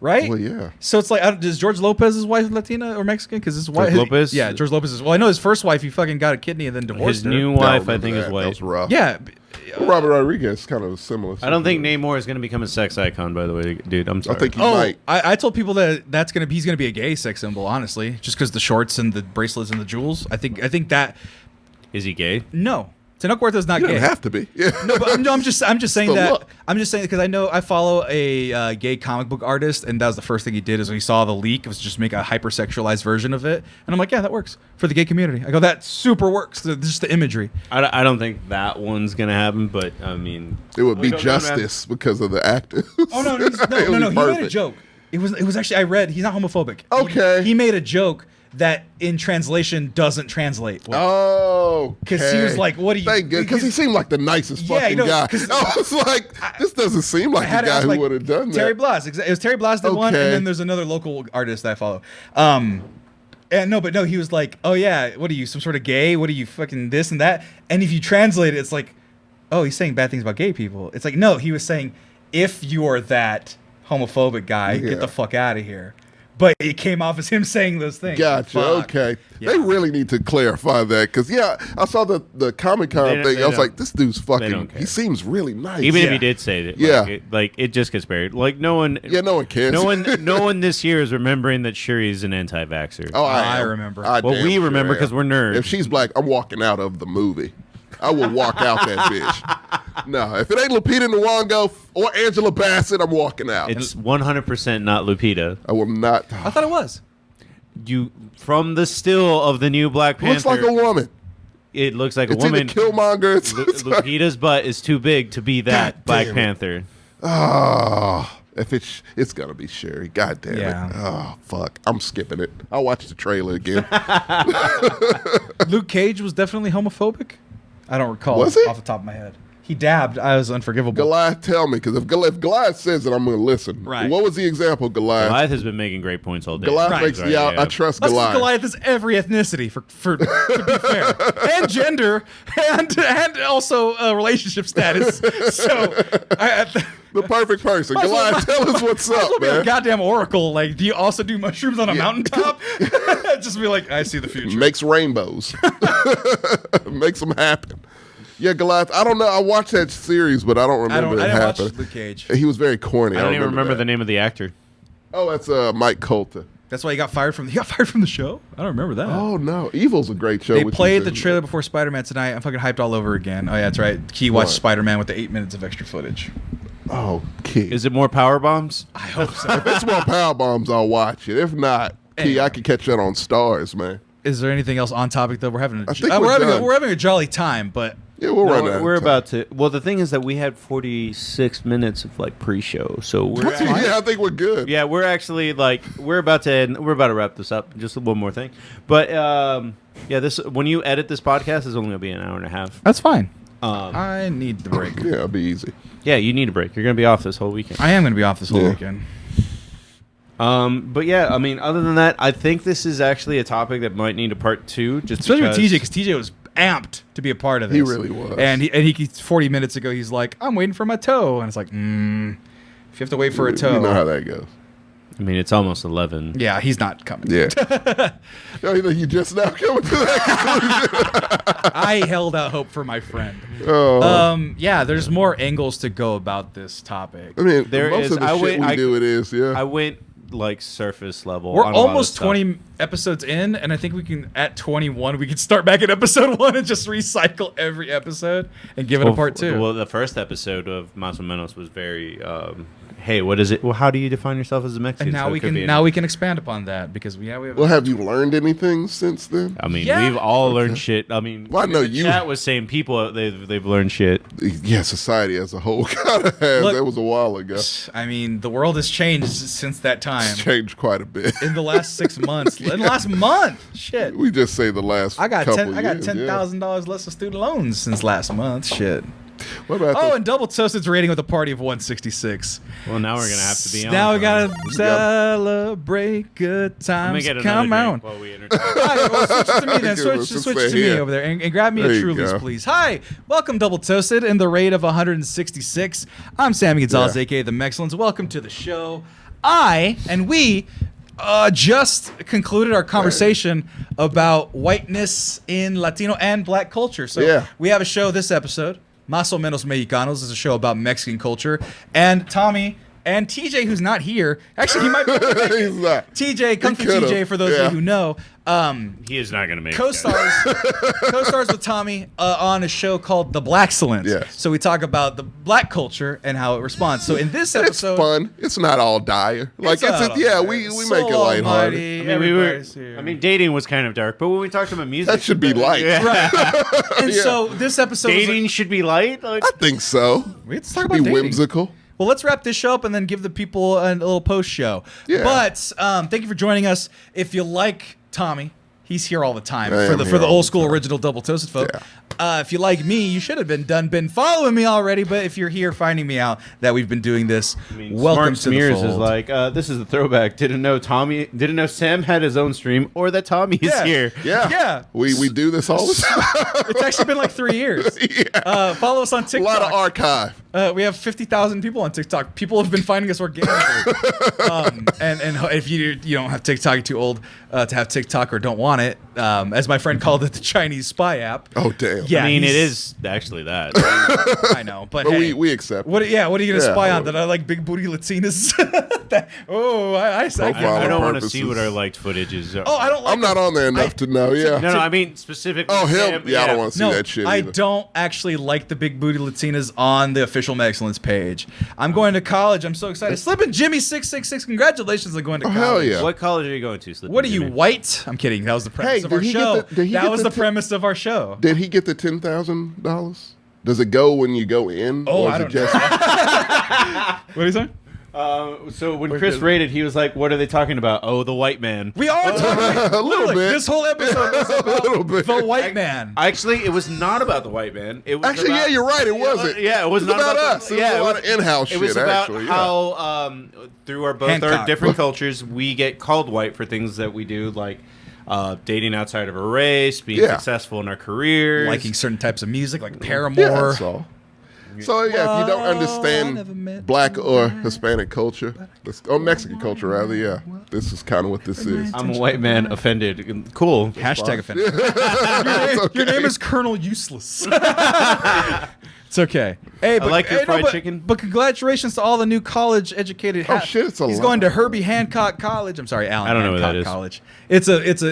right? Well, yeah. So it's like, is George Lopez's wife Latina or Mexican? Because his wife, Lopez? yeah, George Lopez. Well, I know his first wife, he fucking got a kidney and then divorced His her. new I wife, I remember think, is that. white. That was rough. Yeah. Robert Rodriguez is kind of a similar. I don't think Namor is going to become a sex icon, by the way, dude. I'm I sorry. think he Oh, might. I told people that he's gonna be a gay sex symbol. Honestly, just because the shorts and the bracelets and the jewels. I think that Is he gay? no. Tinoco Huerta's not You gay. don't have to be. Yeah. No, but I'm just saying the that. look. I'm just saying because I know I follow a gay comic book artist, and that was the first thing he did is when he saw the leak, it was just make a hypersexualized version of it, and I'm like, yeah, that works for the gay community. I go, that super works. Just the imagery. I don't think that one's going to happen, but I mean, It would be No, no, no, justice because of the actors. Oh no, It would no. be He made a perfect. joke. It was actually I read he's not homophobic. Okay. He made a joke that in translation doesn't translate. Oh, 'Cause he was like, what do you- Thank God, because he seemed like the nicest Yeah, fucking no, guy. 'cause- I was like, this doesn't seem like I had the to guy ask, who like, would have done Terry that. Blas. It was Terry Blas did one, and Okay. then there's another local artist that I follow. And no, he was like, oh yeah, what are you, some sort of gay? What are you, fucking this and that? And if you translate it, it's like, oh, he's saying bad things about gay people. It's like, no, he was saying, if you are that homophobic guy, Yeah. get the fuck out of here. But it came off as him saying those things. Gotcha. Fuck. Okay. Yeah. They really need to clarify that because, yeah, I saw the Comic Con They thing. I was don't- like, this dude's fucking, don't care. he seems really nice. even if Yeah. he did say it, Yeah. like it just gets buried. Like no one, Yeah, no one cares. no one this year is remembering that Shuri's an anti-vaxxer. Oh, I am. remember. I Well, damn we sure remember am. 'cause we're nerds. If she's black, I'm walking out of the movie. I will walk out that bitch. No, if it ain't Lupita Nyong'o or Angela Bassett, I'm walking out. It's 100% not Lupita. I will not. I thought it was. You from the still of the new Black Panther. Looks like a woman. It looks like It's a woman. either Killmonger. It's, Lupita's butt is too big to be that God Black damn it. Panther. Oh, if it's gonna be Sherry. God damn Yeah. it. Oh fuck. I'm skipping it. I'll watch the trailer again. Luke Cage was definitely homophobic. I don't recall Was he? off the top of my head. He dabbed. I was unforgivable. Goliath, tell me, because if Goliath says it, I'm gonna listen. Right. What was the example, Goliath? Goliath has been making great points all day. Goliath Right. makes I trust That's because Goliath. Goliath is every ethnicity, for to be fair, and gender, and also relationship status. So, The perfect person. Might as well- Goliath, tell us what's might as well up, be a man. goddamn oracle. Like, do you also do mushrooms on a mountaintop? Just be like, I see the future. Makes rainbows. Makes them happen. Yeah, Goliath. I don't know. I watched that series, but I don't remember I it didn't watch happened. Luke Cage. He was very corny. I don't even remember that. the name of the actor. Oh, that's Mike Colter. That's why he got fired from. He got fired from the show. I don't remember that. Oh no, Evil's a great show. They which played is the in- trailer before Spider-Man tonight. I'm fucking hyped all over again. Oh yeah, that's right. Key watched What? Spider-Man with the 8 minutes of extra footage. Oh, Key. Is it more power bombs? I hope so. If it's more power bombs, I'll watch it. If not, Key, Anyway. I can catch that on Stars, man. Is there anything else on topic though? We're having I think we're done. we're having a jolly time, but Yeah, we'll run out. We're of time. about to. Well, the thing is that we had 46 minutes of like pre-show, so we're Yeah, I think we're good. yeah, we're actually like we're about to end, we're about to wrap this up. Just one more thing, but yeah, this when you edit this podcast is only gonna be an hour and a half. that's fine. Um, I need the break. Yeah, it'll be easy. yeah, you need a break. You're gonna be off this whole weekend. I am going to be off this whole Yeah. weekend. But yeah, I mean, other than that, I think this is actually a topic that might need a part 2. Just Especially with because TJ, because TJ was amped to be a part of this. He really was. And he 40 minutes ago, he's like, I'm waiting for my toe. And it's like, if you have to wait for a toe. You know how that goes. I mean, it's almost 11. Yeah, he's not coming. Yeah. You just now coming to that I held out hope for my friend. conclusion. Yeah, there's more angles to go about this topic. I mean, There most is- of the I shit went- we do, it is, yeah. I went like surface level. We're on a lot of almost stuff. 20 episodes in, and I think we can, at 21, we can start back at episode 1 and just recycle every episode and give it a part 2. Well, the first episode of Más o Menos was very, hey, what is it? Well, how do you define yourself as a Mexican? And now So it we could be can we can expand upon that because we have Well, have you learned anything since then? I mean, Yeah. we've all learned shit. I mean, Well, I know the you- chat was saying people they've learned shit. Yeah, society as a whole kind of has. Look- That was a while ago. I mean, the world has changed since that time. It's changed quite a bit. In the last 6 months, in the last month, shit. We just say the last I got couple years, $10,000 less of student loans since last month. Shit. What about Oh, the- and Double Toasted's rating with a party of 166. Well, now we're gonna have to be on. Now we gotta gotta- celebrate good I'm times. gonna get another Come drink on. while we entertain. All right, well, switch it to me then. Okay, Switch, let's just switch stay to me here. over there and grab me There a you Truly's, go. please. Hi, welcome Double Toasted in the rate of 166. I'm Sammy Gonzalez, Yeah. aka The Mexcellence. Welcome to the show. We just concluded our conversation about whiteness in Latino and Black culture. So Yeah. we have a show this episode. Más o Menos Mexicanos is a show about Mexican culture. And Tommy and TJ, who's not here, actually he might be He's not. TJ, come He for could've. TJ for those of Yeah. you who know. He is not gonna make it, guys. Co-stars with Tommy on a show called The Blackcellence. Yes. So we talk about the Black culture and how it responds. So in this It's episode, fun. It's not all dire. Like not all yeah, dire. we Soul make it lighthearted. Almighty, I mean, we were. everybody's here. I mean, dating was kind of dark, but when we talked about music, That should be light. Yeah. and yeah. so this episode was Dating should be light. Like, I think so. let's talk Should about be dating. whimsical. Well, let's wrap this show up and then give the people a little post show. Yeah. But thank you for joining us. If you like Tommy, he's here all the time I for am the here all old the school time. original Double Toasted folk. Yeah. If you like me, you should have been following me already. But if you're here finding me out that we've been doing this, I mean, welcome Smart to the Smears fold. is like, this is the throwback. Didn't know Sam had his own stream or that Tommy is Yeah. here. Yeah. Yeah. We do this all the time. It's actually been like 3 years. Yeah. Follow us on A TikTok. lot of archive. We have 50,000 people on TikTok. People have been finding us organically. And if you don't have TikTok, you're too old to have TikTok or don't want it. As my friend called it, the Chinese spy app. Oh damn. Yeah, I mean, it he's- is actually that. I know, but But hey, we accept. what are you gonna Yeah. spy on? That I like big booty Latinas? I Profile. I don't want to purposes. see what our liked footage is. Oh, I don't like. I'm not on there enough to know. Yeah. No, I mean specifically. Oh him. Sam, Yeah, I don't want to see No, that shit. I either. don't actually like the big booty Latinas on the official Excellence page. I'm going to college. I'm so excited. Slippin' Jimmy 666. Congratulations on going to Oh, college. hell yeah. What college are you going to? Slippin' What are you, Jimmy? white? I'm kidding. That was the premise Hey, of our did he get show. the- did he That get was the the premise of our show. Did he get the $10,000? Does it go when you go in? Oh, or is I it don't just What are you saying? So when Chris rated, he was like, "What are they talking about? Oh, the white man." We are talking A little bit. This whole episode is A about little bit. the white man. Actually, it was not about the white man. It was Actually, about, yeah, you're right. It wasn't. Yeah, it was It's not about the- us. It was yeah, a lot of in-house It was shit, about actually, yeah. how through our both our Hancock. different cultures, we get called white for things that we do, like dating outside of a race, being Yeah. successful in our careers, Liking certain types of music, like Yeah, Paramore. that's all. So yeah, if you don't Well, I never understand met Black or Hispanic culture, or Mexican culture rather, yeah, this is kind of what this is. I'm a white man offended. Cool. Hashtag offended. It's okay. Your name is Colonel Useless. It's okay. Hey, but, like your fried but, chicken. But congratulations to all the new college-educated. Oh, shit, it's a He's lot. going to Herbie Hancock College. I'm sorry, Allen. I don't know what Hancock that is. College.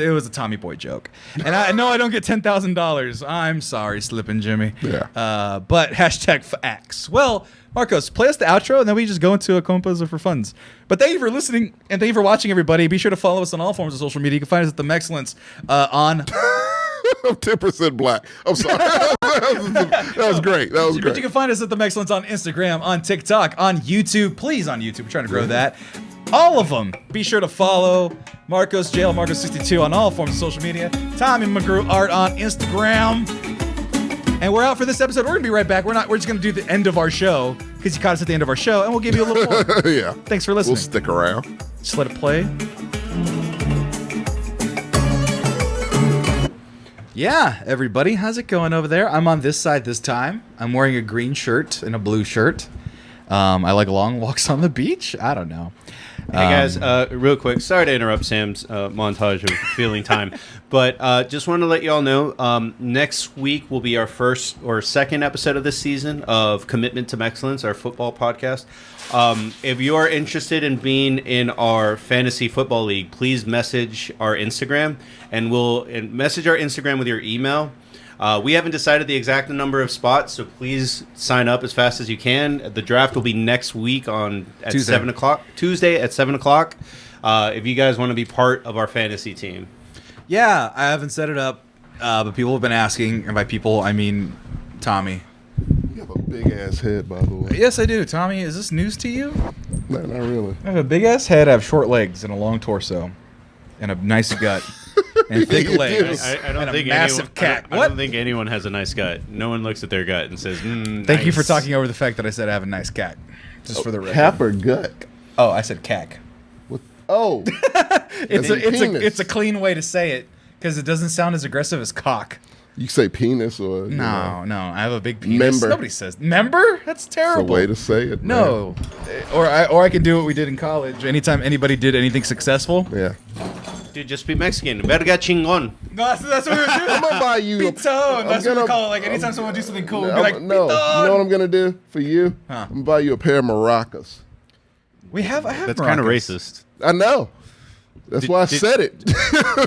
It was a Tommy Boy joke, and I know I don't get $10,000. I'm sorry, Slippin' Jimmy. Yeah. But hashtag facts. Well, Marcos, play us the outro, and then we just go into a composer for funds. But thank you for listening, and thank you for watching, everybody. Be sure to follow us on all forms of social media. You can find us at The Mexcellence on. I'm 10% black. I'm sorry. that was great. That was But you great. can find us at The Mexcellence on Instagram, on TikTok, on YouTube. Please, on YouTube. We're trying to grow that. All of them. Be sure to follow Marcos Jail, Marcos62 on all forms of social media. Tommy McGrew Art on Instagram. And we're out for this episode. We're going to be right back. We're just going to do the end of our show because you caught us at the end of our show, and we'll give you a little more. Yeah. Thanks for listening. We'll stick around. Just let it play. Yeah, everybody. How's it going over there? I'm on this side this time. I'm wearing a green shirt and a blue shirt. I like long walks on the beach. I don't know. Hey guys, real quick, sorry to interrupt Sam's montage of feeling time, but just want to let you all know, next week will be our first or second episode of this season of Commitment to Excellence, our football podcast. If you are interested in being in our fantasy football league, please message our Instagram, and message our Instagram with your email. We haven't decided the exact number of spots, so please sign up as fast as you can. The draft will be next week at Tuesday. 7 o'clock. Tuesday at 7 o'clock. If you guys want to be part of our fantasy team. Yeah, I haven't set it up, but people have been asking, and by people, I mean Tommy. You have a big ass head, by the way. Yes, I do. Tommy, is this news to you? No, not really. I have a big-ass head, I have short legs, and a long torso, and a nice gut, and thick You legs, do. I don't and a think massive cat. I don't think anyone has a nice gut. No one looks at their gut and says, Thank you for talking over the fact that I said I have a nice cat. Just for the record. Cap or gut? Oh, I said cack. What? Oh. It's a clean way to say it because it doesn't sound as aggressive as cock. You say penis or... No, I have a big penis. Member. Nobody says member. That's It's a terrible. way to say it. No, or I can do what we did in college. Anytime anybody did anything successful. Man. Yeah. Dude, just be Mexican. Verga chingon. No, that's what we were doing. I'm gonna buy you Pitón. That's what we call it. Like anytime someone do something cool, we'd be like, no. Pitón. You know what I'm gonna do for you? Huh. I'm gonna buy you a pair of maracas. I have. That's kind of maracas. racist. I know. That's why I said it.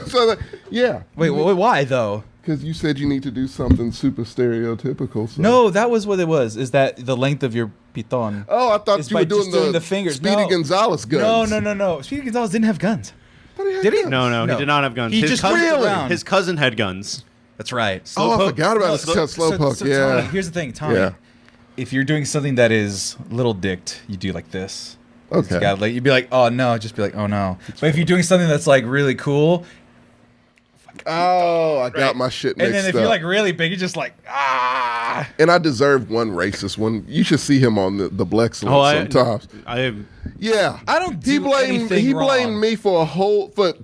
So, like, yeah. Wait, why though? Because you said you need to do something super stereotypical. So. No, that was what it was. Is that the length of your piton? Oh, I thought It's you by were just doing the fingers. Speedy No. Gonzalez guns. No. Speedy Gonzalez didn't have guns. But he had Did he? guns. No, No. he did not have guns. He just cousin, whipped around. His cousin had guns. That's right. Oh, I Slowpoke. forgot about this slowpoke. So, Yeah. Tommy, here's the thing, Tommy. Yeah. If you're doing something that is little dicked, you do like this. Okay. You gotta, you'd be like, oh no, just be like, oh no. But if you're doing something that's like really cool, Oh, I got right? my shit mixed And then if up. you're like really big, you're just like, ah. And I deserve one racist one. You should see him on the Blexel sometimes. Yeah. I don't do anything He wrong. blamed me for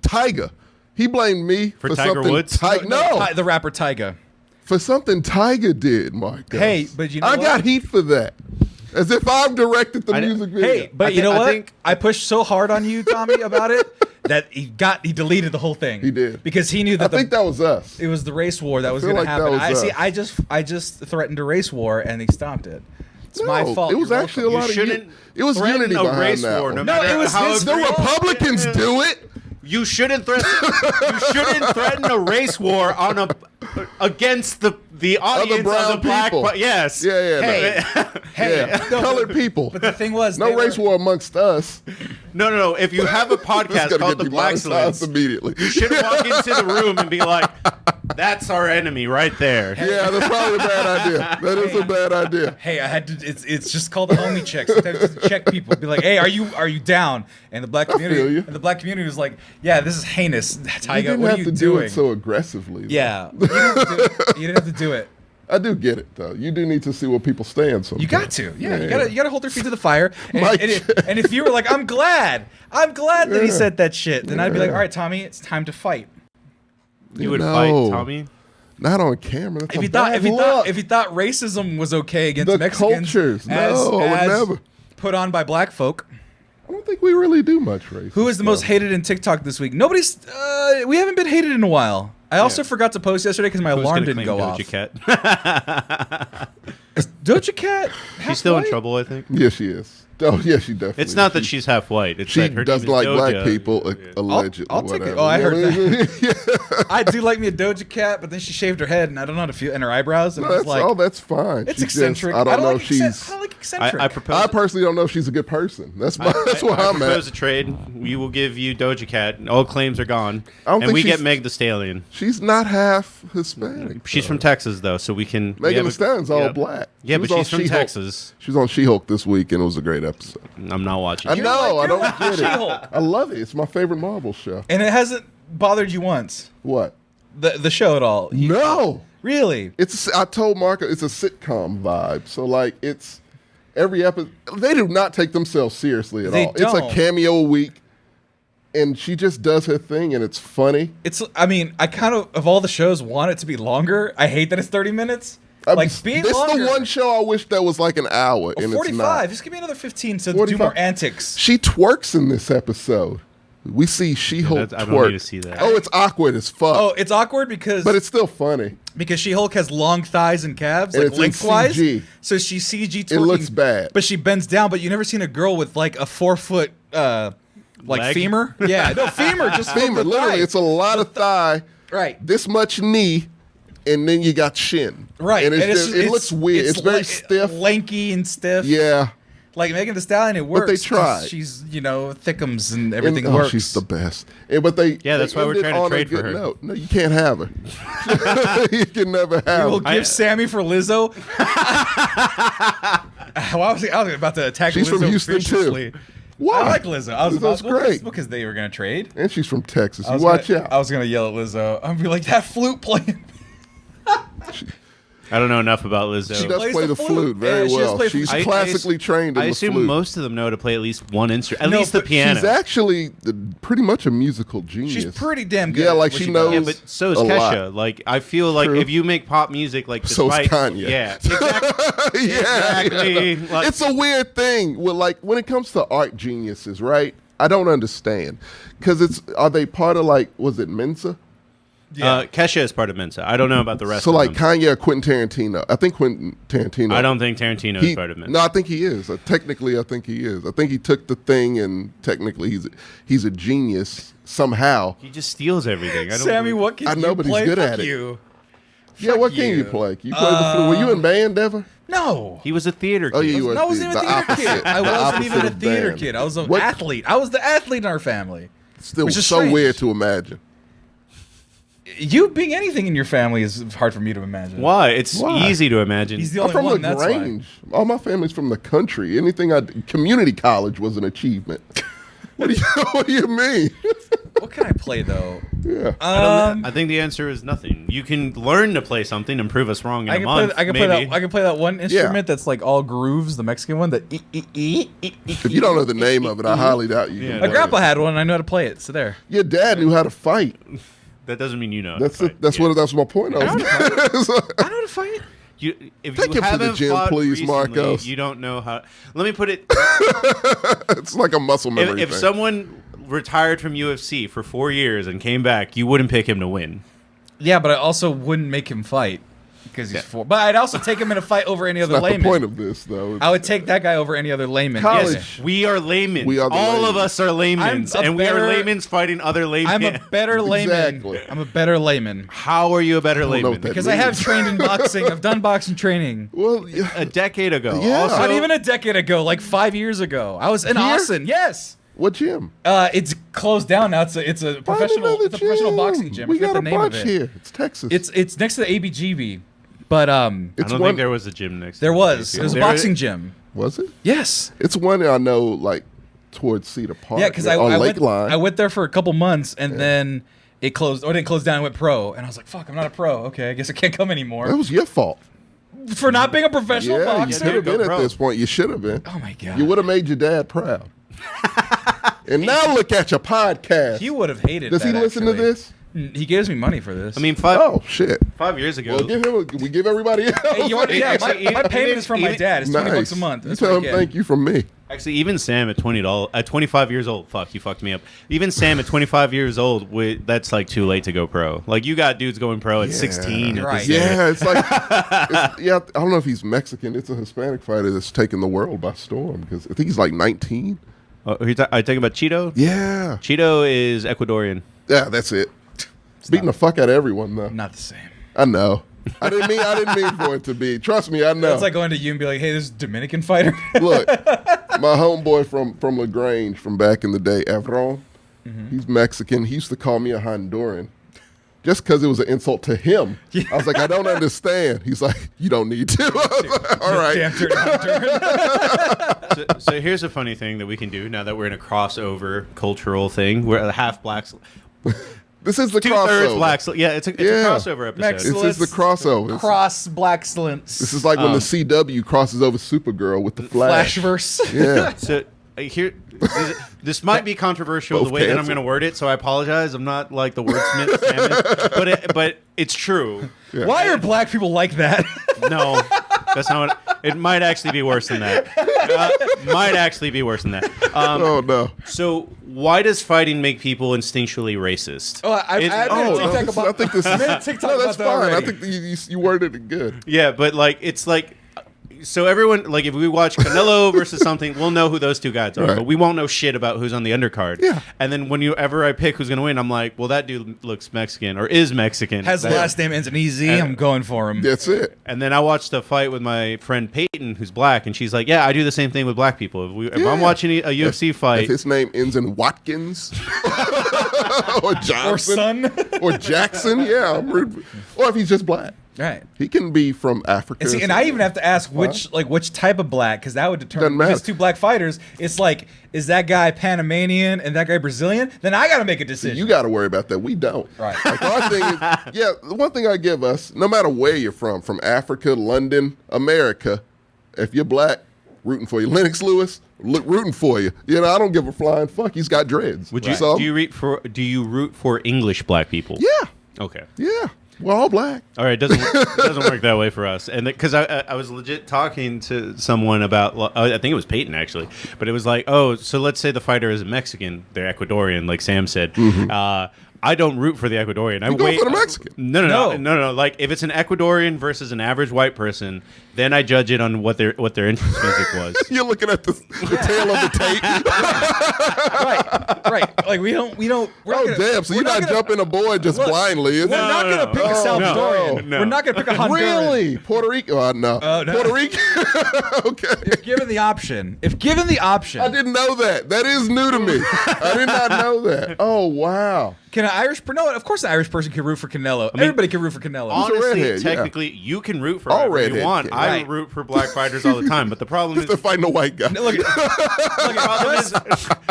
Tiger. He blamed me For for Tiger something. Woods? The rapper Tyga. For something Tiger did, Marcus. Hey, but you know I what? got heat for that. As if I've directed the music video. Hey, but you know I what? think- I pushed so hard on you, Tommy, about it that he deleted the whole thing. He did. Because he knew I that think that was us. it was the race war that was feel going to like that happen. was us. I just threatened a race war and he stopped it. It's my No, fault. It was You're actually welcome. a lot of shouldn't it was threaten unity a behind race that war, one. no No, matter it was how his The fault. Republicans do it. You shouldn't threaten. You shouldn't threaten a race war against the audience brown of the black. people. Yes. Yeah, Hey, yeah. Colored people. But the thing was, No race war amongst us. No. If you have a It's podcast gonna called get The Black demonetized Excellence, immediately. you should walk into the room and be like, "That's our enemy right there." Yeah, that's probably a bad idea. That is a bad idea. Hey, I had to. It's just called a homie check. Sometimes just check people. Be like, hey, are you down? And the black feel community, you. and the black community was like, yeah, this is heinous. You Tyga, didn't what have are you to doing? do it so aggressively. though. Yeah, you didn't have to do it. You didn't have to do it. I do get it though. You do need to see where people stand. Sometimes. You got to. Yeah, you gotta hold their feet to the fire. And, Mike. and if you were like, I'm glad that he Yeah. said that shit, then I'd be like, Yeah. all right, Tommy, it's time to fight. You would No. fight Tommy. Not on camera. That's If a you thought bad look. if you thought racism was okay against The Mexicans, cultures. No, I would never. put on by black folk. I don't think we really do much racism. Who is the most hated in TikTok this week? Nobody's. We haven't been hated in a while. I also Yeah. forgot to post yesterday because my Who's alarm gonna didn't claim go off. Doja Cat? Doja Cat. She's still in half-white? trouble, I think. Yeah, she is. Oh, yeah, she definitely. It's not that is. she's half white. It's She that her doesn't name is like Doja. black people, allegedly. I'll take it. whatever. Oh, I heard that. Yeah. I do like me a Doja Cat, but then she shaved her head, and I don't know how to feel, and her eyebrows, and No, I was that's, like, that's fine. it's She just- eccentric. I don't know like if she's. I like eccentric. I propose. I personally don't know if she's a good person. That's that's where I I'm propose at. a trade. We will give you Doja Cat. All claims are gone, I don't and think we she's- get Meg the Stallion. She's not half Hispanic. She's from Texas, though, so we can. we Megan have Thee a- Stallion's all yep. black. Yeah, She but was on she's from She-Hulk. Texas. She was on She-Hulk this week, and it was a great episode. I'm not watching. I it. know. I don't like get it. She-Hulk. I love it. It's my favorite Marvel show. and it hasn't bothered you once. What? The show at all. No. Really? I told Marco it's a sitcom vibe. So like it's every episode. They do not take themselves seriously at all. It's a cameo a week, and she just does her thing, and it's funny. I mean, I kind of all the shows want it to be longer. I hate that it's 30 minutes. Be this longer. This the one show I wish that was like an hour, and 45. it's not. Just give me another 15 to 45. do more antics. She twerks in this episode. We see She-Hulk twerk. I don't need to see that. Oh, it's awkward as fuck. Oh, it's awkward but it's still funny. Because She-Hulk has long thighs and calves, And like it's in lengthwise. CG. So she's CG twerking. It looks bad. But she bends down, but you never seen a girl with like a 4-foot Leg? femur? Yeah, no, femur, just Femur, from the literally, thigh. it's a lot of thigh. Right. This much knee, and then you got shin. Right. And it looks weird. It's very stiff. Lanky and stiff. Yeah. Like Megan Thee Stallion, it works. But they tried. She's, thickums and everything and, works. She's the best. That's why we're trying to trade for her. Note. No, you can't have her. You can never have We'll her. give Sammy for Lizzo. I was about to attack She's Lizzo from Houston, viciously. too. Why? I like Lizzo. Lizzo's great. Because they were going to trade. And she's from Texas. I You was watch gonna, out. I was going to yell at Lizzo. I'm going to be like, that flute playing. I don't know enough about Lizzo. She does plays play the the flute very Yeah, she does well. play She's I classically trained in I the assume flute. most of them know to play at least one instrument, at No, least the but piano. She's actually pretty much a musical genius. She's pretty damn good. Yeah, at like what she does. knows. Yeah, but so is a Kesha. lot. Like, I feel like True. if you make pop music, like, So is despite, Kanye. Yeah, exactly. Yeah, Exactly. Like- it's a weird thing. With like when it comes to art geniuses, right? I don't understand because are they part of like was it Mensa? Yeah. Kesha is part of Mensa. I don't know about the rest So of like them. Kanye or Quentin Tarantino. I think Quentin Tarantino. I don't think Tarantino is part of Mensa. No, I think he is. Technically, I think he is. I think he took the thing and technically he's a genius somehow. He just steals everything. I don't Sammy, believe- what can I know, you but he's play? good Fuck at it. you. Yeah, Fuck what can you. you play? You play the flute. Were you in band ever? No. He was a theater kid. Oh, yeah, you were. No, I wasn't even a the theater opposite. kid. I The wasn't even opposite a of theater band. kid. I was an What- athlete. I was the athlete in our family. Still Which is so strange. weird to imagine. You being anything in your family is hard for me to imagine. Why? It's Why? easy to imagine. He's the I'm only from one. That's why. LaGrange. All my family's from the country. Community college was an achievement. What do you mean? What can I play though? Yeah. I think the answer is nothing. You can learn to play something and prove us wrong in I a can month. play. I can maybe. play that. I can play that one instrument that's like all grooves, the Mexican one. If you don't know the name of it, I highly doubt you. Yeah. can My play grandpa it. had one. And I know how to play it. So there. Your dad knew how to fight. That doesn't mean you know. That's how to fight. Yeah. that's my point. I know how to fight. If Take you him to the haven't gym, fought please, recently, Marcos. you don't know how. Let me put it. It's like a muscle memory If thing. someone retired from UFC for 4 years and came back, you wouldn't pick him to win. Yeah, but I also wouldn't make him fight because he's four. But I'd also take him in a fight over any other That's not layman. the point of this, though. I would take that guy over any other layman. College. Yes. We are laymen. We are the All of laymen. us are laymen, I'm a and we are better- laymen's fighting other laymen. I'm a better layman. Exactly. I'm a better layman How are you a better know layman? what that because I have means. trained in boxing. I've done boxing training. Well, yeah. A decade ago. Yeah. Also, Not even a decade ago, like 5 years ago. I was in Here? Austin. Yes. What gym? It's closed down now. It's a Find professional. another It's a professional gym. boxing gym. We I forget got the a name of bunch it. here. It's Texas. It's next to the ABGB, but I It's don't one. think there was a gym next. there to was. the It was a There- boxing gym. Was it? Yes. It's one that I know, like towards Cedar Park. Yeah, because on I Lakeline. went there for a couple months and then it closed. Or it didn't close down and went pro. And I was like, "Fuck, I'm not a pro. Okay, I guess I can't come That anymore was your fault. for not being a professional Yeah, you boxer." could have Go been pro. at this point. You should have been. Oh my god, You would have made your dad proud. And now look at your podcast. he would have hated. Does he that, listen to actually. this? He gives me money for this. I mean, Oh shit. 5 years ago. Well, we give everybody else. Hey, you want, yeah, Actually, my payment even- is from my even- dad. It's $20 Nice. a month. You That's tell what him I get. thank you from me. Actually, even Sam at $20, at 25 years old, fuck, you fucked me up. Even Sam at 25 years old, that's like too late to go pro. Like you got dudes going pro at 16. At Right. this age. Yeah, it's like, I don't know if he's Mexican. It's a Hispanic fighter that's taking the world by storm because I think he's like 19. Oh, are you talking about Cheeto? Yeah. Cheeto is Ecuadorian. Yeah, that's it. Beating the fuck out of everyone, though. Not the same. I know. I didn't mean for it to be. Trust me, I know. It's like going to you and be like, "Hey, this is a Dominican fighter." Look, my homeboy from LaGrange from back in the day, Evron, he's Mexican. He used to call me a Honduran just because it was an insult to him. I was like, I don't understand. He's like, you don't need to. I was like, all right. Damn dirty Honduran. So here's a funny thing that we can do now that we're in a crossover cultural thing. We're half blacks. This is the 2/3 crossover. black. Yeah, it's a crossover episode. This is the crossover. Cross black excellence. This is like when the CW crosses over Supergirl with the Flash. Flashverse. Yeah. So here, this might be controversial Both the way that I'm canceled. going to word it, so I apologize. I'm not like the wordsmith, Sammy, but it's true. Yeah. Why are black people like that? No, that's not. It might actually be worse than that. Might actually be worse than that. Oh no. So why does fighting make people instinctually racist? I made a TikTok about. I think this is. I made a TikTok No, that's about that fine. I already. think you worded it good. Yeah, but like it's like. So everyone, like, if we watch Canelo versus something, we'll know who those two guys are, Right. but we won't know shit about who's on the undercard. Yeah. And then whenever I pick who's going to win, I'm like, well, that dude looks Mexican or is Mexican. Has the last name ends in EZ. I'm going for him. That's it. And then I watched a fight with my friend Peyton, who's black, and she's like, yeah, I do the same thing with black people. If I'm watching a UFC fight. If his name ends in Watkins or Johnson Or son. or Jackson, yeah, I'm rooting. Or if he's just black. Right. He can be from Africa. And see, and I even have to ask which type of black, because that would Doesn't determine matter. if it's two black fighters. It's like, is that guy Panamanian and that guy Brazilian? Then I got to make a decision. You got to worry about that. We don't. Right. Like our thing is, the one thing I give us, no matter where you're from Africa, London, America, if you're black, rooting for you. Lennox Lewis, rooting for you. You know, I don't give a flying fuck. He's got dreads. Would you? So, Do you root for English black people? yeah, Okay. yeah. We're all black. All right, it doesn't work that way for us, and because I was legit talking to someone about, I think it was Peyton actually, but it was like, oh, so let's say the fighter is a Mexican, they're Ecuadorian, like Sam said. I don't root for the Ecuadorian. I go for the Mexican. No. Like if it's an Ecuadorian versus an average white person, then I judge it on what their entrance music was. You're looking at the tail of the tape. right. Like we don't. Oh, damn. So you're not jumping aboard just blindly, is We're it? not going to pick a Salvadorian. no. We're not going to pick a Honduran. Really? Puerto Rico? No. no. Puerto Rico? Okay. If given the option. I didn't know that. That is new to me. I did not know that. Oh, wow. Can an Irish person? No, of course an Irish person can root for Canelo. Everybody can root for Canelo. Honestly, redhead, yeah. technically, you can root for All whoever you redheads want. can. I Right. root for black fighters all the time, but the problem is They're fighting a white guy. Look,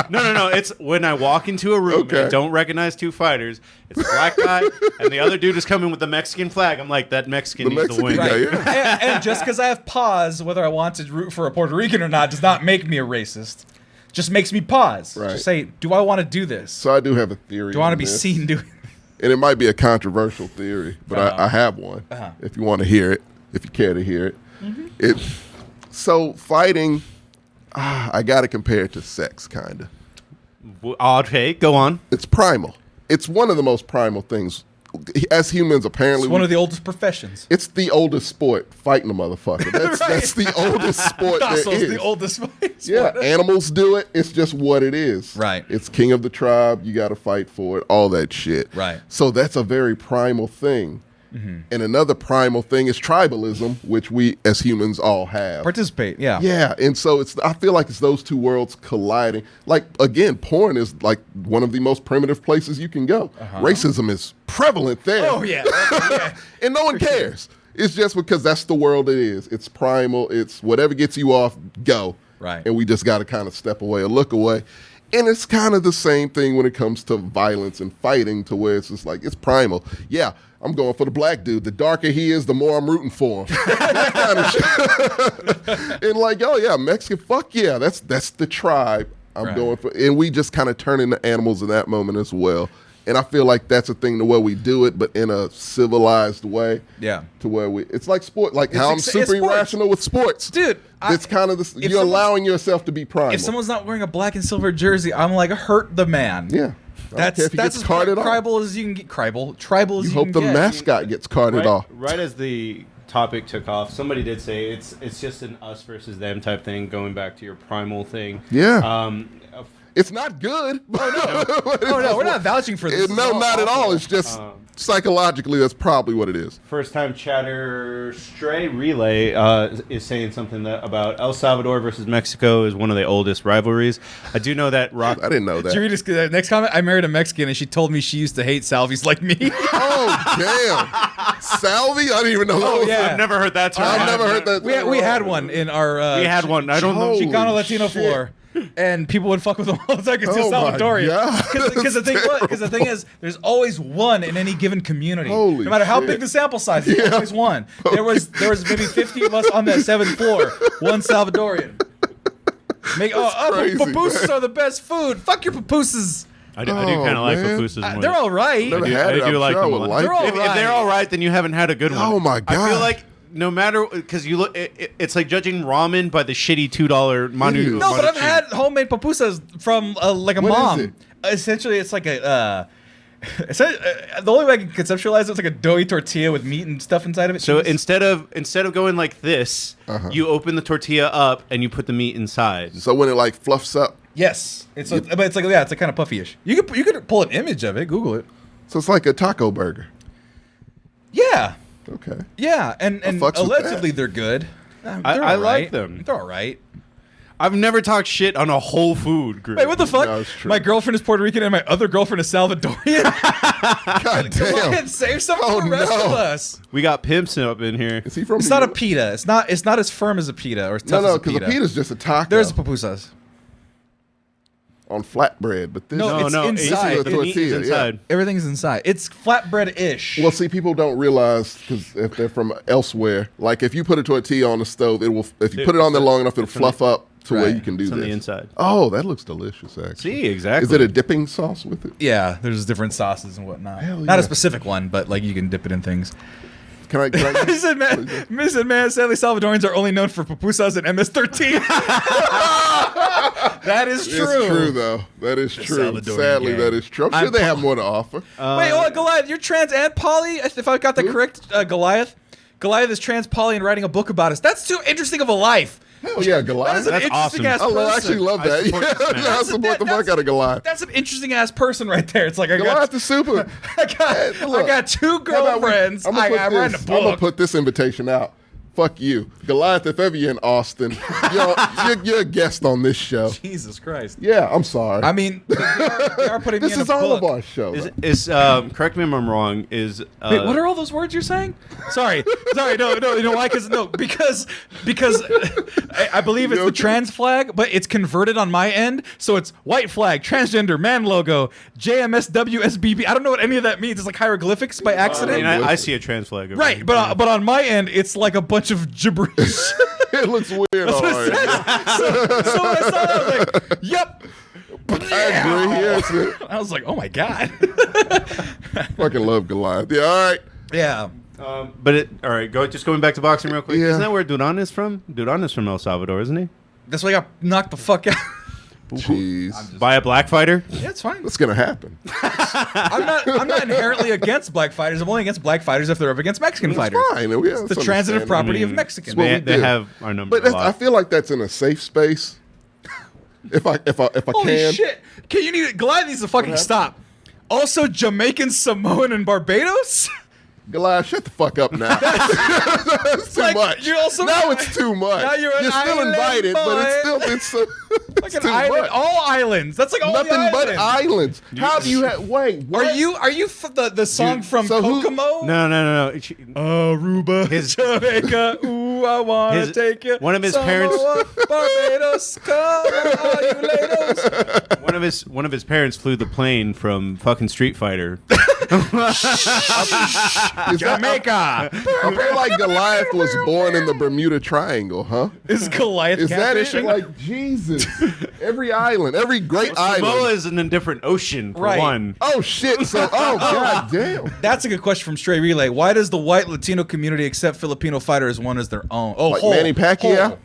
no. It's when I walk into a room and I don't recognize two fighters. It's a black guy and the other dude is coming with the Mexican flag. I'm like, that Mexican The needs to Mexican win. guy, right. yeah. and just because I have pause whether I want to root for a Puerto Rican or not does not make me a racist. Just makes me pause. Right. Just say, do I want to do this? So I do have a theory. Do I want to on be this. seen doing? And it might be a controversial theory, but I have one. If you want to hear it, if you care to hear it. So fighting, I got to compare it to sex, kind of. Okay, go on. It's primal. It's one of the most primal things. As humans, apparently, It's one of the oldest professions. it's the oldest sport, fighting a motherfucker. That's the oldest sport there Docil's is. the oldest sport. Yeah, animals do it. It's just what it is. Right. It's king of the tribe. You got to fight for it. All that shit. Right. So that's a very primal thing. And another primal thing is tribalism, which we as humans all have. Participate, yeah. Yeah, and so I feel like it's those two worlds colliding. Like, again, porn is like one of the most primitive places you can go. Racism is prevalent there. Oh, yeah. And no one cares. It's just because that's the world it is. It's primal. It's whatever gets you off, go. Right. And we just got to kind of step away or look away. And it's kind of the same thing when it comes to violence and fighting, to where it's just like, it's primal. Yeah, I'm going for the black dude. The darker he is, the more I'm rooting for him. That kind of shit. And like, oh yeah, Mexican, fuck yeah, that's the tribe I'm Right. going for. And we just kind of turn into animals in that moment as well. And I feel like that's a thing the way we do it, but in a civilized way. Yeah. To where it's like sport, like how I'm it's super sports. irrational with sports. Dude, It's kind of this, you're someone's- allowing yourself to be primal. If someone's not wearing a black and silver jersey, I'm like, hurt the man. Yeah. I don't care if he That's gets as carted off. tribal as you can get. Tribal as You you hope can the get. mascot gets carted off. Right as the topic took off, somebody did say it's just an us versus them type thing, going back to your primal thing. Yeah. It's not good. Oh no, we're not vouching for this. No, not at all. It's just psychologically, that's probably what it is. First time chatter Stray Relay is saying something about El Salvador versus Mexico is one of the oldest rivalries. I do know that Rock. I didn't know Did you that. read this next comment? I married a Mexican and she told me she used to hate Salvies like me. Oh, damn. Salvi? I didn't even know that Oh, was yeah. I've never heard that term. I've never heard that. we had one in our. We had one. I don't know. Holy Chicano Latino shit. floor. and people would fuck with them all the time because Oh he's my Salvadorian. God. Because the thing is, there's always one in any given community. Holy no matter how shit. big the sample size, there's always one. There was maybe 50 of us on that 7th floor. One Salvadorian. crazy, Pupusas man. are the best food. Fuck your pupusas. I do kind of like man. pupusas more. They're all right. Never I do, had it. I do I'm like sure I them. would a lot. like They're all it. If they're all right, then you haven't had a good one. Oh my I God. feel like no matter because you look, it's like judging ramen by the shitty $2 Manu. No, but I've Manucci. had homemade pupusas from like a What mom. is it? Essentially, it's like the only way I can conceptualize it, it's like a doughy tortilla with meat and stuff inside of it. So cheese. instead of going like this, you open the tortilla up and you put the meat inside. So when it like fluffs up, yes, but it's like it's like kind of puffy-ish. You could pull an image of it, Google it. so it's like a taco burger. Yeah, Okay. yeah, and fucks with allegedly that. they're good. I like them. They're all right. I've never talked shit on a whole food group. Wait, what the fuck? No, it's true. My girlfriend is Puerto Rican and my other girlfriend is Salvadorian. God Come damn. on, save some Oh, for the rest no. of us. We got pimps up in here. Is he from It's New not a York? pita. It's not as firm as a pita or as No, tough no, as a because pita. a pita's just a taco There's pupusas. on flatbread, but this. No, it's inside. This is a The meat is tortilla, inside. Everything's inside. It's flatbread-ish. Well, see, people don't realize because if they're from elsewhere, like if you put a tortilla on the stove, it will. If you put it on there long enough, it'll fluff up to where Right. you can do It's this. on the inside. Oh, that looks delicious. Actually, See, exactly. is it a dipping sauce with it? Yeah, there's different sauces and whatnot. Hell Not yeah. a specific one, but like you can dip it in things. Can I? He said, man, sadly Salvadorians are only known for pupusas and MS-13. That is true. It's true though. That is true. Salvadorian Sadly, gang. that is true. I'm sure they have more to offer. Wait, hold on, Goliath, you're trans and poly? If I got that correct, Goliath? Goliath is trans, poly, and writing a book about us. That's too interesting of a life. Hell yeah, That is Goliath. an That's interesting awesome. ass I person. actually love I that. support this man. Yeah, I support the fuck out of Goliath. That's an interesting ass person right there. It's like I Goliath got, is super. I got two girlfriends. I'm writing a I'm gonna book. put this invitation out. Fuck you, Goliath. If ever you're in Austin, you're a guest on this show. Jesus Christ. Yeah, I'm sorry. I mean, they are putting me this in is a all book. of our show. Is correct me if I'm wrong. Is Wait, what are all those words you're saying? Sorry, no, you know why? Because I believe it's You the okay? trans flag, but it's converted on my end, so it's white flag, transgender, man logo, JMSWSBB. I don't know what any of that means. It's like hieroglyphics by I accident, mean, I see a trans flag. Over right? here. But on my end, it's like a bunch of gibberish. It looks weird. All right. so when I saw that, I was like, "Yep." I agree. Yes, I was like, "Oh my god." fucking love Goliath. Yeah, all right. Yeah. But all right, just going back to boxing real quick. Yeah. Isn't that where Duran is from? Duran is from El Salvador, isn't he? That's why I got knocked the fuck out. Jeez, By a black fighter. Yeah, it's fine. what's gonna happen? I'm not inherently against black fighters. I'm only against black fighters if they're up against Mexican fighters. Fine. It's the transitive property of Mexican. what They, we they do. have our number. But a I lot. feel like that's in a safe space. If I Holy can. shit! Can you need Goliath needs to fucking stop. Also, Jamaican, Samoan, and Barbados. Goliath, shut the fuck up now. That's too Like, much. you're also- now it's too much. Now you're an still island invited, but it's boy. still Like it's an too island, much. all islands. That's like all Nothing the but islands. islands. How do you have? Wait, what? Are you the song from so who- Kokomo? No. Aruba, His- Jamaica, ooh, I wanna his- take you. one of his Samoa, parents- Barbados, come on, all you lados. One of his parents flew the plane from fucking Street Fighter. Is that- Jamaica. I feel like Goliath was born in the Bermuda Triangle, huh? Is Goliath Is that it? catfishing? Like Jesus, every island, every great Samoa island. is in a different ocean, for Right. one. Oh shit! So, oh god damn. That's a good question from Stray Relay. Why does the white Latino community accept Filipino fighters one as their own? Oh, Like whole, Manny Pacquiao? whole.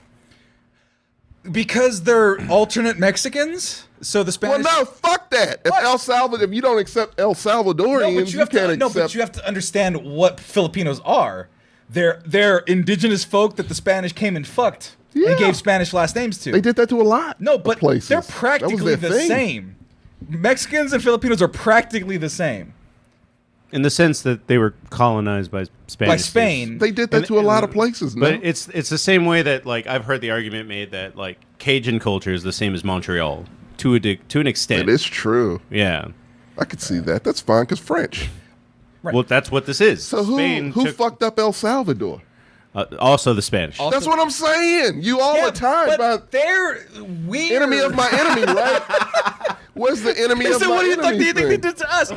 Because they're alternate Mexicans. So the Well, Spanish. no, fuck that. If What? El Salvador, if you don't accept El Salvadorians, you can't accept. No, but you have to understand what Filipinos are. They're indigenous folk that the Spanish came and fucked Yeah. and gave Spanish last names to. They did that to a lot. No, of but places. they're That was practically their the thing. same. Mexicans and Filipinos are practically the same. In the sense that they were colonized by Spanish. By Spain. They did that to a lot of places. No? But it's the same way that like I've heard the argument made that like Cajun culture is the same as Montreal to an extent. it is true. Yeah. I could see that. That's fine because French. Right. Well, that's what this is. So who Spain who took- fucked up El Salvador? Also the Spanish. Also- That's what I'm saying. You all are tied by they're weird. enemy of my enemy, right? What's the enemy of So my what do you enemy think they thing? did to us?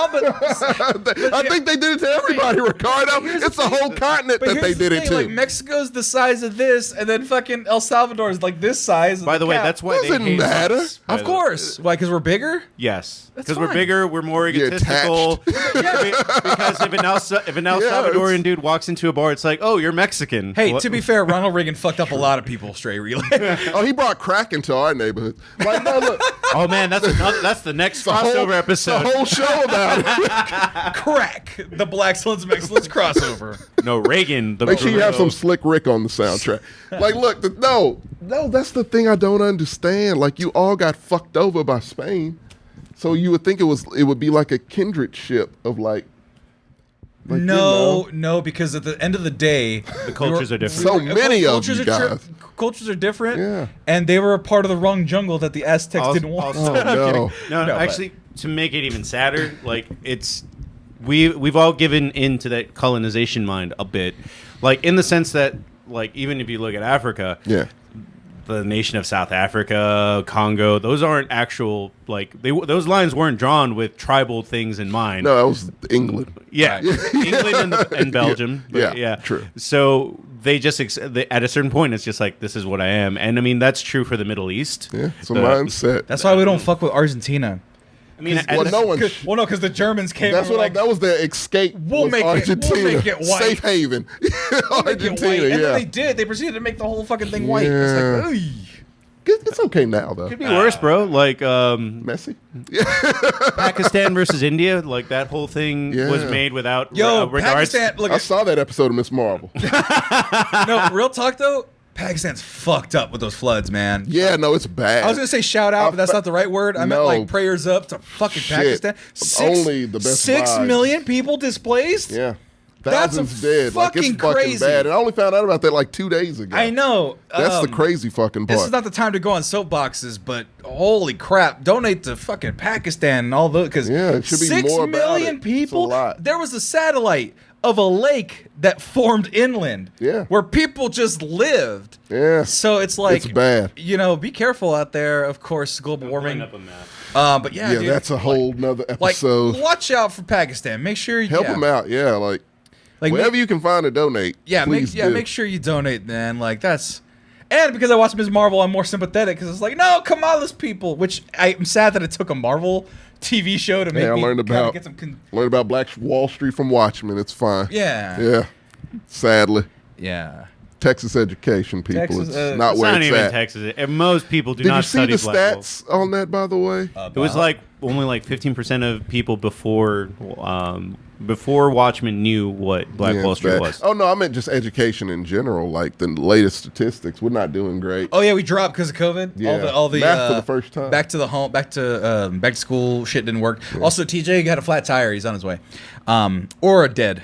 I think they did it to everybody, Ricardo. It's the whole continent that they did it to. Like Mexico's the size of this, and then fucking El Salvador is like this size. By the way, that's why Doesn't they hate matter. us. of course. Why? Because we're bigger. Yes, That's because we're fine. bigger, we're more You're egotistical. Because if an El Salvadorian it's- dude walks into a bar, it's like, oh, you're Mexican. Hey, What- to be fair, Ronald Reagan fucked up a lot of people. Straight relay. Oh, he brought crack into our neighborhood. Like, no, look, oh man, that's the next crossover episode. The whole show about it. Crack the Black Excellence Excellence crossover. No, Reagan. The Make sure you have some Slick Rick on the soundtrack. Like, look, no, that's the thing I don't understand. Like, you all got fucked over by Spain, so you would think it would be like a kindred ship of like No, because at the end of the day, The cultures are different. So many of you guys. Cultures are different. Yeah. And they were a part of the wrong jungle that the Aztecs Also- didn't want. also- Oh, I'm no. kidding. No, No, but- actually, to make it even sadder, like we've all given into that colonization mind a bit, like in the sense that, like, even if you look at Africa, Yeah. the nation of South Africa, Congo, those aren't actual, like, those lines weren't drawn with tribal things in mind. No, that was England. Yeah, England and Belgium. Yeah, But yeah, true. So they just at a certain point, it's just like, this is what I am, and I mean that's true for the Middle East. Yeah, it's a The- mindset. That's why we don't fuck with Argentina. I mean, Well, no one. Well, no, because the Germans came. That's and were what like, that was their escape. We'll was make it- we'll Argentina. make it white. Safe haven. "Make it Argentina. white." And then Yeah. they did. They proceeded to make the whole fucking thing white. It's Yeah. like, "Oy." It's okay now though. could be worse, bro. Like Messy. Pakistan versus India, like that whole thing was Yeah. made without Yo, regards. Pakistan. Look, I saw that episode of Miss Marvel. no, real talk though. Pakistan's fucked up with those floods, man. Yeah, no, it's bad. I was gonna say shout out, but that's not the right word. I meant No. like prayers up to fucking Shit. Pakistan. Only the best 6 vibes. million people displaced. Yeah. That's Thousands dead. Like, it's fucking fucking crazy. bad. And I only found out about that like 2 days ago. I know. That's the crazy fucking part. This is not the time to go on soapboxes, but holy crap! Donate to fucking Pakistan and all those because Yeah, it should be 6 more about million it. people. It's a lot. There was a satellite of a lake that formed inland. Yeah. where people just lived. Yeah. So it's like It's bad. You know, be careful out there. Of course, global warming. Up a map. But yeah, Yeah, dude, that's a whole nother like episode. watch out for Pakistan. Make sure you Help them out. Yeah, like wherever you can find to donate. Please do. make sure you donate, man. Like that's, and because I watched Ms. Marvel, I'm more sympathetic because it's like, no, Kamala's people. Which I'm sad that it took a Marvel TV show to make Yeah, I me learned kinda about get some. learned about Black Wall Street from Watchmen. It's fine. Yeah, Yeah. Sadly, yeah. Texas education people. Texas, it's it's not It's where not it's even at. Texas. And most people do Did you not see study the Black Wall. stats on that, by the way? It was like only like 15% of people before Watchmen knew what Black Yeah, Wall it's Street bad. was. Oh no, I meant just education in general. Like the latest statistics, we're not doing great. Oh yeah, we dropped because of COVID. Yeah. All the Math for the first time. Back to the home, back to school. Shit didn't work. Also, TJ got a flat tire. He's on his way. Or a dead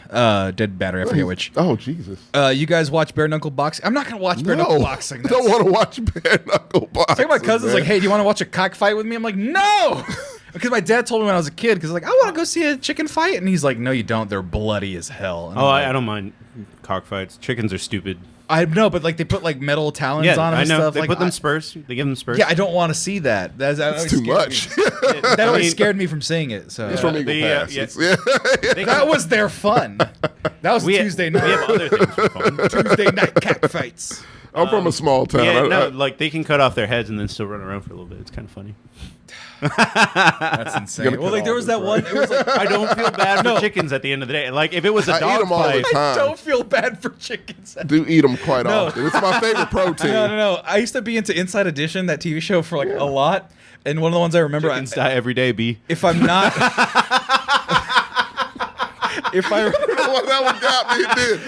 battery. I forget which. Oh Jesus! You guys watch bare knuckle boxing? I'm not gonna watch bare knuckle boxing. Don't want to watch bare knuckle boxing. Like my cousin's man. like, hey, do you want to watch a cockfight with me? I'm like, no, because my dad told me when I was a kid. Because like, I want to go see a chicken fight, and he's like, no, you don't. They're bloody as hell. And Oh, I'm I like, don't mind cockfights. Chickens are stupid. I know, but like they put like metal talons Yeah, on them I and know. stuff. They like, put them spurs. They give them spurs. Yeah, I don't want to see that. That always It's too scared much. me. That I always mean- scared me from seeing it. So It's from Eagle the, Pass. yeah. It's- They that was their fun. That was we Tuesday We night. have other things for fun. Tuesday night cockfights. I'm from a small town. Yeah, I- no, I- like they can cut off their heads and then still run around for a little bit. It's kind of funny. That's insane. Gotta Well, cut like there all was this, that one. right? It was like I don't feel bad for No. chickens at the end of the day. Like if it was a I eat dog 'em all the fight, time. I don't feel bad for chickens. do eat them quite No. often. It's my favorite protein. No. I used to be into Inside Edition, that TV show, for like a lot. And one of the ones I remember, chickens die every day. B. if I'm not, if I, Well, that one got me. It did.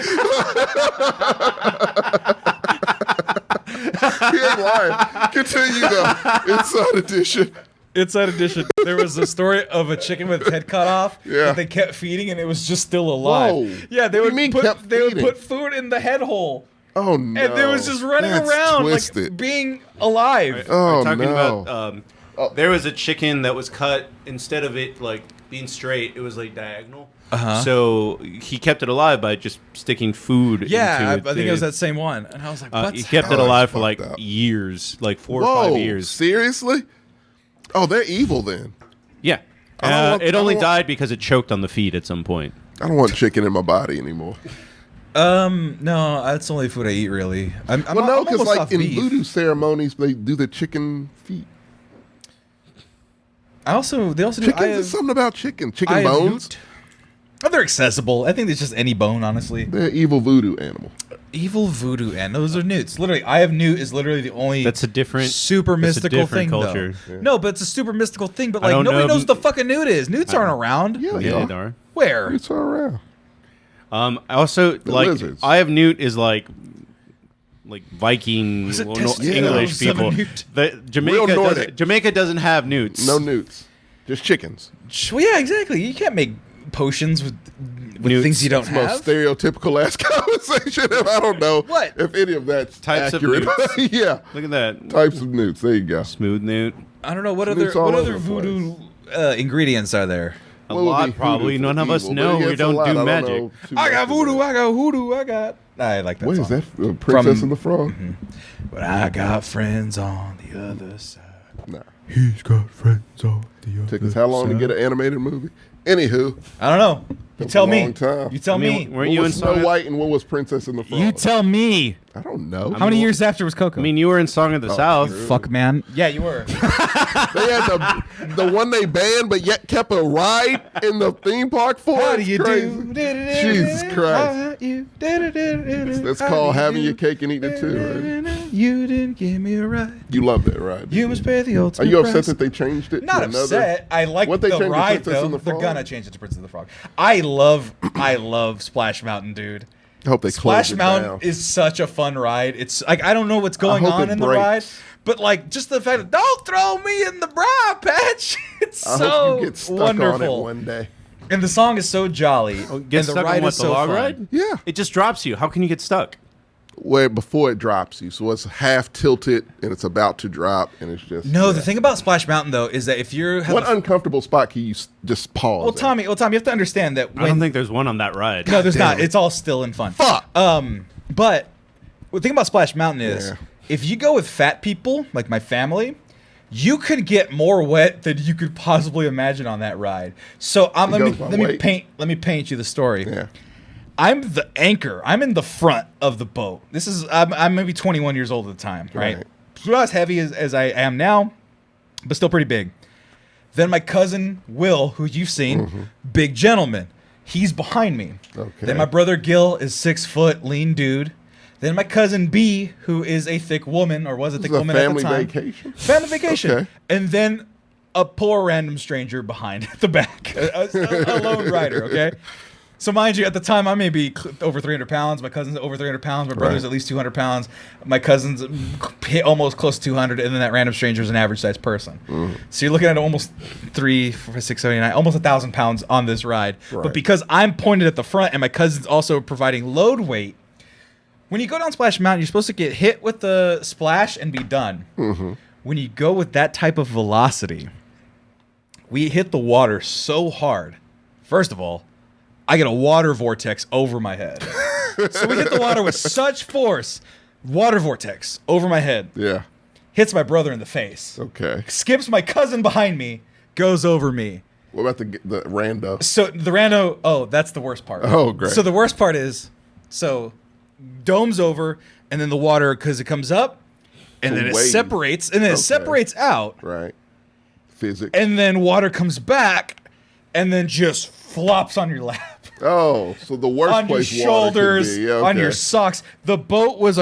He ain't lying. Continue though. Inside edition. Inside Edition, there was a story of a chicken with its head cut off Yeah. that they kept feeding, and it was just still alive. Whoa. Yeah, they What would do you mean put kept they would feeding? put food in the head hole, Oh no. and it was just running That's around twisted. like being alive. Oh, We're talking no. about there was a chicken that was cut instead of it like being straight, it was like diagonal. Uh-huh. So he kept it alive by just sticking food into I it. think it was that same one. And I was like, what? He kept it Oh, alive that's for like fucked up. years, like 4 Whoa, or 5 years. seriously? Oh, they're evil then. Yeah. I don't want- It I only don't want- died because it choked on the feed at some point. I don't want chicken in my body anymore. No, that's the only food I eat, really. I'm Well, no, I'm because almost like off in beef. voodoo ceremonies, they do the chicken feet. They also do. Chickens, I there's have, something about chicken. Chicken I have bones. newt. Oh, they're accessible. I think it's just any bone, honestly. They're evil voodoo animal. Evil voodoo, and those are newts. Literally, I have newt is literally the only. That's a different super that's a mystical different thing, culture. though. Yeah. No, but it's a super mystical thing. But I like don't nobody know knows if- what the fucking newt is. Newts aren't around. Yeah, Yeah, they they are. are. Where? It's all around. I also like lizards. I have newt is like Viking Was it well, no, testicles English of a people. newt? The Real Nordic. Jamaica doesn't have newts. No newts. Just chickens. Well, yeah, exactly. You can't make potions with Newts. things you don't It's the most have. stereotypical ass conversation. And I don't know What? if any of that's Types of accurate. newts. Yeah. Look at that. Types of newts. There you go. Smooth newt. I don't know what Newts other all what over other the voodoo ingredients are there. A What would lot be probably. voodoo None for of us evil? know. But yeah, We it's a don't lot. do I don't magic. know too I much got of voodoo. that. I got hoodoo. I got. I like that What song. is that? Princess From- and the Frog? But I got friends on the other side. Nah. He's got friends on the other Took us how long to get an animated movie? Anywho, I don't know. You Took tell a me. long time. You tell I mean, me. weren't what you in was Snow Song? White and what was Princess and the Frog? You tell me. I don't know. How many years after was Coco? I mean, you were in Song of the South. true. fuck, man. Yeah, you were. They had the one they banned, but yet kept a ride in the theme park for. How do It's you crazy. do? Jesus Christ. That's That's called having your cake and eating it too, right? You didn't give me a ride. You love that ride. You must pay the Are ultimate you upset price. that they changed it? Not to another? upset. I like What they the changed to ride Princess though. and the They're Frog? gonna change it to Princess and the Frog. I love Splash Mountain, dude. I hope they Splash close it Mountain down. is such a fun ride. It's like I don't know what's going hope on it in the breaks. ride, but like just the fact that don't throw me in the bra patch. It's I so hope you get stuck wonderful. on it one day. And the song is so jolly. Get and the stuck ride on what, is the so log fun. ride? Yeah. It just drops you. How can you get stuck? Where before it drops you, so it's half tilted and it's about to drop, and it's just No, the thing about Splash Mountain though is that if you're What uncomfortable spot can you just pause? well, at? Tommy, you have to understand that when I don't think there's one on that ride. no, there's damn not. it. It's all still in fun. Fuck. But the thing about Splash Mountain is Yeah. if you go with fat people like my family, you could get more wet than you could possibly imagine on that ride. So let goes by weight. me paint you the story. Yeah. I'm the anchor. I'm in the front of the boat. I'm maybe 21 years old at the time, right? Right. So not as heavy as I am now, but still pretty big. Then my cousin Will, who you've seen, big gentleman. He's behind me. Okay. Then my brother Gil is 6 foot, lean dude. Then my cousin B, who is a thick woman, or was a This thick is a woman at family the time. vacation. Family vacation. Okay. And then a poor random stranger behind at the back, a lone rider. Okay. So mind you, at the time I may be over 300 pounds. My cousin's over 300 pounds. My brother's Right. at least 200 pounds. My cousin's almost close to 200, and then that random stranger is an average sized person. So you're looking at almost 3, 4, 6, 7, 8, 9, almost 1,000 pounds on this ride. But Right. because I'm pointed at the front and my cousin's also providing load weight, when you go down Splash Mountain, you're supposed to get hit with the splash and be done. When you go with that type of velocity, we hit the water so hard. First of all, I get a water vortex over my head. So we hit the water with such force, water vortex over my head, Yeah. hits my brother in the face, Okay. skips my cousin behind me, goes over me. What about the rando? So the rando, that's the worst part. Oh, great. So the worst part is, dome's over, and then the water, because it comes up, and The then it wave. separates, and then it Okay. separates out, Right. Physics. and then water comes back, and then just flops on your lap, Oh, so the worst on your place shoulders, water could be. Yeah, on your okay. socks. The boat was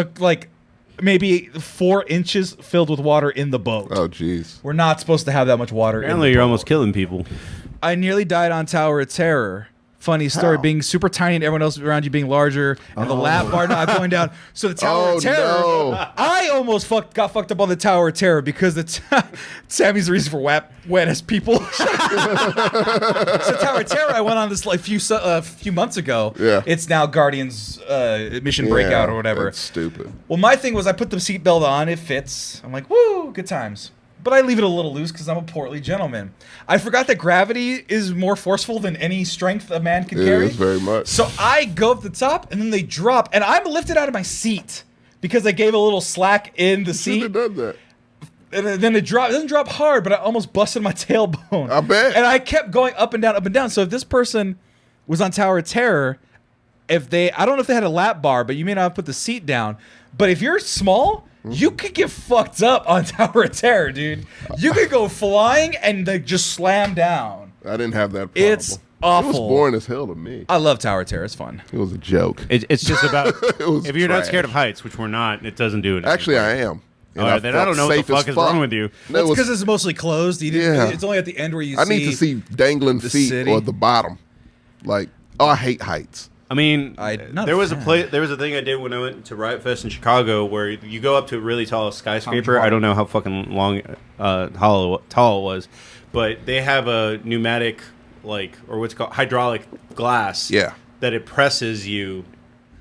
maybe 4 inches filled with water in the boat. Oh, jeez. We're not supposed to have that much water. Apparently, in the you're boat. almost killing people. I nearly died on Tower of Terror. Funny story, How? being super tiny and everyone else around you being larger, and the lap bar not going down. So the Tower Oh, of Terror, no. I almost got fucked up on the Tower of Terror because Sammy's the reason for wet as people. So Tower of Terror, I went on this few months ago. Yeah. It's now Guardians Mission Breakout or whatever. That's stupid. Well, my thing was I put the seatbelt on, it fits. I'm like, woo, good times. but I leave it a little loose because I'm a portly gentleman. I forgot that gravity is more forceful than any strength a man can carry. Yes, very much. So I go up the top, and then they drop, and I'm lifted out of my seat because I gave a little slack in the seat. Should have done that. And then it doesn't drop hard, but I almost busted my tailbone. I bet. And I kept going up and down, up and down. So if this person was on Tower of Terror, I don't know if they had a lap bar, but you may not have put the seat down. But if you're small, you could get fucked up on Tower of Terror, dude. You could go flying and like just slam down. I didn't have that problem. It's awful. It was boring as hell to me. I love Tower of Terror. It's fun. It was a joke. It's just about if you're not trash. scared of heights, which we're not, it doesn't do it. Actually, I am. And All right, then I don't know what the fuck is wrong with you. No, That's because it's mostly closed. Yeah. It's only at the end where you I need to see dangling the feet city. or the bottom. Like, I hate heights. I mean, not there a was a fan. there was a thing I did when I went to Riot Fest in Chicago where you go up to a really tall skyscraper. I don't know how fucking long, tall it was, but they have a pneumatic, or what's called hydraulic glass. Yeah. That it presses you,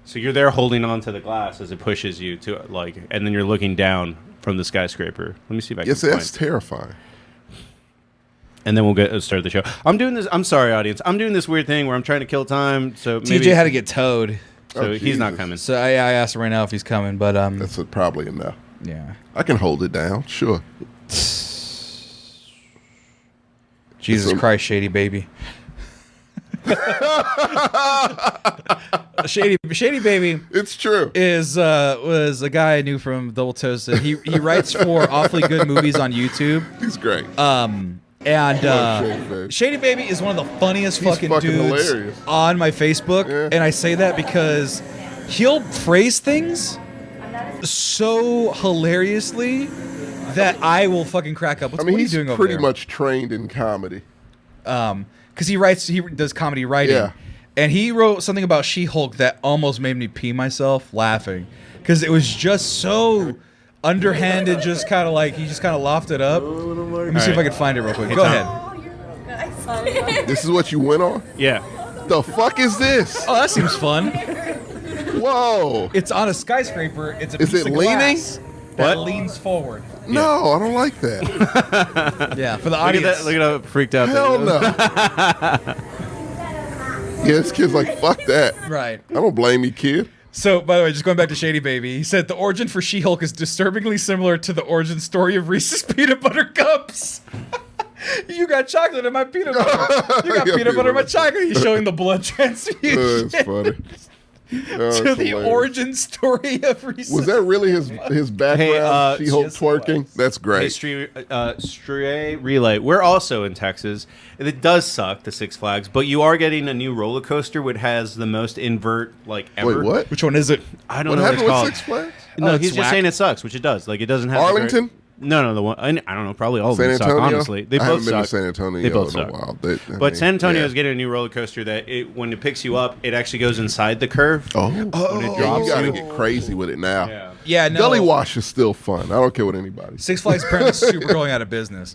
so you're there holding on to the glass as it pushes you to and then you're looking down from the skyscraper. Let me see if I can. Yes, find that's terrifying. And then we'll start the show. I'm doing this. I'm sorry, audience. I'm doing this weird thing where I'm trying to kill time. So maybe TJ had to get towed. So Oh, he's not Jesus. coming. So I asked him right now if he's coming, but That's probably enough. yeah. I can hold it down. Sure. Jesus So- Christ, Shady Baby. Shady Baby It's true. was a guy I knew from Double Toasted. He writes for awfully good movies on YouTube. He's great. Shady Baby is one of the funniest He's fucking fucking dudes hilarious. on my Facebook, Yeah. and I say that because he'll phrase things so hilariously that I will fucking crack up. What are you he's doing over pretty there? much trained in comedy. Because he does comedy writing. Yeah. And he wrote something about She-Hulk that almost made me pee myself laughing. Because it was just so underhanded, just kind of he just kind of lofted it up. Let me see if I can find it real quick. Go ahead. This is what you went on? Yeah. The fuck is this? Oh, that seems fun. Whoa. It's on a skyscraper. It's a Is piece it of leaning? glass that What? leans forward. No, I don't like that. Yeah, for the Look at audience. that. Look at how freaked out. Hell that is. no. Yeah, this kid's like, fuck that. Right. I don't blame you, kid. So, by the way, just going back to Shady Baby, he said the origin for She-Hulk is disturbingly similar to the origin story of Reese's Peanut Butter Cups. You got chocolate in my peanut butter. You got Yeah, peanut butter in my peanut chocolate. He's showing the blood transfusion. That's funny. Oh, To it's the hilarious. origin story of Reese's. Was that really his background? Hey, She-Hulk yes, it twerking? was. That's great. Hey, Stray Relay. We're also in Texas. It does suck, the Six Flags, but you are getting a new roller coaster which has the most invert ever. Wait, what? Which one is it? I don't What know what happened it's with called. Six Flags? No, Oh, he's it's just whack. saying it sucks, which it does. It doesn't have the Arlington? No, the one. I don't know. Probably all of San them suck. Antonio? Honestly, they I both haven't been to suck. San Antonio They both in a suck. while. But San Antonio yeah. is getting a new roller coaster that when it picks you up, it actually goes inside the curve. Oh, When it yeah, drops you gotta you. get crazy with it now. Yeah. Yeah, no. Gully Wash is still fun. I don't care what anybody. Six Flags apparently super going out of business.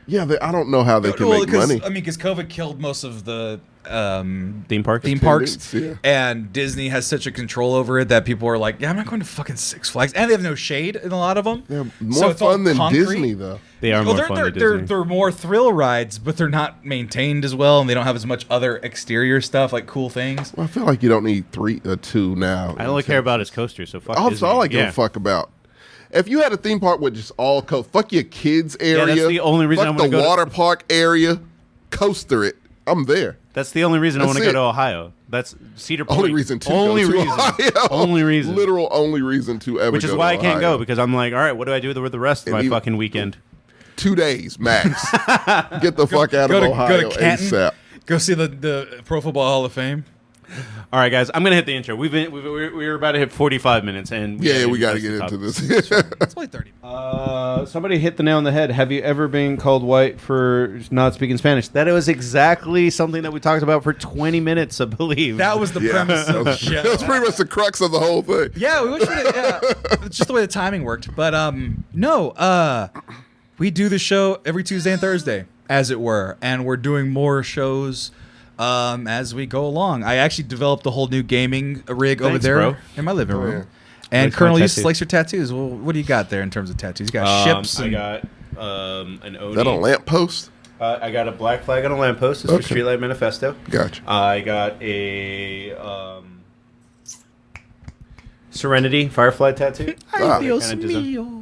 Yeah, I don't know how they can make money. I mean, because COVID killed most of the Theme parks. theme parks, Attendance, and Disney has such a control over it that people are like, "Yeah, I'm not going to fucking Six Flags," and they have no shade in a lot of them. They're So more it's all fun than concrete. Disney, though. They are Well, more fun than Disney. they're more thrill rides, but they're not maintained as well, and they don't have as much other exterior stuff like cool things. Well, I feel like you don't need two now. I only care about his coaster, so fuck That's Disney. all I give Yeah. a fuck about. If you had a theme park with just all fuck your kids area. that's the only reason fuck I wanna the go to- water park area. Coaster it. I'm there. That's the only reason I want That's to go it. to Ohio. That's Cedar Point. Only reason to Only go to reason. Ohio. Only reason. Literal only reason to ever. Which is go why I to can't Ohio. go because I'm like, all right, what do I do with the rest of And my even- fucking weekend? 2 days max. Get the fuck out of Ohio go to Canton, ASAP. go see the Pro Football Hall of Fame. All right, guys, I'm gonna hit the intro. We're about to hit 45 minutes, and Yeah, we got to to get into this. It's only 30. Somebody hit the nail on the head. Have you ever been called white for not speaking Spanish? That was exactly something that we talked about for 20 minutes, I believe. That was the premise of the show. That's pretty much the crux of the whole thing. Yeah, we wish we did. Yeah. It's just the way the timing worked. But no, we do the show every Tuesday and Thursday, as it were, and we're doing more shows as we go along. I actually developed a whole new gaming rig over Thanks, there bro. in my living room. yeah. And Likes my Colonel tattoos. East likes your tattoos. Well, what do you got there in terms of tattoos? You got ships. I And, got an Oni. Is that a lamppost? I got a black flag on a lamppost. It's for Okay. Streetlight Manifesto. Gotcha. I got a Serenity Firefly tattoo. Ah. Dios Kinda design. mío.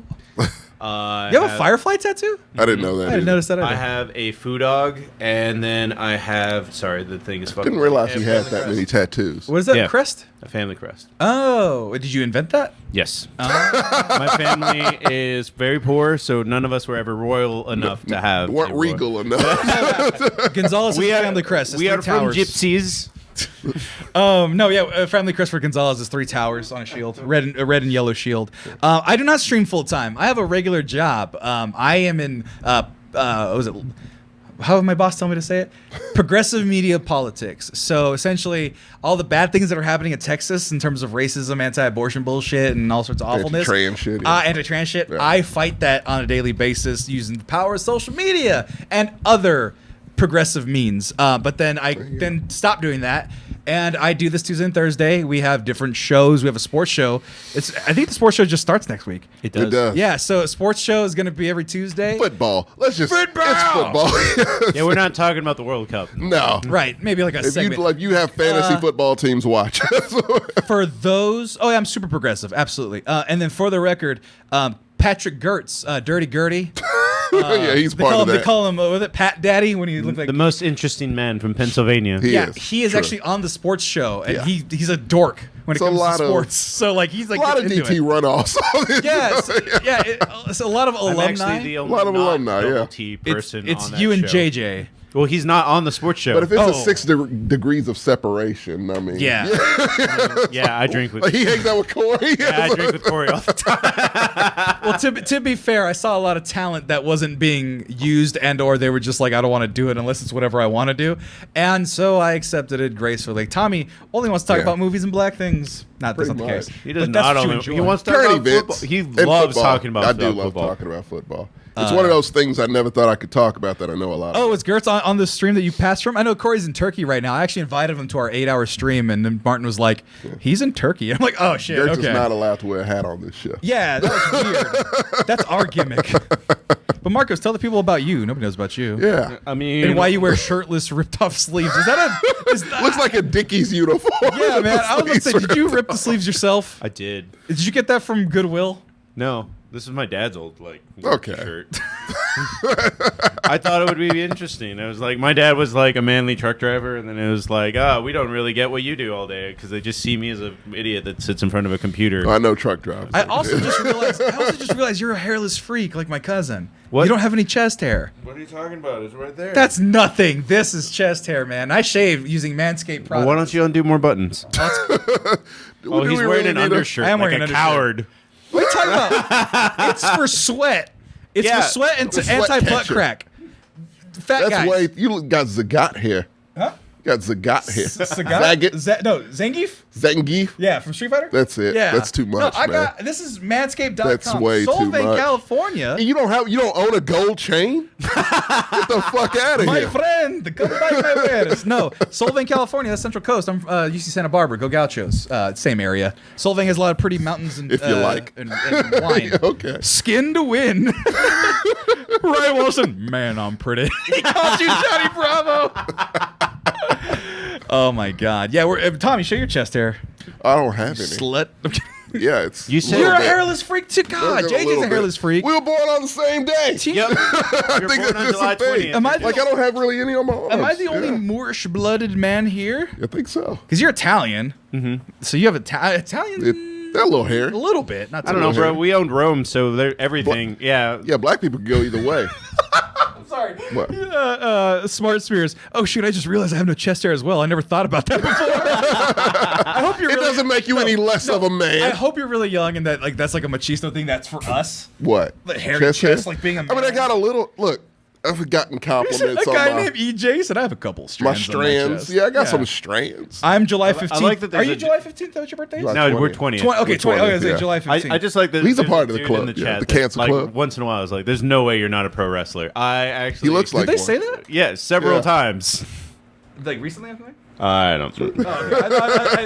I You have a Firefly tattoo? I didn't know that. I didn't either. notice that either. I have a Foo Dog, and then I have. Sorry, the thing is fucking. Didn't realize a he had family that crest. many tattoos. What is that, Yeah. crest? A family crest. Oh, did you invent that? Yes. My family is very poor, so none of us were ever royal enough to have. Weren't a royal- regal enough. Gonzalez We is are family crest. It's We three are from towers. gypsies. No, yeah, family crest for Gonzalez is 3 towers on a shield, a red and yellow shield. I do not stream full time. I have a regular job. I am in what was it? How did my boss tell me to say it? Progressive media politics. So essentially, all the bad things that are happening in Texas in terms of racism, anti-abortion bullshit, and all sorts of awfulness, Anti-trans shit, yeah. anti-trans shit. Yeah. I fight that on a daily basis using the power of social media and other progressive means. But then I then stop doing that, and I do this Tuesday and Thursday. We have different shows. We have a sports show. I think the sports show just starts next week. It does. It does. Yeah, so a sports show is going to be every Tuesday. Football. Let's just. Football! It's football. Yeah, we're not talking about the World Cup. No. Right, maybe like a If you segment. like, you have fantasy football teams watch. For those, oh yeah, I'm super progressive, absolutely. And then for the record, Patrick Gertz, Dirty Gertie. Yeah, he's part of They that. call him, what was it, Pat Daddy, when he looked like... The most interesting man from Pennsylvania. He is True. actually on the sports show, and Yeah. he's a dork when it It's a comes lot to of- sports. So like he's like A lot of into DT it. runoffs. Yeah, it's a lot of I'm alumni. actually the only lot of alumni, double yeah. T It's person it's on that you and show. JJ. Well, he's not on the sports show. But if it's Oh. a 6 degrees of separation, I mean. Yeah. yeah, I drink with. Like he hangs out with Corey. Yeah, I drink with Corey all the time. Well, to be fair, I saw a lot of talent that wasn't being used, and/or they were just like, I don't want to do it unless it's whatever I want to do, and so I accepted it gracefully. Tommy only wants to talk Yeah. about movies and black things. That's Pretty not the case. much. He does But that's not what you only. enjoy. He wants to talk Current about events. football. He and loves football. talking about I do love football. talking about football. It's one of those things I never thought I could talk about that I know a lot Oh, about. is Gertz on the stream that you passed from? I know Corey's in Turkey right now. I actually invited him to our 8-hour stream, and then Martin was like, he's in Turkey. I'm like, oh, shit, Gertz okay. is not allowed to wear a hat on this show. Yeah, that was weird. That's our gimmick. But Marcos, tell the people about you. Nobody knows about you. Yeah. I mean, And why you wear shirtless, ripped-off sleeves. Is that a... Is that, Looks like a Dickies uniform. yeah, man. I was going to say, did you rip the sleeves yourself? I did. Did you get that from Goodwill? No, this is my dad's old Okay. shirt. I thought it would be interesting. I was like, my dad was like a manly truck driver, and then it was like, we don't really get what you do all day because they just see me as an idiot that sits in front of a computer. I know truck drivers. I also just realized you're a hairless freak like my cousin. What? You don't have any chest hair. What are you talking about? It's right there. That's nothing. This is chest hair, man. I shave using Manscaped products. Well, why don't you undo more buttons? Do He's we wearing really an need a- undershirt I am like wearing a an undershirt. coward. What are you talking about? It's for sweat. It's Yeah. for sweat and The sweat anti-butt catcher. crack. Fat That's guys. way you got Zagat hair. Huh? You got Zagat hair. Sagat? Zagat. No, Zangief? Zangief. Yeah, from Street Fighter? That's it. Yeah. That's too much, No, I man. got this is manscaped.com. That's way too Solvang, much. California. You don't own a gold chain? Get the fuck out of My here. friend, come buy my wares. No, Solvang, California, that's Central Coast. I'm UC Santa Barbara. Go Gauchos. Same area. Solvang has a lot of pretty mountains and If you like. and wine. Okay. Skin to win. Ryan Wilson, man, I'm pretty. He called you Johnny Bravo. Oh my God. Yeah, Tommy, show your chest hair. I don't have any. Slut. Yeah, it's You said- little You're a bit. hairless freak too. God, Little JJ's a bit. hairless freak. We were born on the same day. Team- Yep. You're I born think on that's just July a thing. 20th. Am I Like I don't have really any on my arms. Am I the only Yeah. Moorish-blooded man here? I think so. Because you're Italian. Mm-hmm. So you have Italian. That little hair. A little bit. Not too I don't know, much. bro. We owned Rome, so everything. Yeah. Yeah, black people can go either way. I'm sorry. What? Smart Spears. Oh shoot! I just realized I have no chest hair as well. I never thought about that before. I hope you're. It really, doesn't make you any less of a I man. hope you're really young and that that's like a machismo thing. That's for us. What? The hairy chest, like being a I mean, I man. got a little. Look, I've gotten compliments A on guy my, named EJ said I have a couple my strands. on strands. chest. Yeah, I got some strands. I'm July 15th. like that Are there's you a- July 15th? That's your birthday? July No, we're 20th. 20th. Okay, 20. I was gonna say yeah. July 15th. I just like that. He's a there's part of the dude club, in the yeah, chat the that, cancer like, club. Once in a while, I was like, "There's no way you're not a pro wrestler." I actually. He looks like Did they one. say that? Yeah, several Yeah. times. Like recently, I think. I don't. Oh,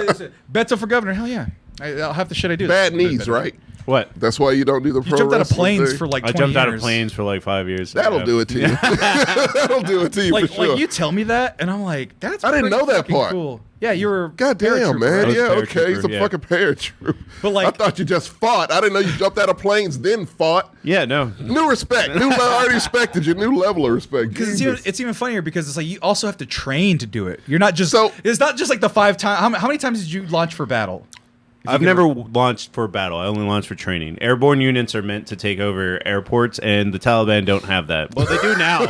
okay. Beto for governor. Hell yeah. I'll have the shit I do. Bad knees, right? What? That's why you don't do the You pro jumped out of wrestling planes thing? for like I 20 jumped out of years. planes for like 5 years. That'll do it to you. That'll do it to you Like, for sure. like you tell me that, and I'm like, that's I didn't pretty know that fucking part. Cool. Yeah, you were. God damn, paratrooper, man. right? was Yeah, okay. He's a paratrooper, yeah. fucking paratrooper. But, like- I thought you just fought. I didn't know you jumped out of planes, then fought. Yeah, no. New respect. I already respected you. New level of respect. Because Jesus. it's even funnier because it's like you also have to train to do it. You're not just. So- it's not just like the 5 times. How many times did you launch for battle? If you I've could- never launched for battle. I only launched for training. Airborne units are meant to take over airports, and the Taliban don't have that. Well, they do now.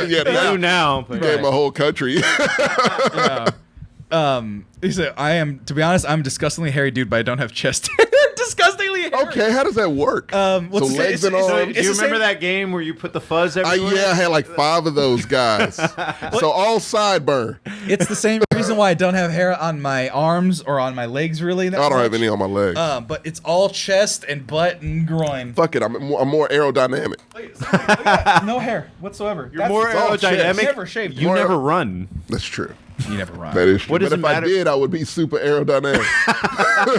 yeah, They do now. But Gave my whole country. Yeah. He said, "I am. To be honest, I'm a disgustingly hairy dude, but I don't have chest. Disgustingly hairy. Okay, how does that work? What's so the- legs it's- and it's- arms. do you It's the remember same- that game where you put the fuzz everywhere? Yeah, I had like 5 of those guys. So all sideburn. It's the same reason why I don't have hair on my arms or on my legs. Really, I don't have any on my legs. But it's all chest and butt and groin. Fuck it, I'm more aerodynamic. No hair whatsoever. You're more it's all chest. aerodynamic. Never shaved. You More- never run. That's true. You never run. That is true. What does But it if I matter? did, I would be super aerodynamic.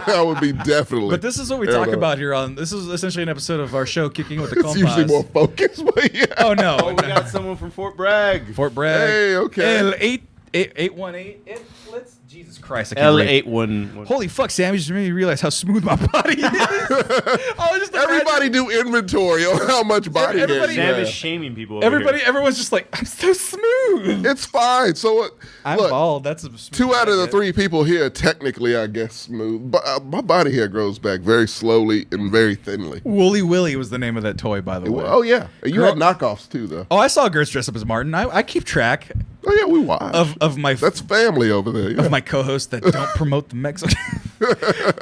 I would be definitely. But this is what we talk aerodynamic. about here on. This is essentially an episode of our show, Kicking with the It's usually Compas. more focused, but yeah. Oh no! Oh, we got someone from Fort Bragg. Fort Bragg. Hey, okay. L818. Let's. Jesus Christ! I can't read. L811. Holy fuck, Sam! You just made me realize how smooth my body is. I was just Everybody do inventory on how much body hair Everybody- you Sam have. is shaming people. Over here. Everyone's just like, I'm so smooth. It's fine. So I'm look, bald. That's a smooth 2 out of the body. 3 people here, technically, I guess, smooth. But my body hair grows back very slowly and very thinly. Woolly Willy was the name of that toy, by the way. Oh yeah, you Girl- had knockoffs too, though. Oh, I saw Gertz dress up as Martin. I keep track Oh yeah, we watch. of my That's family over there. Yeah. of my co-hosts that don't promote the Mexican.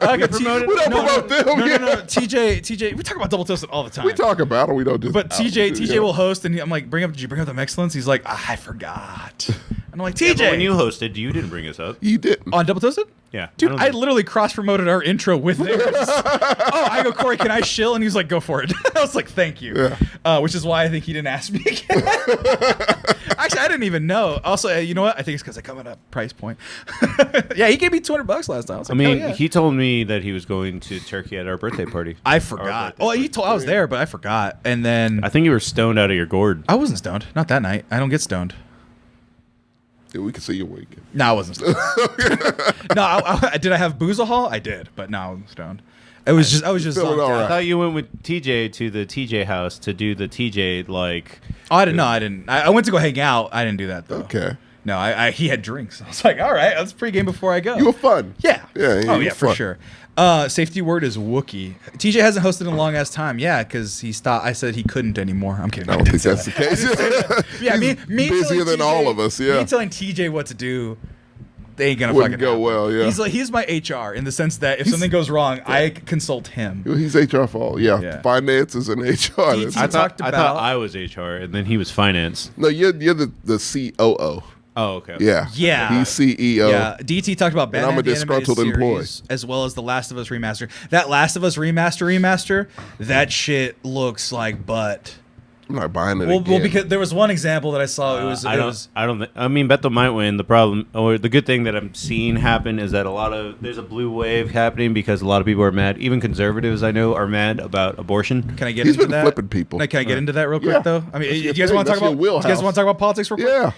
I got promote it? We don't promote them, No, yeah. no. TJ. We talk about Double Toasted all the time. We talk about it. We don't just. But TJ yeah. will host, and I'm like, did you bring up the Mexicans? He's like, I forgot. And I'm like, Yeah, TJ, but when you hosted, you didn't bring us up. You didn't. on Double Toasted? Yeah, Dude, don't I think- literally cross-promoted our intro with theirs. Oh, I go, Corey, can I shill? And he was like, go for it. I was like, thank you. Yeah. Which is why I think he didn't ask me again. Actually, I didn't even know. Also, you know what? I think it's because I come at a price point. Yeah, he gave me $200 last time. I was I like, mean, hell yeah. he told me that he was going to Turkey at our birthday party. I Our forgot. birthday Oh, he told I was there, but I forgot. And then I think you were stoned out of your gourd. I wasn't stoned. Not that night. I don't get stoned. Yeah, we can see your weekend. No, I wasn't stoned. No, did I have boozahol? I did, but no, I wasn't stoned. I was just feeling zonked all out. I right. thought you went with TJ to the TJ house to do the TJ like. Oh, I didn't. No, I didn't. I went to go hang out. I didn't do that though. Okay. No, he had drinks. I was like, all right, let's pregame before I go. You were fun. Yeah. Yeah, Oh you yeah, were for fun. sure. Safety word is Wookie. TJ hasn't hosted in a long ass time. Yeah, because he stopped. I said he couldn't anymore. I'm kidding. I don't think that's the case. Yeah, He's me busier telling than all of us. Yeah. Me telling TJ what to do, they ain't gonna Wouldn't fucking go happen. well, yeah. He's my HR in the sense that if something goes wrong, I consult him. He's HR for all. Yeah. Yeah. Finances and HR. That's- He talked I about- thought I was HR, and then he was finance. No, you're the COO. Oh, okay. Yeah. Yeah. He's CEO. Yeah, DT talked about Batman I'm a the Animated disgruntled employee. Series, as well as the Last of Us remaster. That Last of Us remaster, that shit looks like butt. I'm not buying it Well, again. because there was one example that I saw. It was. I don't. I mean, Beto might win. The problem, or the good thing that I'm seeing happen, is that there's a blue wave happening because a lot of people are mad. Even conservatives I know are mad about abortion. Can I get He's into been that? flipping people. Can I get into that real quick Yeah. though? I mean, That's you your guys thing. want to talk That's about? your You guys wheelhouse. want to talk about politics real quick? Yeah.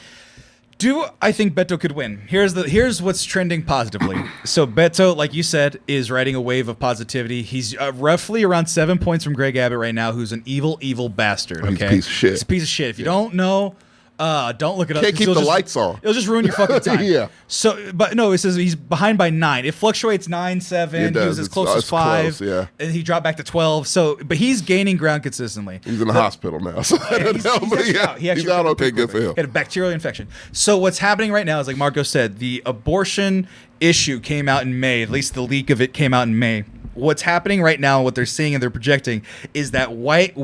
Do I think Beto could win? Here's what's trending positively. So Beto, like you said, is riding a wave of positivity. He's roughly around 7 points from Greg Abbott right now, who's an evil bastard. He's a Okay, piece of shit. He's a piece of shit. If you don't know, don't look it up. Can't 'cause keep it'll the just- lights on. It'll just ruin your fucking time. Yeah. So, but no, it says he's behind by 9. It fluctuates 9, 7. It He does. was as It's- close as it's 5. close, yeah. And he dropped back to 12. So, but he's gaining ground consistently. He's in the hospital now. So I don't He's know, but actually yeah, out. He actually he's out. recovered Okay, pretty good for quickly. him. He had a bacterial infection. So what's happening right now is, like Marco said, the abortion issue came out in May. At least the leak of it came out in May. What's happening right now, what they're seeing and they're projecting, is that white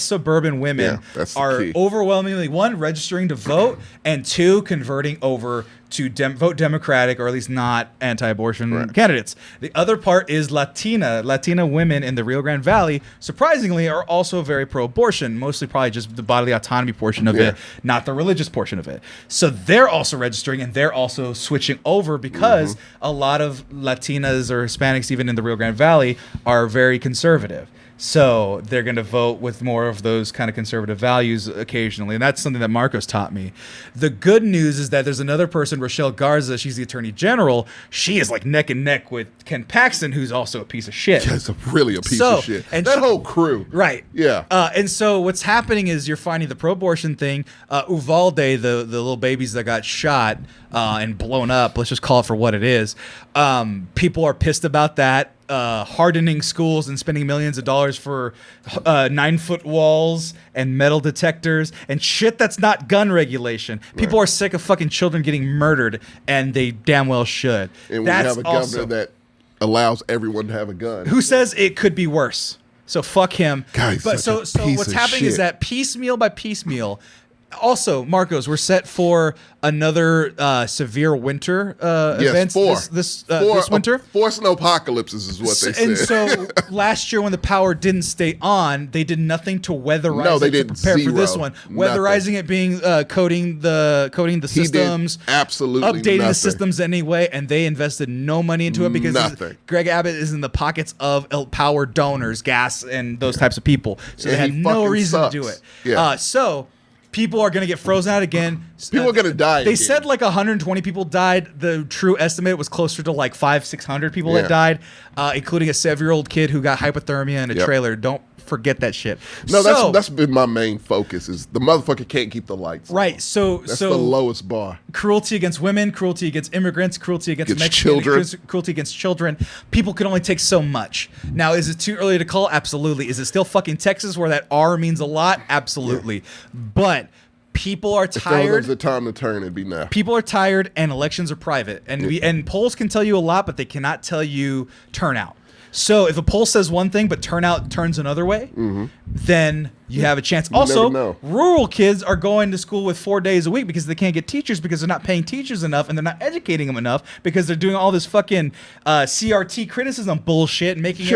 suburban women Yeah, that's the are key. overwhelmingly, 1, registering to vote, and 2, converting over to vote Democratic or at least not anti-abortion candidates. The other part is Latina women in the Rio Grande Valley, surprisingly, are also very pro-abortion, mostly probably just the bodily autonomy portion of it, not the religious portion of it. So they're also registering and they're also switching over because a lot of Latinas or Hispanics, even in the Rio Grande Valley, are very conservative. So they're going to vote with more of those kind of conservative values occasionally. And that's something that Marcos taught me. The good news is that there's another person, Rochelle Garza. She's the attorney general. She is like neck and neck with Ken Paxton, who's also a piece of shit. That's really a piece of shit. And that whole crew. Right. Yeah. And so what's happening is you're finding the pro-abortion thing. Uvalde, the little babies that got shot and blown up, let's just call it for what it is. People are pissed about that. Hardening schools and spending millions of dollars for 9-foot walls and metal detectors and shit that's not gun regulation. People are sick of fucking children getting murdered, and they damn well should. And we have a governor that allows everyone to have a gun. Who says it could be worse? So fuck him. Guys, but so what's happening is that piecemeal by piecemeal. Also, Marcos, we're set for another severe winter events this winter. 4 snowpocalypses is what they said. And so last year when the power didn't stay on, they did nothing to weatherize it to prepare for this one. Weatherizing it being coating the systems, absolutely updating nothing. the systems anyway, and they invested no money into it because Greg Abbott is in the pockets of power donors, gas, and those types of people. So they had no reason to do it. Yeah. So people are going to get frozen out again. People are going to die. They said like 120 people died. The true estimate was closer to like 500-600 people that died, including a 7-year-old kid who got hypothermia in a trailer. Don't forget that shit. No, that's been my main focus is the motherfucker can't keep the lights on. Right. So that's the lowest bar. Cruelty against women, cruelty against immigrants, cruelty against children, cruelty against children. People can only take so much. Now, is it too early to call? Absolutely. Is it still fucking Texas where that R means a lot? Absolutely. But people are tired. If there was the time to turn, it'd be now. People are tired, and elections are private, and polls can tell you a lot, but they cannot tell you turnout. So if a poll says one thing but turnout turns another way, then you have a chance. Also, rural kids are going to school with 4 days a week because they can't get teachers because they're not paying teachers enough and they're not educating them enough because they're doing all this fucking CRT criticism bullshit and making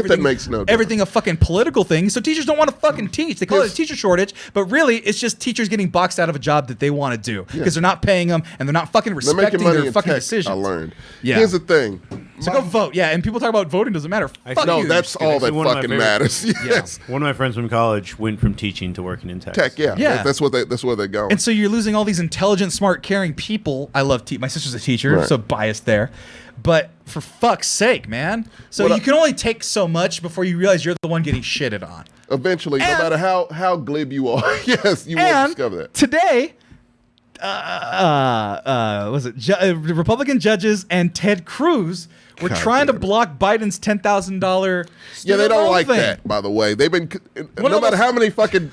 everything a fucking political thing. So teachers don't want to fucking teach. They call it a teacher shortage, but really it's just teachers getting boxed out of a job that they want to do because they're not paying them and they're not fucking respecting their fucking decisions. I learned. Yeah. Here's the thing. So go vote. Yeah, and people talk about voting doesn't matter. No, that's all that fucking matters. Yes. One of my friends from college went from teaching to working in tech. That's where they're going. And so you're losing all these intelligent, smart, caring people. I love my sister's a teacher, so biased there. But for fuck's sake, man. So you can only take so much before you realize you're the one getting shitted on. Eventually, no matter how glib you are, yes, you will discover that. Today, Republican judges and Ted Cruz were trying to block Biden's $10,000. Yeah, they don't like that. By the way, they've been no matter how many fucking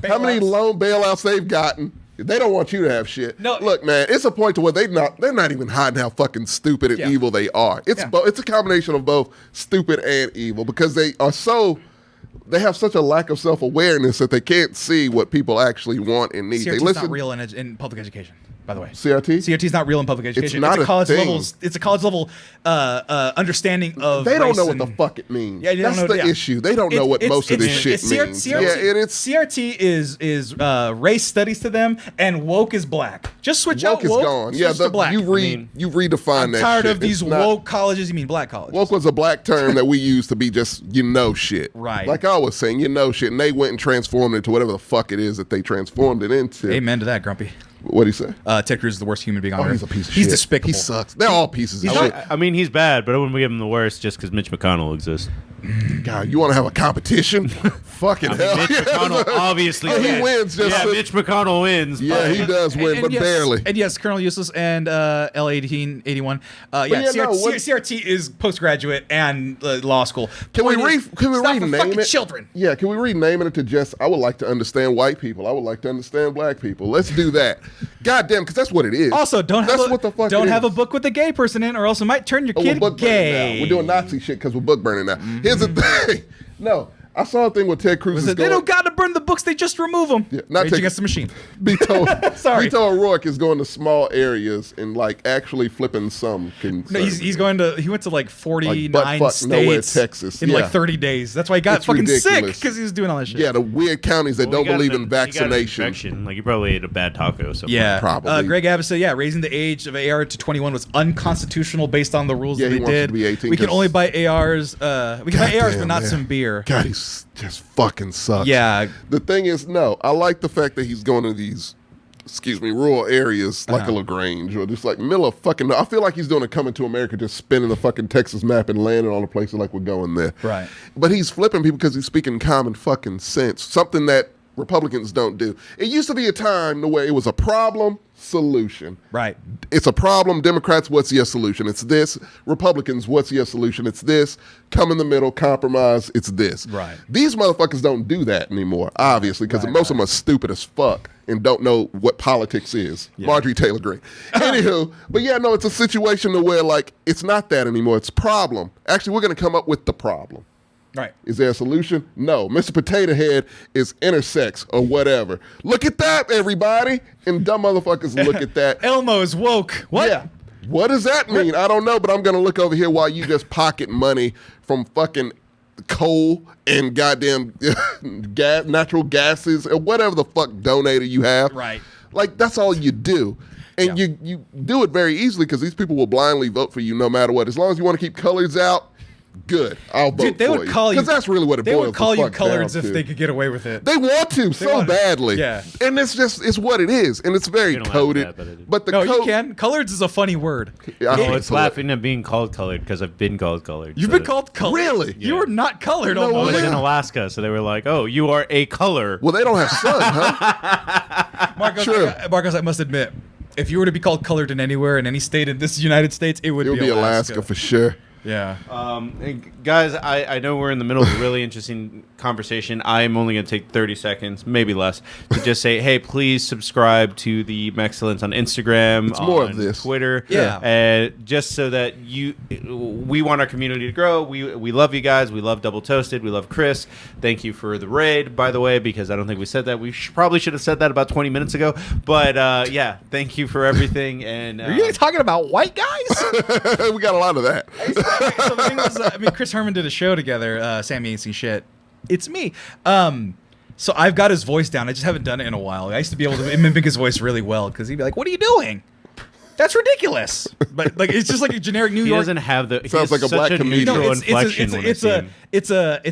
how many loan bailouts they've gotten. They don't want you to have shit. No, look, man, it's a point to where they're not even hiding how fucking stupid and evil they are. It's it's a combination of both stupid and evil because they have such a lack of self-awareness that they can't see what people actually want and need. CRT's not real in public education, by the way. CRT? CRT is not real in public education. It's a college level. It's a college level understanding of. They don't know what the fuck it means. Yeah, that's the issue. They don't know what most of this shit means. CRT is race studies to them, and woke is black. Just switch out woke. Is gone. To black. You redefine that. I'm tired of these woke colleges. You mean black colleges? Woke was a black term that we used to be just shit. Right. Like I was saying, shit, and they went and transformed it into whatever the fuck it is that they transformed it into. Amen to that, Grumpy. What'd he say? Ted Cruz is the worst human being on earth. He's a piece of shit. He's despicable. He sucks. They're all pieces of shit. I mean, he's bad, but I wouldn't give him the worst just because Mitch McConnell exists. God, you want to have a competition? Fucking hell. Mitch McConnell obviously he wins. Mitch McConnell wins. Yeah, he does win, but barely. And yes, Colonel Useless and L1881. CRT is postgraduate and law school. Can we rename it? Children. Yeah, can we rename it to just, I would like to understand white people. I would like to understand black people. Let's do that. Goddamn, because that's what it is. Also, don't have a book with a gay person in, or else it might turn your kid gay. We're doing Nazi shit because we're book burning now. Here's the thing. No, I saw a thing with Ted Cruz. They don't got to burn the books; they just remove them. Yeah, not Rage Ted- Against the Machine. Sorry. Sorry. Beto O'Rourke is going to small areas and like actually flipping some. No, he's going to. He went to like 49 buttfuck states nowhere, Texas. in Yeah. like 30 days. That's why he got It's fucking sick ridiculous. because he was doing all that shit. Yeah, the weird counties that don't believe in vaccination. Like you probably ate a bad taco. Somewhere. Yeah, Probably. Greg Abbott said, raising the age of AR to 21 was unconstitutional based on the rules Yeah, that he they wants it did. to be 18 we can 'cause- only buy ARs. We can buy ARs, but Goddamn, not man. some beer. God, he's just fucking sucks. Yeah. The thing is, no, I like the fact that he's going to these, rural areas like a LaGrange or just like middle of fucking. I feel like he's doing a Coming to America, just spinning the fucking Texas map and landing on the places like we're going there. Right. But he's flipping people because he's speaking common fucking sense, something that Republicans don't do. It used to be a time the way it was a problem, solution. Right. It's a problem. Democrats, what's your solution? It's this. Republicans, what's your solution? It's this. Come in the middle, compromise. It's this. Right. These motherfuckers don't do that anymore, obviously, because most of them are stupid as fuck and don't know what politics is. Yeah. Marjorie Taylor Greene. Anywho, but yeah, no, it's a situation to where like it's not that anymore. It's problem. Actually, we're going to come up with the problem. Right. Is there a solution? No. Mr. Potato Head is intersex or whatever. Look at that, everybody. And dumb motherfuckers look at that. Elmo's woke. What? Yeah. What does that mean? I don't know, but I'm going to look over here while you just pocket money from fucking coal and goddamn natural gases or whatever the fuck donator you have. Right. Like, that's all you do. And you do it very easily because these people will blindly vote for you no matter what. As long as you want to keep colors out, good. I'll vote Dude, they for would you. call you. Because that's really what it boils They would call the you fuck coloreds down if to. they could get away with it. They want to so want to. badly. Yeah. And it's what it is. And it's very You don't have coded. that, but it is. But the No, code. you can. Coloreds is a funny word. Yeah, Oh, it's hilarious. laughing at being called colored because I've been called colored. You've so been called colored. Really? You Yeah. are not colored. No I was way. in Alaska, so they were like, "Oh, you are a color." Well, they don't have sun, huh? Marcos, True. Marcos, I must admit, if you were to be called colored in anywhere in any state in this United States, it would It would be Alaska for sure. Yeah. And guys, I know we're in the middle of a really interesting conversation. I'm only going to take 30 seconds, maybe less, to just say, hey, please subscribe to the Mexcellence on Instagram, It's more on of this. Twitter. Yeah. Just so that we want our community to grow. We love you guys. We love Double Toasted. We love Chris. Thank you for the raid, by the way, because I don't think we said that. We probably should have said that about 20 minutes ago. But yeah, thank you for everything. And Are you talking about white guys? We got a lot of that. So the thing was, Chris Herman did a show together. Sammy ain't seen shit. It's me. So I've got his voice down. I just haven't done it in a while. I used to be able to mimic his voice really well because he'd be like, "What are you doing? That's ridiculous." But like, it's just like a generic New He York. doesn't have the. Sounds he has like a black such comedian. neutral No, inflection when I see him. it's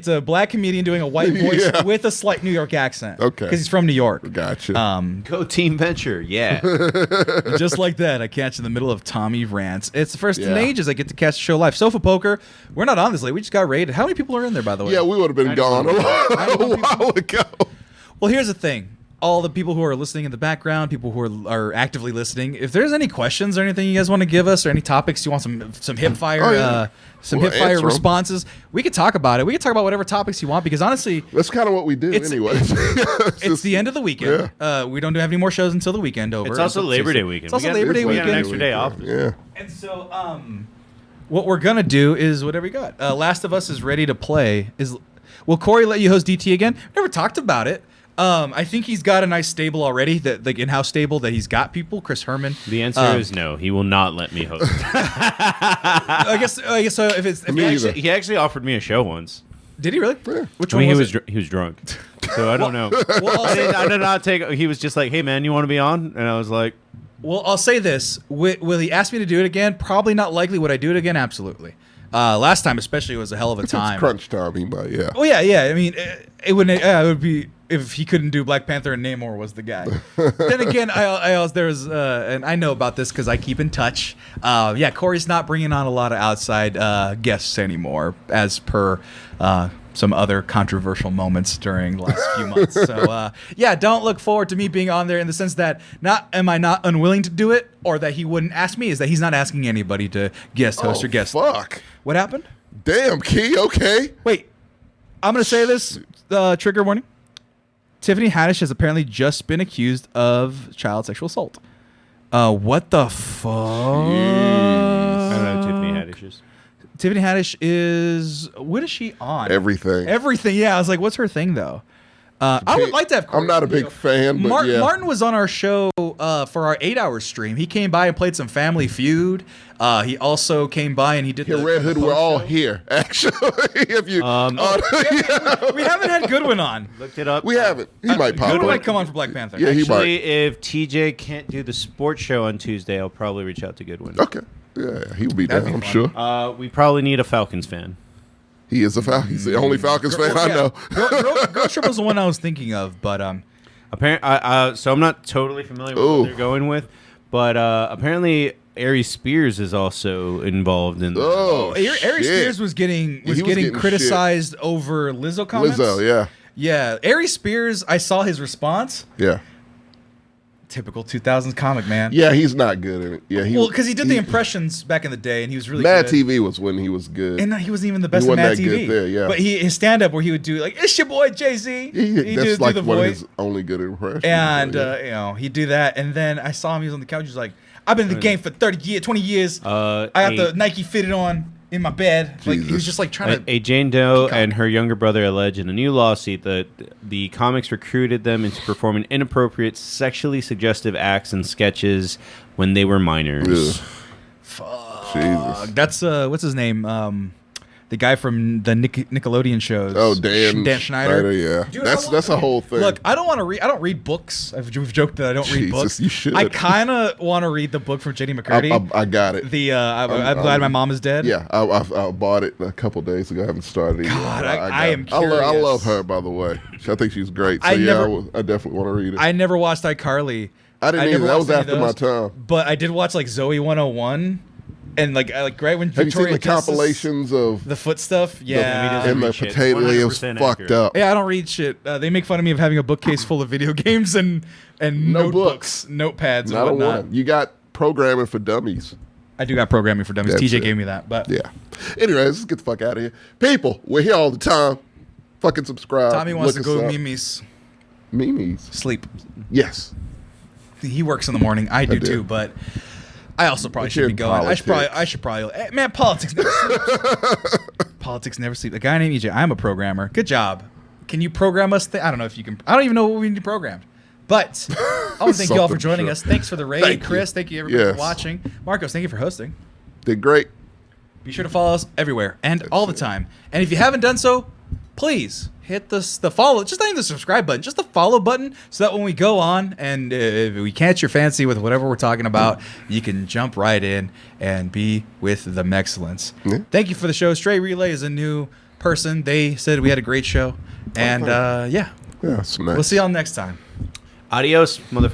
a black comedian doing a white voice Yeah. with a slight New York accent. Okay. Because he's from New York. Gotcha. Go Team Venture, yeah. Just like that, I catch in the middle of Tommy rants. It's the first in Yeah. ages I get to catch a show live. Sofa Poker, we're not on this late. We just got raided. How many people are in there, by the way? Yeah, we would have been gone a while ago. Well, here's the thing. All the people who are listening in the background, people who are actively listening, if there's any questions or anything you guys want to give us or any topics you want some hip fire, Oh, yeah. some We'll hip fire answer 'em. responses, we could talk about it. We could talk about whatever topics you want because honestly, That's kind of what we do It's- anyway. it's the end of the weekend. We don't have any more shows until the weekend over. It's also Until Labor Tuesday. Day weekend. It's also We got- Labor Day we got weekend. an extra day off. Yeah. And so, what we're gonna do is whatever we got. Last of Us is ready to play. Will Corey let you host DT again? Never talked about it. I think he's got a nice stable already, that like in-house stable that he's got people. Chris Herman. The answer is no. He will not let me host. I guess so. If it's if Me he either. actually, He actually offered me a show once. did he really? Yeah. Which I one mean, was it? he was drunk, so I don't know. Well, I did not take. He was just like, "Hey, man, you want to be on?" And I was like, I'll say this: will he ask me to do it again? Probably not likely. Would I do it again? Absolutely. Last time, especially, was a hell of a time. It's crunch time, but yeah. Oh yeah. I mean, it would be if he couldn't do Black Panther and Namor was the guy. Then again, there's and I know about this because I keep in touch. Yeah, Corey's not bringing on a lot of outside guests anymore, as per some other controversial moments during the last few months. So yeah, don't look forward to me being on there in the sense that am I not unwilling to do it, or that he wouldn't ask me, is that he's not asking anybody to guest host or guest. Fuck. What happened? Damn, Key. Okay. Wait, I'm going to say this, trigger warning. Tiffany Haddish has apparently just been accused of child sexual assault. What the fuck? "I don't know." Tiffany Haddish is. Tiffany Haddish is, what is she on? Everything. Everything. Yeah, I was like, what's her thing though? I would like to have. I'm not a big fan, but yeah. Martin was on our show for our 8-hour stream. He came by and played some Family Feud. He also came by and he did. Yeah, Red Hood. We're all here, actually. If you, we haven't had Goodwin on. Looked it up. we haven't. He might pop Goodwin up. might come on for Black Panther. Yeah, he Actually, might. if TJ can't do the sports show on Tuesday, I'll probably reach out to Goodwin. Okay. Yeah, he'll be That'd down. be I'm fun. sure. We probably need a Falcons fan. He is a Falcons. He's the only Falcons fan I know. Ghost Trip was the one I was thinking of, but Apparently, so I'm not totally familiar with what they're going with, but apparently Ari Spears is also involved in. Ari Spears was getting criticized over Lizzo comments. Lizzo, yeah. Yeah, Ari Spears. I saw his response. Yeah. Typical 2000s comic, man. Yeah, he's not good at it. Yeah, because he did the impressions back in the day, and he was really Mad good. TV was when he was good. And he wasn't even the best He at Mad wasn't that TV. good there, yeah. But his stand-up where he would do, like, it's your boy Jay-Z. That's like one of his only good impressions. And, he'd do that. And then I saw him, he was on the couch, he was like, I've been in the game for 20 years. I got the Nike fitted on in my bed. Like, he was just like trying to. A Jane Doe and her younger brother allege in a new lawsuit that the comics recruited them into performing inappropriate, sexually suggestive acts and sketches when they were minors. Fuck. Jesus. That's what's his name? The guy from the Nickelodeon shows. Oh, Dan Schneider. Yeah, Dude, that's a whole thing. Look, I don't want to read. I don't read books. We've joked that I don't read books. You should. I kind of want to read the book from Jenny McCurdy. I got it. I'm glad my mom is dead. Yeah, I bought it a couple days ago. I haven't started it yet. God, I am curious. I love her, by the way. I think she's great. So I definitely want to read it. I never watched iCarly. I didn't either. That was after my time. But I did watch like Zoe 101. And like right when have Victoria you seen the compilations of the foot stuff? Yeah, and the potato? It was fucked up. Yeah, I don't read shit. They make fun of me of having a bookcase full of video games and notebooks, notepads, and whatnot. You got programming for dummies. I do got programming for dummies. TJ gave me that, but yeah. Anyways, let's get the fuck out of here, people. We're here all the time. Fucking subscribe. Tommy wants to go Mimi's. Mimi's Sleep. Yes. He works in the morning. I do too, but. I also probably should be going. I should probably. Man, politics never sleeps. Politics never sleep. A guy named EJ. I'm a programmer. Good job. Can you program us? I don't know if you can. I don't even know what we need programmed. But I want to thank you all for joining us. Thanks for the raid, Chris. Thank you everybody for watching. Marcos, thank you for hosting. Did great. Be sure to follow us everywhere and all the time. And if you haven't done so, please hit the follow, just not even the subscribe button, just the follow button, so that when we go on and if we catch your fancy with whatever we're talking about, you can jump right in and be with the Mexcellence. Yeah. Thank you for the show. Stray Relay is a new person. They said we had a great show. And yeah, it's nice. We'll see y'all next time. Adios, motherfucker.